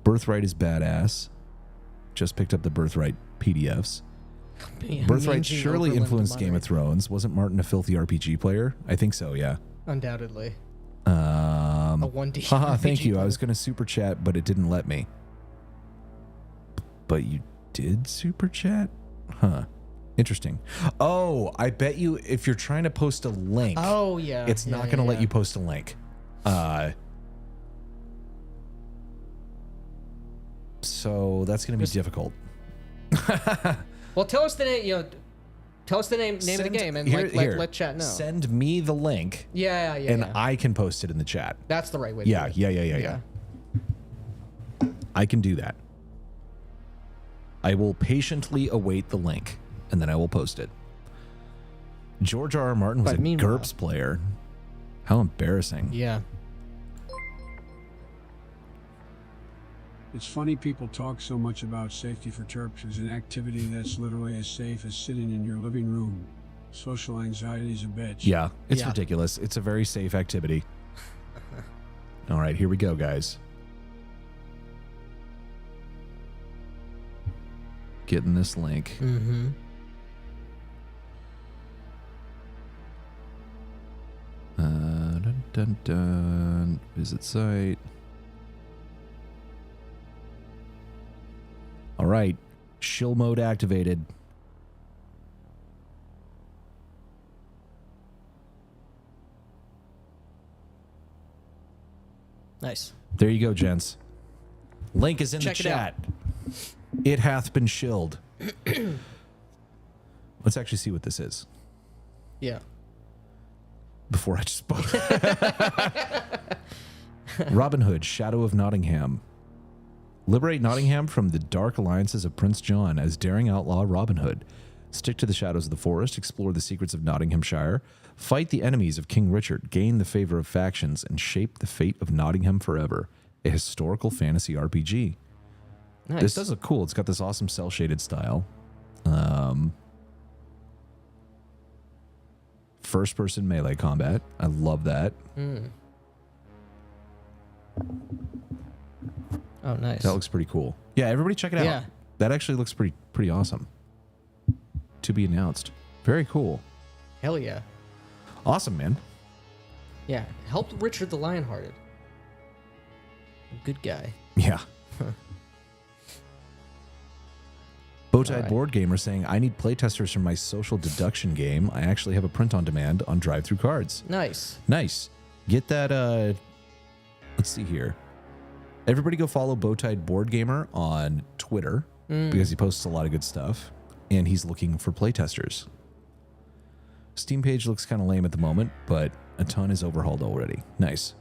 Speaker 1: Birthright is badass. Just picked up the Birthright PDFs. Birthright
Speaker 2: Managing
Speaker 1: surely
Speaker 2: Overland
Speaker 1: influenced Game of
Speaker 2: Moderate.
Speaker 1: Thrones. Wasn't Martin a filthy RPG player? I think so, yeah.
Speaker 2: Undoubtedly.
Speaker 1: A
Speaker 2: 1D
Speaker 1: Haha, thank
Speaker 2: RPG
Speaker 1: you. I
Speaker 2: player.
Speaker 1: was going to super chat, but it didn't let me. But you did super chat? Huh. Interesting. Oh, I bet you if you're trying to post a link,
Speaker 2: Oh yeah.
Speaker 1: it's not going to let you post a link. So that's going to be difficult.
Speaker 2: Well, tell us the name. Tell us the name of the game and let chat know.
Speaker 1: Send me the link,
Speaker 2: Yeah.
Speaker 1: and I can post it in the chat.
Speaker 2: That's the right way. To do it.
Speaker 1: Yeah. I can do that. I will patiently await the link, and then I will post it. George R. R. Martin was
Speaker 2: But
Speaker 1: a
Speaker 2: meanwhile-
Speaker 1: GURPS player. How embarrassing.
Speaker 2: Yeah.
Speaker 3: It's funny people talk so much about safety for Terps as an activity that's literally as safe as sitting in your living room. Social anxiety is a bitch.
Speaker 1: Yeah, it's
Speaker 2: Yeah.
Speaker 1: ridiculous. It's a very safe activity. All right, here we go, guys. Getting this link.
Speaker 2: Mm-hmm.
Speaker 1: Dun dun. Visit site. All right. Shill mode activated.
Speaker 2: Nice.
Speaker 1: There you go, gents. Link is in
Speaker 2: Check
Speaker 1: the
Speaker 2: it
Speaker 1: chat. It hath been shilled. Let's actually see what this is
Speaker 2: Yeah.
Speaker 1: before I just spoke. Robin Hood, Shadow of Nottingham. Liberate Nottingham from the dark alliances of Prince John as daring outlaw Robin Hood. Stick to the shadows of the forest, explore the secrets of Nottinghamshire, fight the enemies of King Richard, gain the favor of factions, and shape the fate of Nottingham forever. A historical fantasy RPG.
Speaker 2: Nice.
Speaker 1: This does look cool. It's got this awesome cel-shaded style. First-person melee combat. I love that.
Speaker 2: Oh, nice.
Speaker 1: That looks pretty cool. Yeah, everybody check it out.
Speaker 2: Yeah.
Speaker 1: That actually looks pretty awesome. To be announced. Very cool.
Speaker 2: Hell yeah.
Speaker 1: Awesome, man.
Speaker 2: Yeah. Help Richard the Lionhearted. Good guy.
Speaker 1: Yeah. Bowtied
Speaker 2: All right.
Speaker 1: Board Gamer saying, I need playtesters for my social deduction game. I actually have a print on demand on drive-through cards.
Speaker 2: Nice.
Speaker 1: Nice. Get that, let's see here. Everybody go follow Bowtied Board Gamer on Twitter because he posts a lot of good stuff, and he's looking for playtesters. Steam page looks kind of lame at the moment, but a ton is overhauled already. Nice.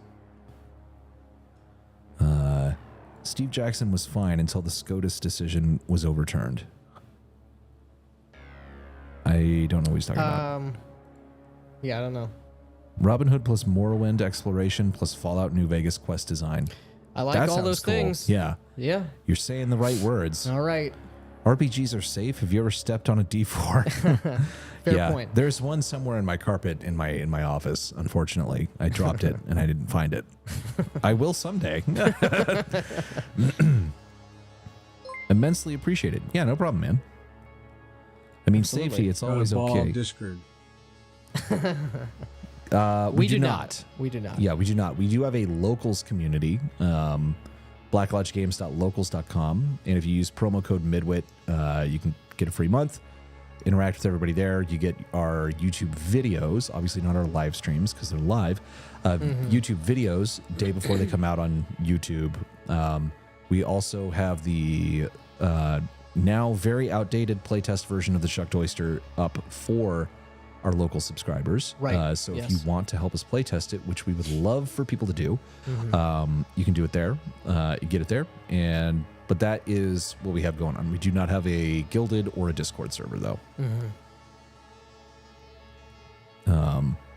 Speaker 1: Steve Jackson was fine until the SCOTUS decision was overturned. I don't know what he's talking about.
Speaker 2: Yeah, I don't know.
Speaker 1: Robin Hood plus Morrowind exploration plus Fallout New Vegas quest design.
Speaker 2: I like
Speaker 1: That
Speaker 2: all
Speaker 1: sounds
Speaker 2: those
Speaker 1: cool.
Speaker 2: things.
Speaker 1: Yeah.
Speaker 2: Yeah.
Speaker 1: You're saying the right words.
Speaker 2: All right.
Speaker 1: RPGs are safe. Have you ever stepped on a D4?
Speaker 2: Fair point.
Speaker 1: There's one somewhere in my carpet in my office. Unfortunately, I dropped it and I didn't find it. I will someday. Immensely appreciated. Yeah, no problem, man. I mean,
Speaker 2: Absolutely.
Speaker 1: safety. It's
Speaker 3: Got a
Speaker 1: always
Speaker 3: ball
Speaker 1: okay.
Speaker 3: Discord.
Speaker 1: We do not.
Speaker 2: We do not.
Speaker 1: Yeah, we do not. We do have a locals community, blacklodgegames.locals.com. And if you use promo code MIDWIT, you can get a free month, interact with everybody there. You get our YouTube videos, obviously not our live streams because they're live. YouTube videos day before they come out on YouTube. We also have the now very outdated playtest version of the Shucked Oyster up for our local subscribers.
Speaker 2: Right.
Speaker 1: So
Speaker 2: Yes.
Speaker 1: if you want to help us playtest it, which we would love for people to do, you can do it there. Get it there. But that is what we have going on. We do not have a Guilded or a Discord server, though.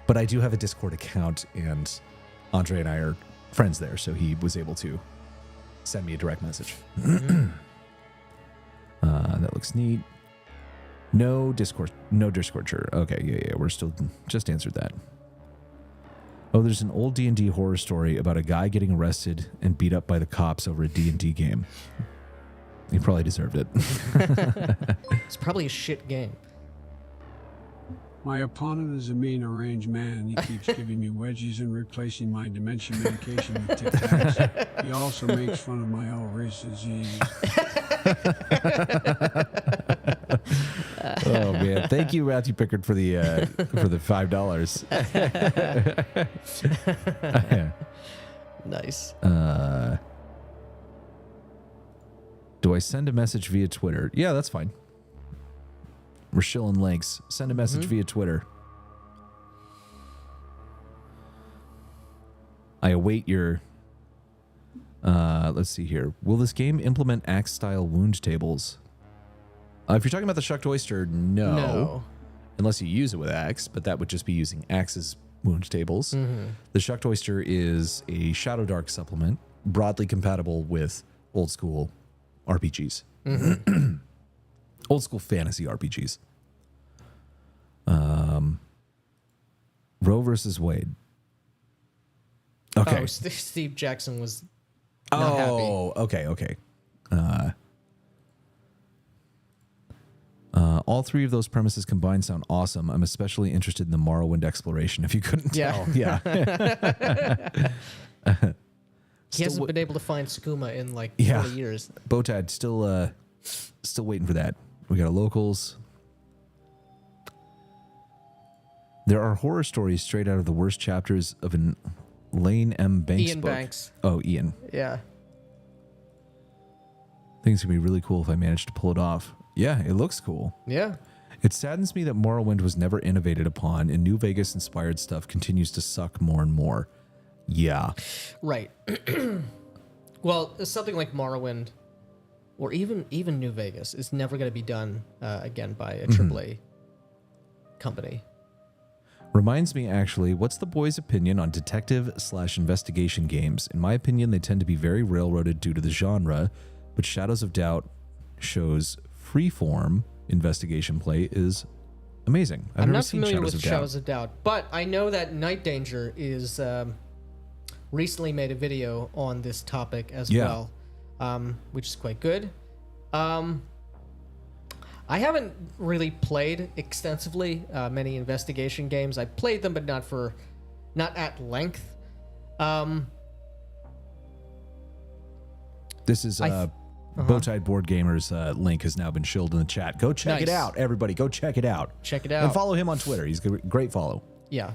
Speaker 1: But I do have a Discord account, and Andre and I are friends there, so he was able to send me a direct message. That looks neat. No Discord, sure. Okay, yeah, we're still just answered that. Oh, there's an old D&D horror story about a guy getting arrested and beat up by the cops over a D&D game. He probably deserved it.
Speaker 2: It's probably a shit game.
Speaker 3: My opponent is a mean, arranged man. He keeps giving me wedgies and replacing my dementia medication with Tic Tacs. He also makes fun of my Alzheimer's disease.
Speaker 1: Oh man! Thank you, Matthew Pickard, for the $5.
Speaker 2: Nice.
Speaker 1: Do I send a message via Twitter? Yeah, that's fine. We're shilling links. Send a message via Twitter. I await your. Let's see here. Will this game implement axe-style wound tables? If you're talking about the Shucked Oyster, no. Unless you use it with axe, but that would just be using axe's wound tables. The Shucked Oyster is a Shadowdark supplement, broadly compatible with old school RPGs. Old school fantasy RPGs. Roe versus Wade. Okay.
Speaker 2: Oh, Steve Jackson was not happy.
Speaker 1: Okay. All three of those premises combined sound awesome. I'm especially interested in the Morrowind exploration, if you couldn't tell. Yeah.
Speaker 2: He hasn't been able to find skooma in like 40 years.
Speaker 1: Bowtide, still waiting for that. We got locals. There are horror stories straight out of the worst chapters of an Lane M. Banks
Speaker 2: Ian
Speaker 1: book.
Speaker 2: Banks.
Speaker 1: Oh, Ian.
Speaker 2: Yeah.
Speaker 1: I think it's going to be really cool if I manage to pull it off. Yeah, it looks cool.
Speaker 2: Yeah.
Speaker 1: It saddens me that Morrowind was never innovated upon, and New Vegas-inspired stuff continues to suck more and more. Yeah.
Speaker 2: Right. Well, something like Morrowind, or even New Vegas, is never going to be done again by a AAA company.
Speaker 1: Reminds me, actually, what's the boys' opinion on detective/investigation games? In my opinion, they tend to be very railroaded due to the genre, but Shadows of Doubt shows freeform investigation play is amazing.
Speaker 2: I'm not familiar with Shadows of Doubt, but I know that Night Danger is recently made a video on this topic as well, which is quite good. I haven't really played extensively many investigation games. I played them, but not at length.
Speaker 1: This is Bowtide Board Gamers link has now been shilled in the chat. Go check it out, everybody. Go check it out.
Speaker 2: Check it out.
Speaker 1: And follow him on Twitter. He's a great follow.
Speaker 2: Yeah.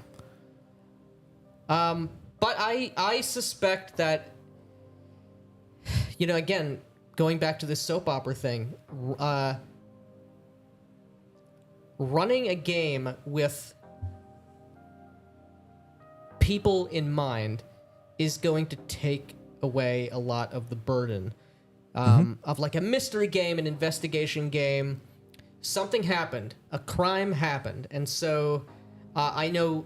Speaker 2: But I suspect that, again, going back to this soap opera thing, running a game with people in mind is going to take away a lot of the burden of like a mystery game, an investigation game. Something happened, a crime happened, and so I know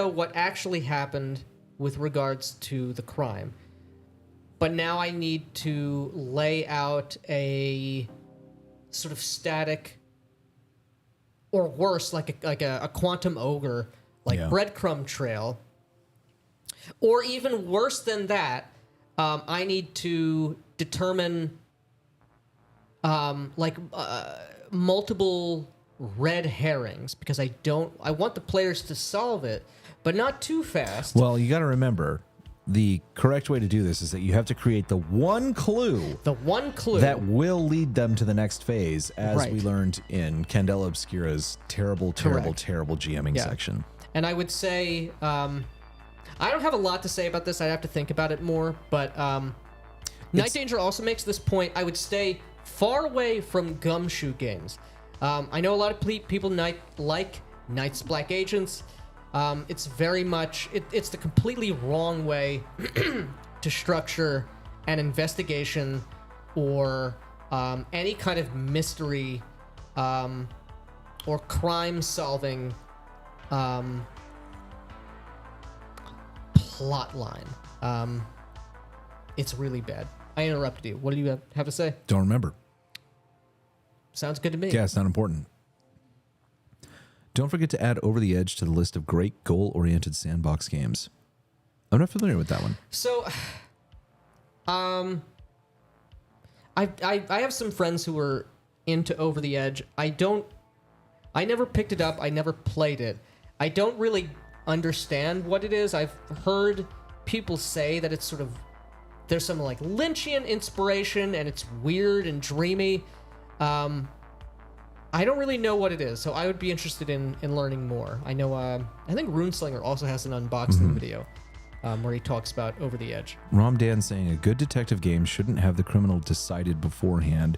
Speaker 2: what actually happened with regards to the crime, but now I need to lay out a sort of static, or worse, like a quantum ogre, breadcrumb trail, or even worse than that. I need to determine multiple red herrings, because I want the players to solve it, but not too fast.
Speaker 1: Well, you got to remember, the correct way to do this is that you have to create the one clue that will lead them to the next phase, as we learned in Candela Obscura's terrible GMing section. And
Speaker 2: I would say, I don't have a lot to say about this. I'd have to think about it more, but Night Danger also makes this point. I would stay far away from gumshoe games. I know a lot of people like Night's Black Agents. It's very much, it's the completely wrong way to structure an investigation or any kind of mystery or crime-solving plot line. It's really bad. I interrupted you. What do you have to say?
Speaker 1: Don't remember.
Speaker 2: Sounds good to me.
Speaker 1: Yeah, it's not important. Don't forget to add Over the Edge to the list of great goal-oriented sandbox games. I'm not familiar with that one.
Speaker 2: So, I have some friends who are into Over the Edge. I never picked it up. I never played it. I don't really understand what it is. I've heard people say that it's sort of, there's some like Lynchian inspiration and it's weird and dreamy. I don't really know what it is, so I would be interested in learning more. I know, I think Runeslinger also has an unboxing video where he talks about Over the Edge.
Speaker 1: Rom Dan saying a good detective game shouldn't have the criminal decided beforehand.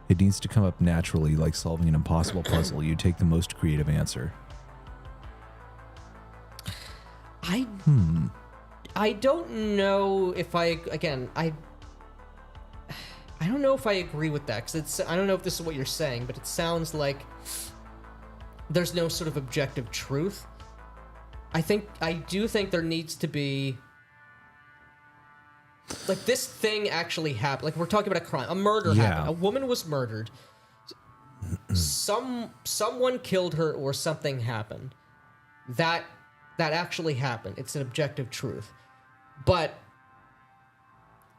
Speaker 1: It needs to come up naturally, like solving an impossible puzzle. You take the most creative answer.
Speaker 2: I don't know if I don't know if I agree with that, because I don't know if this is what you're saying, but it sounds like there's no sort of objective truth. I do think there needs to be, like, this thing actually happened. Like, we're talking about a crime, a murder happened. A woman was murdered. Someone killed her, or something happened. That actually happened. It's an objective truth. But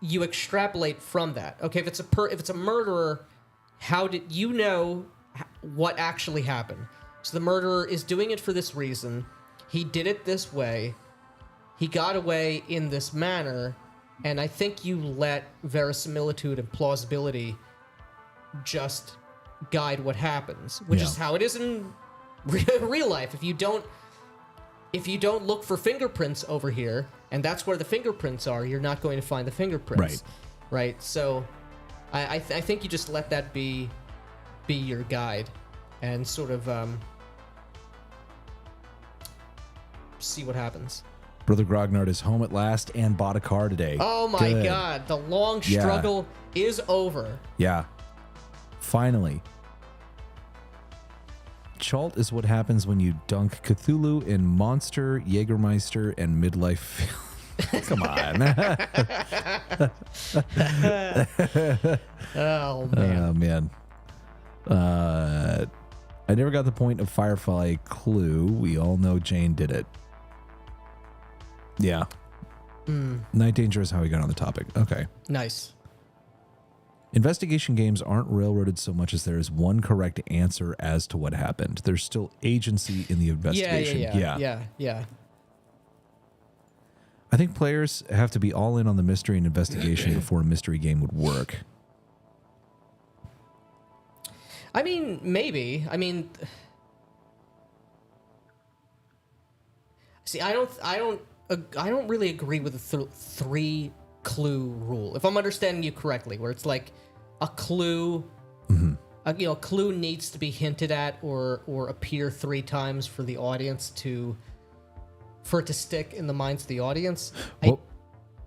Speaker 2: you extrapolate from that. Okay, if it's a murderer, how did you know what actually happened. So the murderer is doing it for this reason. He did it this way. He got away in this manner. And I think you let verisimilitude and plausibility just guide what happens, which is how it is in real life. If you don't look for fingerprints over here, and that's where the fingerprints are, you're not going to find the fingerprints. Right. So I think you just let that be your guide and sort of see what happens.
Speaker 1: Brother Grognard is home at last and bought a car today.
Speaker 2: Oh my God. The long struggle is over.
Speaker 1: Yeah. Finally. Chalt is what happens when you dunk Cthulhu in Monster, Jägermeister, and Midlife. Come on.
Speaker 2: Oh, man.
Speaker 1: Oh, man. I never got the point of Firefly Clue. We all know Jane did it. Yeah. Night Danger is how we got on the topic. Okay.
Speaker 2: Nice.
Speaker 1: Investigation games aren't railroaded so much as there is one correct answer as to what happened. There's still agency in the investigation.
Speaker 2: Yeah.
Speaker 1: I think players have to be all in on the mystery and investigation before a mystery game would work.
Speaker 2: I mean, maybe. I mean, see, I don't really agree with the three clue rule. If I'm understanding you correctly, where it's like a clue, a clue needs to be hinted at or appear 3 times for the audience for it to stick in the minds of the audience.
Speaker 1: Well,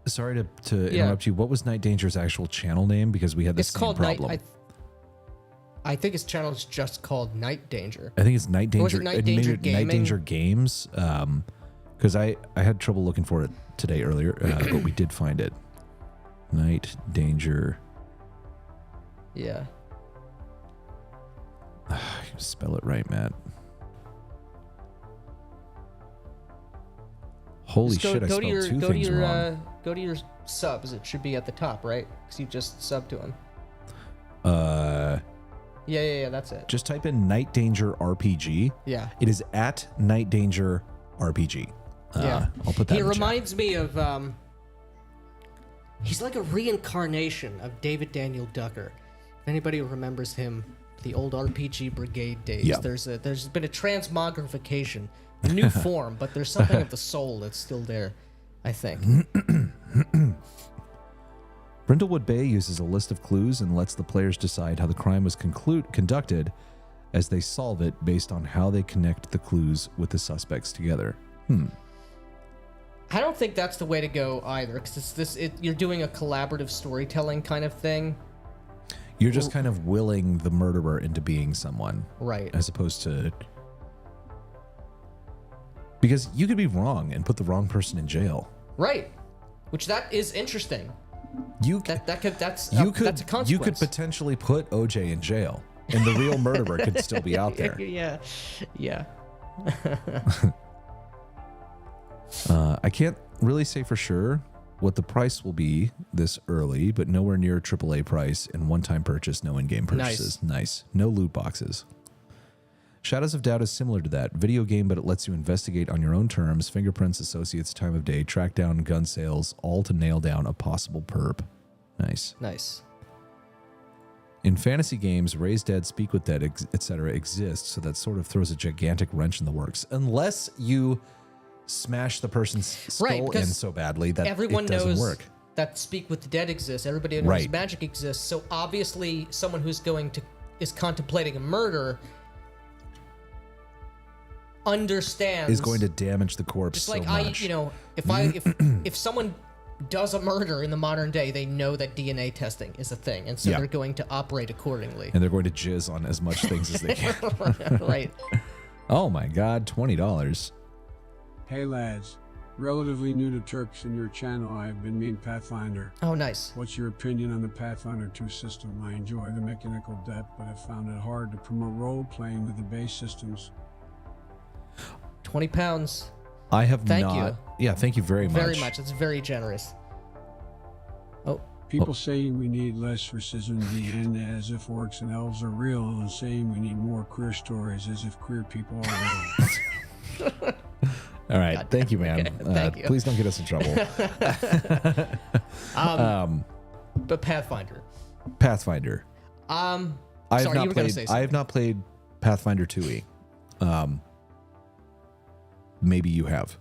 Speaker 1: sorry to interrupt you. What was Night Danger's actual channel name? Because we had this same problem.
Speaker 2: I think his channel is just called Night Danger.
Speaker 1: I think it's Night Danger.
Speaker 2: Or was it Night Danger Gaming?
Speaker 1: Night Danger Games. Because I had trouble looking for it today earlier, but we did find it. Night Danger.
Speaker 2: Yeah.
Speaker 1: Spell it right, Matt. Holy shit, I spelled 2 things wrong.
Speaker 2: Go to your subs. It should be at the top, right? Because you just subbed to him. Yeah, that's it.
Speaker 1: Just type in Night Danger RPG.
Speaker 2: Yeah.
Speaker 1: It is at Night Danger RPG.
Speaker 2: Yeah.
Speaker 1: I'll put that
Speaker 2: He
Speaker 1: in the chat.
Speaker 2: reminds me of... he's like a reincarnation of David Daniel Ducker. If anybody remembers him, the old RPG Brigade days,
Speaker 1: Yeah.
Speaker 2: There's been a transmogrification, a new form, but there's something of the soul that's still there, I think.
Speaker 1: Brindlewood Bay uses a list of clues and lets the players decide how the crime was conducted as they solve it based on how they connect the clues with the suspects together.
Speaker 2: I don't think that's the way to go either, because you're doing a collaborative storytelling kind of thing.
Speaker 1: You're just kind of willing the murderer into being someone.
Speaker 2: Right.
Speaker 1: As opposed to... Because you could be wrong and put the wrong person in jail.
Speaker 2: Right. Which that is interesting. That's a consequence.
Speaker 1: You could potentially put OJ in jail, and the real murderer could still be out there.
Speaker 2: Yeah.
Speaker 1: I can't really say for sure what the price will be this early, but nowhere near AAA price and one-time purchase, no in-game purchases. Nice. No loot boxes. Shadows of Doubt is similar to that. Video game, but it lets you investigate on your own terms, fingerprints, associates, time of day, track down gun sales, all to nail down a possible perp. Nice. In fantasy games, Raise Dead, Speak with Dead, etc. exists, so that sort of throws a gigantic wrench in the works. Unless you smash the person's skull in so badly that
Speaker 2: everyone
Speaker 1: it doesn't
Speaker 2: knows
Speaker 1: work.
Speaker 2: That Speak with the Dead exists. Everybody knows magic exists. So obviously, someone who's is contemplating a murder understands
Speaker 1: is going to damage the corpse
Speaker 2: just
Speaker 1: so
Speaker 2: like
Speaker 1: much.
Speaker 2: if someone does a murder in the modern day, they know that DNA testing is a thing, and so they're going to operate accordingly.
Speaker 1: And they're going to jizz on as much things as they can.
Speaker 2: Right.
Speaker 1: Oh my God, $20.
Speaker 3: Hey lads, relatively new to Turks in your channel. I have been mean Pathfinder.
Speaker 2: Oh, nice.
Speaker 3: What's your opinion on the Pathfinder 2 system? I enjoy the mechanical depth, but have found it hard to promote role-playing with the base systems.
Speaker 2: £20.
Speaker 1: I have
Speaker 2: Thank
Speaker 1: not.
Speaker 2: you.
Speaker 1: Yeah, thank you very much.
Speaker 2: Very much. It's very generous. Oh,
Speaker 3: People saying we need less racism in the end as if orcs and elves are real, and saying we need more queer stories as if queer people are real.
Speaker 1: All right. Thank you, man.
Speaker 2: Okay, thank you.
Speaker 1: Please don't get us in trouble.
Speaker 2: But Pathfinder.
Speaker 1: Pathfinder. I have
Speaker 2: sorry, you
Speaker 1: not
Speaker 2: were gonna
Speaker 1: played.
Speaker 2: say
Speaker 1: I
Speaker 2: something.
Speaker 1: have not played Pathfinder 2e. Maybe you have.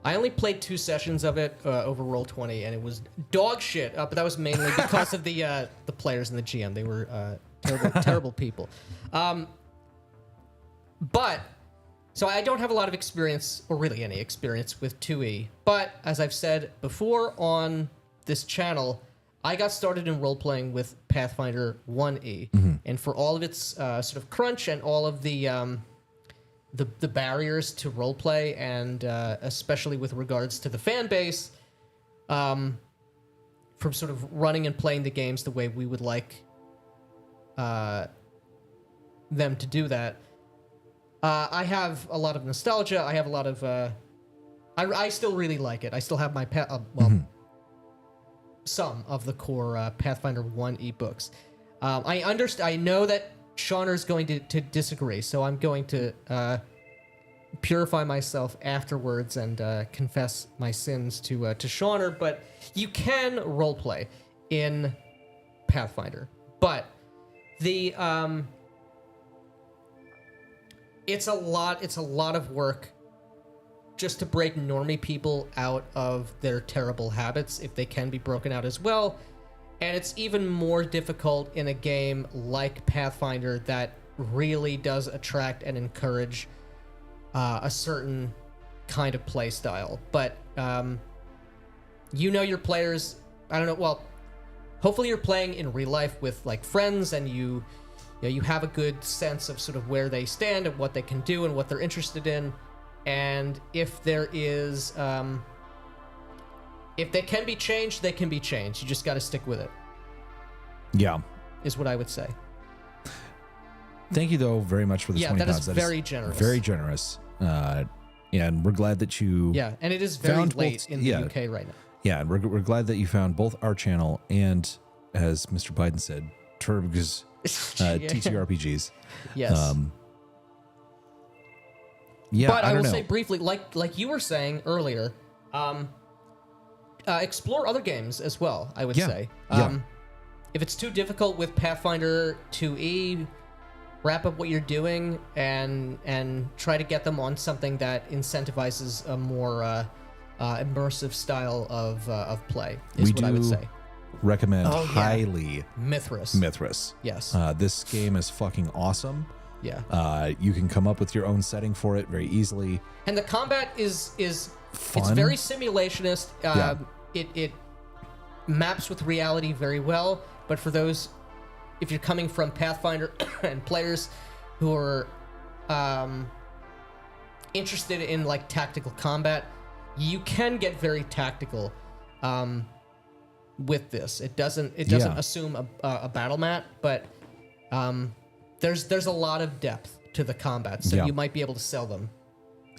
Speaker 2: I only played 2 sessions of it over Roll20, and it was dog shit. But that was mainly because of the players and the GM. They were terrible people. But so I don't have a lot of experience, or really any experience, with 2e. But as I've said before on this channel, I got started in role playing with Pathfinder 1e, and for all of its sort of crunch and all of the barriers to roleplay, and especially with regards to the fan base, from sort of running and playing the games the way we would like them to do that. I have a lot of nostalgia. I have a lot of... I still really like it. I still have my... some of the core Pathfinder 1e books. I know that Shauna is going to disagree, so I'm going to purify myself afterwards and confess my sins to Shauna. But you can roleplay in Pathfinder, but the it's a lot of work just to break normie people out of their terrible habits, if they can be broken out as well. And it's even more difficult in a game like Pathfinder that really does attract and encourage a certain kind of play style. But your players, I don't know, well, hopefully you're playing in real life with like friends, and you have a good sense of sort of where they stand and what they can do and what they're interested in. And if there is, if they can be changed, they can be changed. You just got to stick with it.
Speaker 1: Yeah.
Speaker 2: Is what I would say.
Speaker 1: Thank you, though, very much for the 20
Speaker 2: that
Speaker 1: pounds.
Speaker 2: is very generous.
Speaker 1: Very generous. And we're glad that you...
Speaker 2: Yeah, and it is very late in the UK right now.
Speaker 1: Yeah, and we're glad that you found both our channel and, as Mr. Biden said, Turb's TTRPGs.
Speaker 2: Yes.
Speaker 1: Yeah,
Speaker 2: but I will
Speaker 1: know.
Speaker 2: say briefly, like you were saying earlier, explore other games as well, I would say. If it's too difficult with Pathfinder 2e, wrap up what you're doing and try to get them on something that incentivizes a more immersive style of play, is what I would say.
Speaker 1: Recommend highly
Speaker 2: Mythras. Yes.
Speaker 1: This game is fucking awesome.
Speaker 2: Yeah.
Speaker 1: You can come up with your own setting for it very easily.
Speaker 2: And the combat is
Speaker 1: fun.
Speaker 2: It's very simulationist. It maps with reality very well, but for those, if you're coming from Pathfinder and players who are interested in like tactical combat, you can get very tactical with this. It doesn't assume a battle mat, but there's a lot of depth to the combat, so you might be able to sell them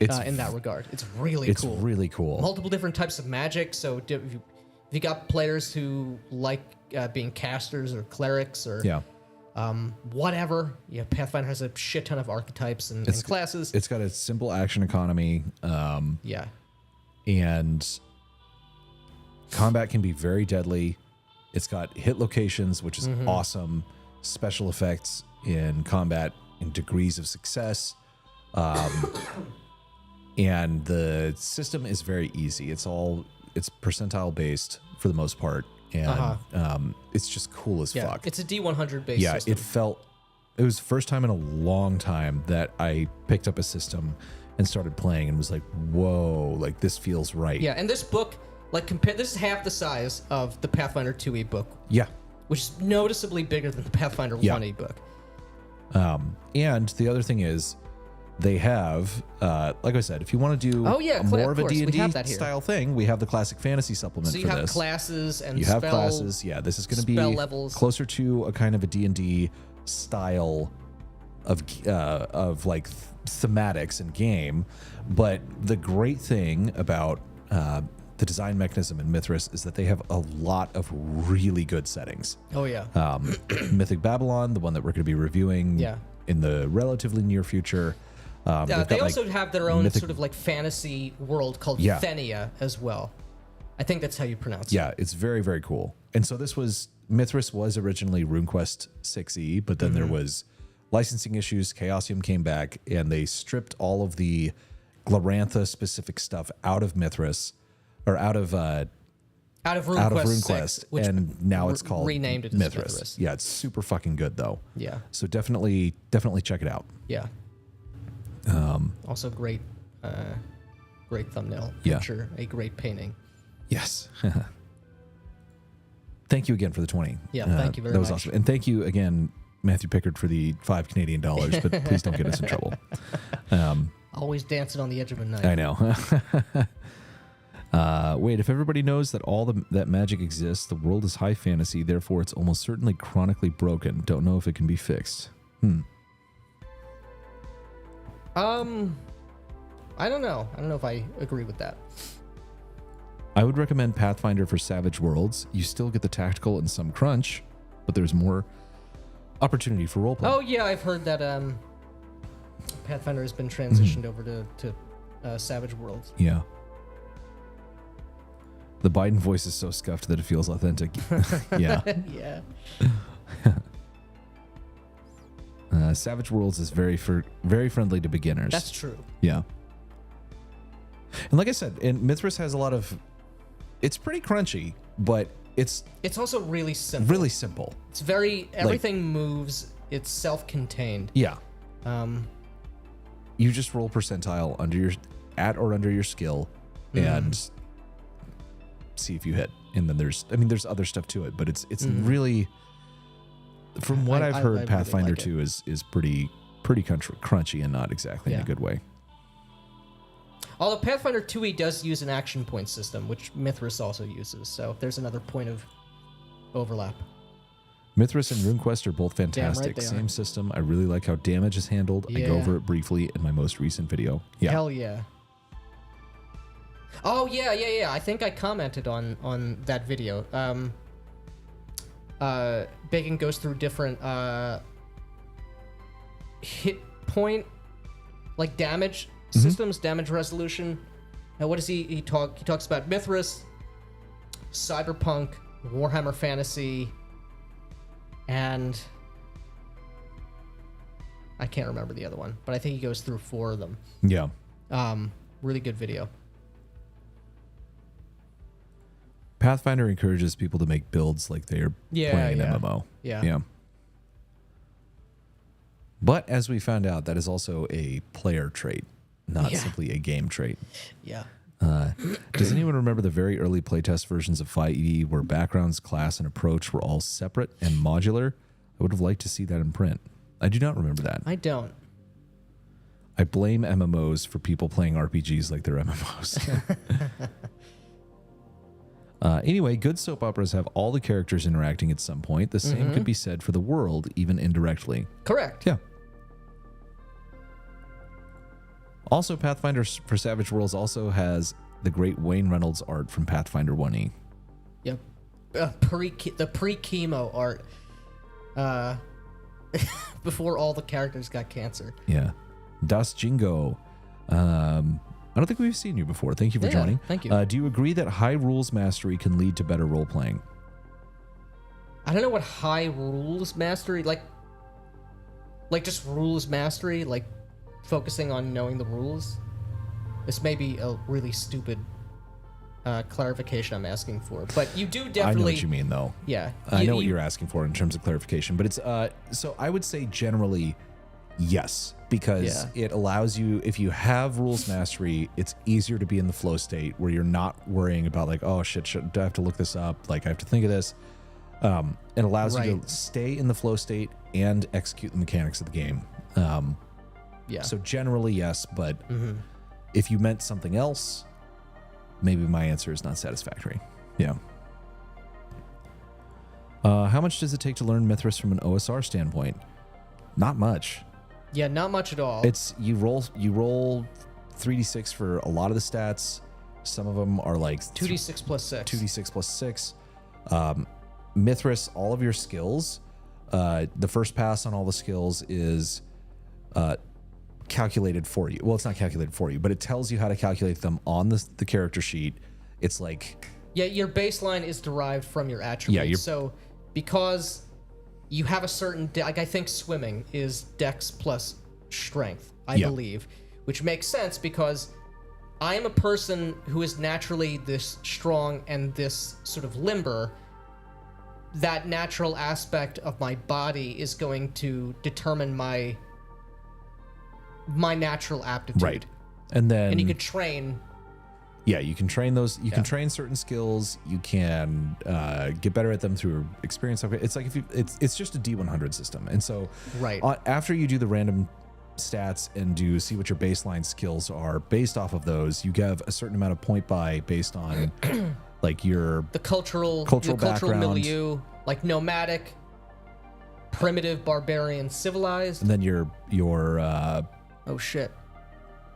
Speaker 2: in that regard. It's really cool.
Speaker 1: It's really cool.
Speaker 2: Multiple different types of magic. So if you got players who like being casters or clerics or whatever, Pathfinder has a shit ton of archetypes and classes.
Speaker 1: It's got a simple action economy. And combat can be very deadly. It's got hit locations, which is awesome. Special effects in combat and degrees of success. And the system is very easy. It's percentile based for the most part. And it's just cool as fuck.
Speaker 2: It's a D100 based system.
Speaker 1: It was the first time in a long time that I picked up a system and started playing and was like, whoa, like this feels right.
Speaker 2: Yeah, and this book, this is half the size of the Pathfinder 2e book.
Speaker 1: Yeah.
Speaker 2: Which is noticeably bigger than the Pathfinder 1e book.
Speaker 1: And the other thing is, they have, like I said, if you want to do more of a D&D style thing, we have the classic fantasy supplement for this.
Speaker 2: So you have classes and
Speaker 1: you have classes. Yeah, this is going to be
Speaker 2: levels.
Speaker 1: Closer to a kind of a D&D style of like thematics and game. But the great thing about the design mechanism in Mythras is that they have a lot of really good settings.
Speaker 2: Oh yeah.
Speaker 1: Mythic Babylon, the one that we're going to be reviewing in the relatively near future.
Speaker 2: They also have their own sort of like fantasy world called Thenia as well. I think that's how you pronounce it.
Speaker 1: Yeah, it's very, very cool. And so Mythras was originally RuneQuest 6e, but then there was licensing issues. Chaosium came back, and they stripped all of the Glorantha-specific stuff out of Mythras, or out of RuneQuest, and now it's called
Speaker 2: renamed it as Mythras.
Speaker 1: Yeah, it's super fucking good though.
Speaker 2: Yeah.
Speaker 1: So definitely check it out.
Speaker 2: Yeah. Also great thumbnail picture, a great painting.
Speaker 1: Yes. Thank you again for the 20.
Speaker 2: Yeah, thank you very much.
Speaker 1: That was awesome. And thank you again, Matthew Pickard, for the $5 Canadian, but please don't get us in trouble.
Speaker 2: Always dancing on the edge of a knife.
Speaker 1: I know. Wait, if everybody knows that that magic exists, the world is high fantasy, therefore it's almost certainly chronically broken. Don't know if it can be fixed.
Speaker 2: I don't know. I don't know if I agree with that.
Speaker 1: I would recommend Pathfinder for Savage Worlds. You still get the tactical and some crunch, but there's more opportunity for roleplay.
Speaker 2: Oh yeah, I've heard that Pathfinder has been transitioned over to Savage Worlds.
Speaker 1: Yeah. The Biden voice is so scuffed that it feels authentic. Yeah.
Speaker 2: Yeah.
Speaker 1: Savage Worlds is very friendly to beginners.
Speaker 2: That's true.
Speaker 1: Yeah. And like I said, Mythras has a lot of... It's pretty crunchy, but it's
Speaker 2: also really simple.
Speaker 1: Really simple.
Speaker 2: It's everything moves. It's self-contained.
Speaker 1: Yeah. You just roll percentile under your skill and see if you hit. And then there's other stuff to it, but it's really, from what I've heard, Pathfinder
Speaker 2: really like
Speaker 1: 2 is pretty crunchy and not exactly in a good way.
Speaker 2: Although Pathfinder 2e does use an action point system, which Mythras also uses, so there's another point of overlap.
Speaker 1: Mythras and RuneQuest are both fantastic.
Speaker 2: Right
Speaker 1: Same system. I really like how damage is handled. I go over it briefly in my most recent video. Yeah.
Speaker 2: Hell yeah. Oh yeah. I think I commented on that video. Bacon goes through different hit point, like damage systems, damage resolution. Now, what does he talk? He talks about Mythras, Cyberpunk, Warhammer Fantasy, and I can't remember the other one, but I think he goes through 4 of them.
Speaker 1: Yeah.
Speaker 2: Really good video.
Speaker 1: Pathfinder encourages people to make builds like they're playing an MMO.
Speaker 2: Yeah.
Speaker 1: But as we found out, that is also a player trait, not simply a game trait.
Speaker 2: Yeah.
Speaker 1: Does anyone remember the very early playtest versions of 5e where backgrounds, class, and approach were all separate and modular? I would have liked to see that in print. I do not remember that.
Speaker 2: I don't.
Speaker 1: I blame MMOs for people playing RPGs like they're MMOs. Anyway, good soap operas have all the characters interacting at some point. The same could be said for the world, even indirectly.
Speaker 2: Correct.
Speaker 1: Yeah. Also, Pathfinder for Savage Worlds also has the great Wayne Reynolds art from Pathfinder 1e.
Speaker 2: Yep. The pre-chemo art. Before all the characters got cancer.
Speaker 1: Yeah. Das Jingo. I don't think we've seen you before. Thank you for joining.
Speaker 2: Thank you.
Speaker 1: Do you agree that high rules mastery can lead to better role playing?
Speaker 2: I don't know what high rules mastery, like just rules mastery, like focusing on knowing the rules. This may be a really stupid clarification I'm asking for, but you do definitely...
Speaker 1: I know what you mean, though.
Speaker 2: Yeah.
Speaker 1: I know what you're asking for in terms of clarification, but it's... so I would say generally, yes, because it allows you, if you have rules mastery, it's easier to be in the flow state where you're not worrying about like, oh shit, do I have to look this up? Like I have to think of this. It allows you to stay in the flow state and execute the mechanics of the game. So generally, yes, but if you meant something else, maybe my answer is not satisfactory. Yeah. How much does it take to learn Mythras from an OSR standpoint? Not much.
Speaker 2: Yeah, not much at all.
Speaker 1: It's you roll 3d6 for a lot of the stats. Some of them are like
Speaker 2: 2d6 plus 6.
Speaker 1: 2d6 plus 6. Mythras, all of your skills, the first pass on all the skills is calculated for you. Well, it's not calculated for you, but it tells you how to calculate them on the character sheet. It's like...
Speaker 2: Yeah, your baseline is derived from your attributes.
Speaker 1: Yeah,
Speaker 2: so because you have a certain... Like, I think swimming is dex plus strength, I believe, which makes sense because I am a person who is naturally this strong and this sort of limber. That natural aspect of my body is going to determine my natural aptitude.
Speaker 1: Right. And you
Speaker 2: could train.
Speaker 1: Yeah, you can train those. You can train certain skills. You can get better at them through experience. It's like it's just a D100 system. And so after you do the random stats and see what your baseline skills are based off of those, you have a certain amount of point buy based on like the cultural
Speaker 2: milieu, like nomadic, primitive, barbarian, civilized.
Speaker 1: And then your
Speaker 2: oh shit,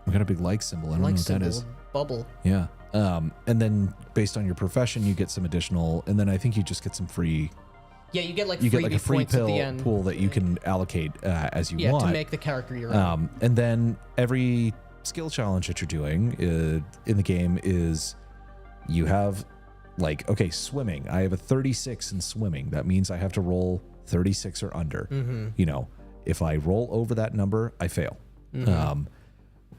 Speaker 1: we got a big like symbol. I don't know what that is.
Speaker 2: Bubble.
Speaker 1: Yeah. And then based on your profession, you get some additional, and then I think you just get some free.
Speaker 2: Yeah, you get like
Speaker 1: a free
Speaker 2: pill at the end.
Speaker 1: Pool that you can allocate as you want.
Speaker 2: Yeah, to make the character your own.
Speaker 1: And then every skill challenge that you're doing in the game is you have like, okay, swimming. I have a 36 in swimming. That means I have to roll 36 or under.
Speaker 2: Mm-hmm.
Speaker 1: You know, if I roll over that number, I fail.
Speaker 2: Mm-hmm.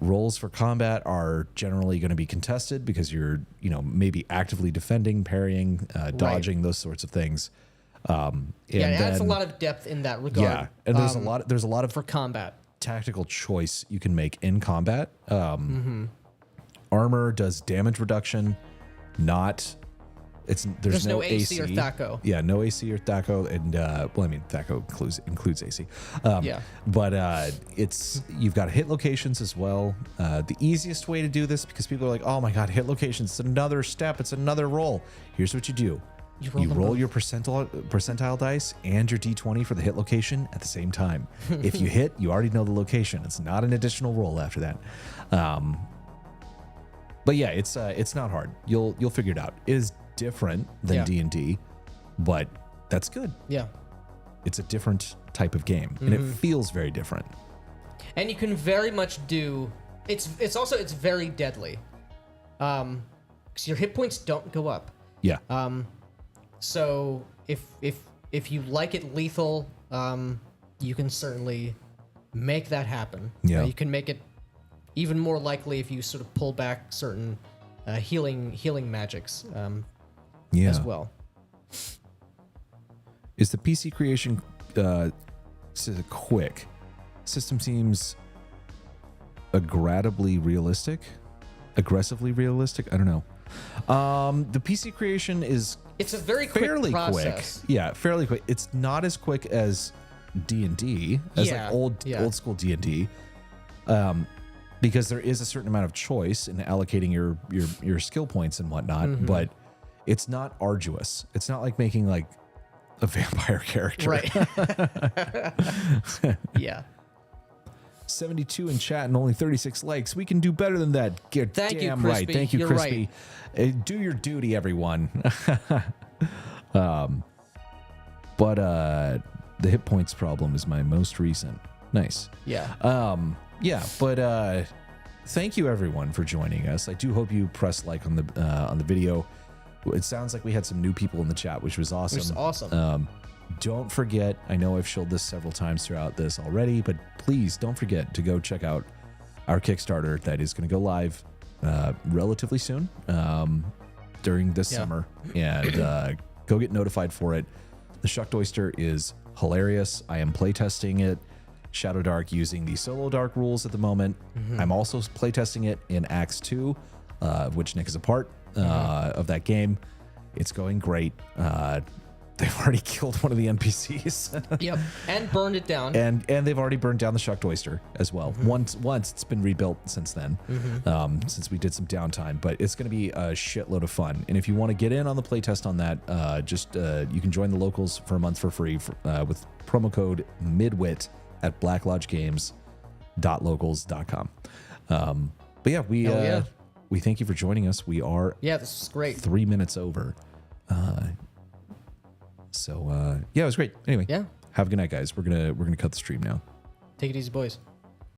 Speaker 1: Rolls for combat are generally going to be contested because you're, maybe actively defending, parrying, dodging, those sorts of things.
Speaker 2: It adds a lot of depth in that regard.
Speaker 1: Yeah, and there's a lot of
Speaker 2: for combat
Speaker 1: tactical choice you can make in combat. Armor does damage reduction, there's no AC
Speaker 2: or THAC0.
Speaker 1: Yeah, no AC or THAC0, and THAC0 includes AC. But you've got hit locations as well. The easiest way to do this, because people are like, oh my god, hit locations, it's another step, it's another roll. Here's what you do. You roll your percentile dice and your d20 for the hit location at the same time. If you hit, you already know the location. It's not an additional roll after that. But yeah, it's not hard. You'll figure it out. It is different than D&D, but that's good. Yeah, it's a different type of game, and it feels very different.
Speaker 2: And you can very much do. It's very deadly. Because your hit points don't go up.
Speaker 1: Yeah.
Speaker 2: So if you like it lethal, you can certainly make that happen.
Speaker 1: Yeah.
Speaker 2: You can make it even more likely if you sort of pull back certain healing magics as well.
Speaker 1: Is the PC creation quick? System seems aggressively realistic. I don't know. The PC creation is
Speaker 2: it's a very fairly quick.
Speaker 1: Yeah, fairly quick. It's not as quick as D&D, as like old school D&D, because there is a certain amount of choice in allocating your skill points and whatnot. But it's not arduous. It's not like making like a vampire character,
Speaker 2: right? Yeah.
Speaker 1: 72 in chat and only 36 likes. We can do better than that.
Speaker 2: Thank you,
Speaker 1: damn
Speaker 2: Crispy.
Speaker 1: right. Thank you,
Speaker 2: You're
Speaker 1: Crispy. Right. Do your duty, everyone. But the hit points problem is my most recent. Nice.
Speaker 2: Yeah.
Speaker 1: But thank you everyone for joining us. I do hope you press like on the video. It sounds like we had some new people in the chat, which was awesome.
Speaker 2: Which is awesome.
Speaker 1: Don't forget, I know I've showed this several times throughout this already, but please don't forget to go check out our Kickstarter that is going to go live relatively soon during this summer, and go get notified for it. The Shucked Oyster is hilarious. I am playtesting it, Shadowdark, using the solo dark rules at the moment. I'm also playtesting it in Acts 2, of which Nick is a part of that game. It's going great. They've already killed one of the NPCs.
Speaker 2: Yep, and burned it down.
Speaker 1: And they've already burned down the Shucked Oyster as well. Once it's been rebuilt since then, since we did some downtime. But it's going to be a shitload of fun. And if you want to get in on the playtest on that, you can join the locals for a month for free with promo code MIDWIT at blacklodgegames.locals.com. But yeah, we thank you for joining us. We are
Speaker 2: Yeah, this is great.
Speaker 1: 3 minutes over. So yeah, it was great. Anyway,
Speaker 2: Yeah.
Speaker 1: have a good night, guys. We're gonna cut the stream now.
Speaker 2: Take it easy, boys.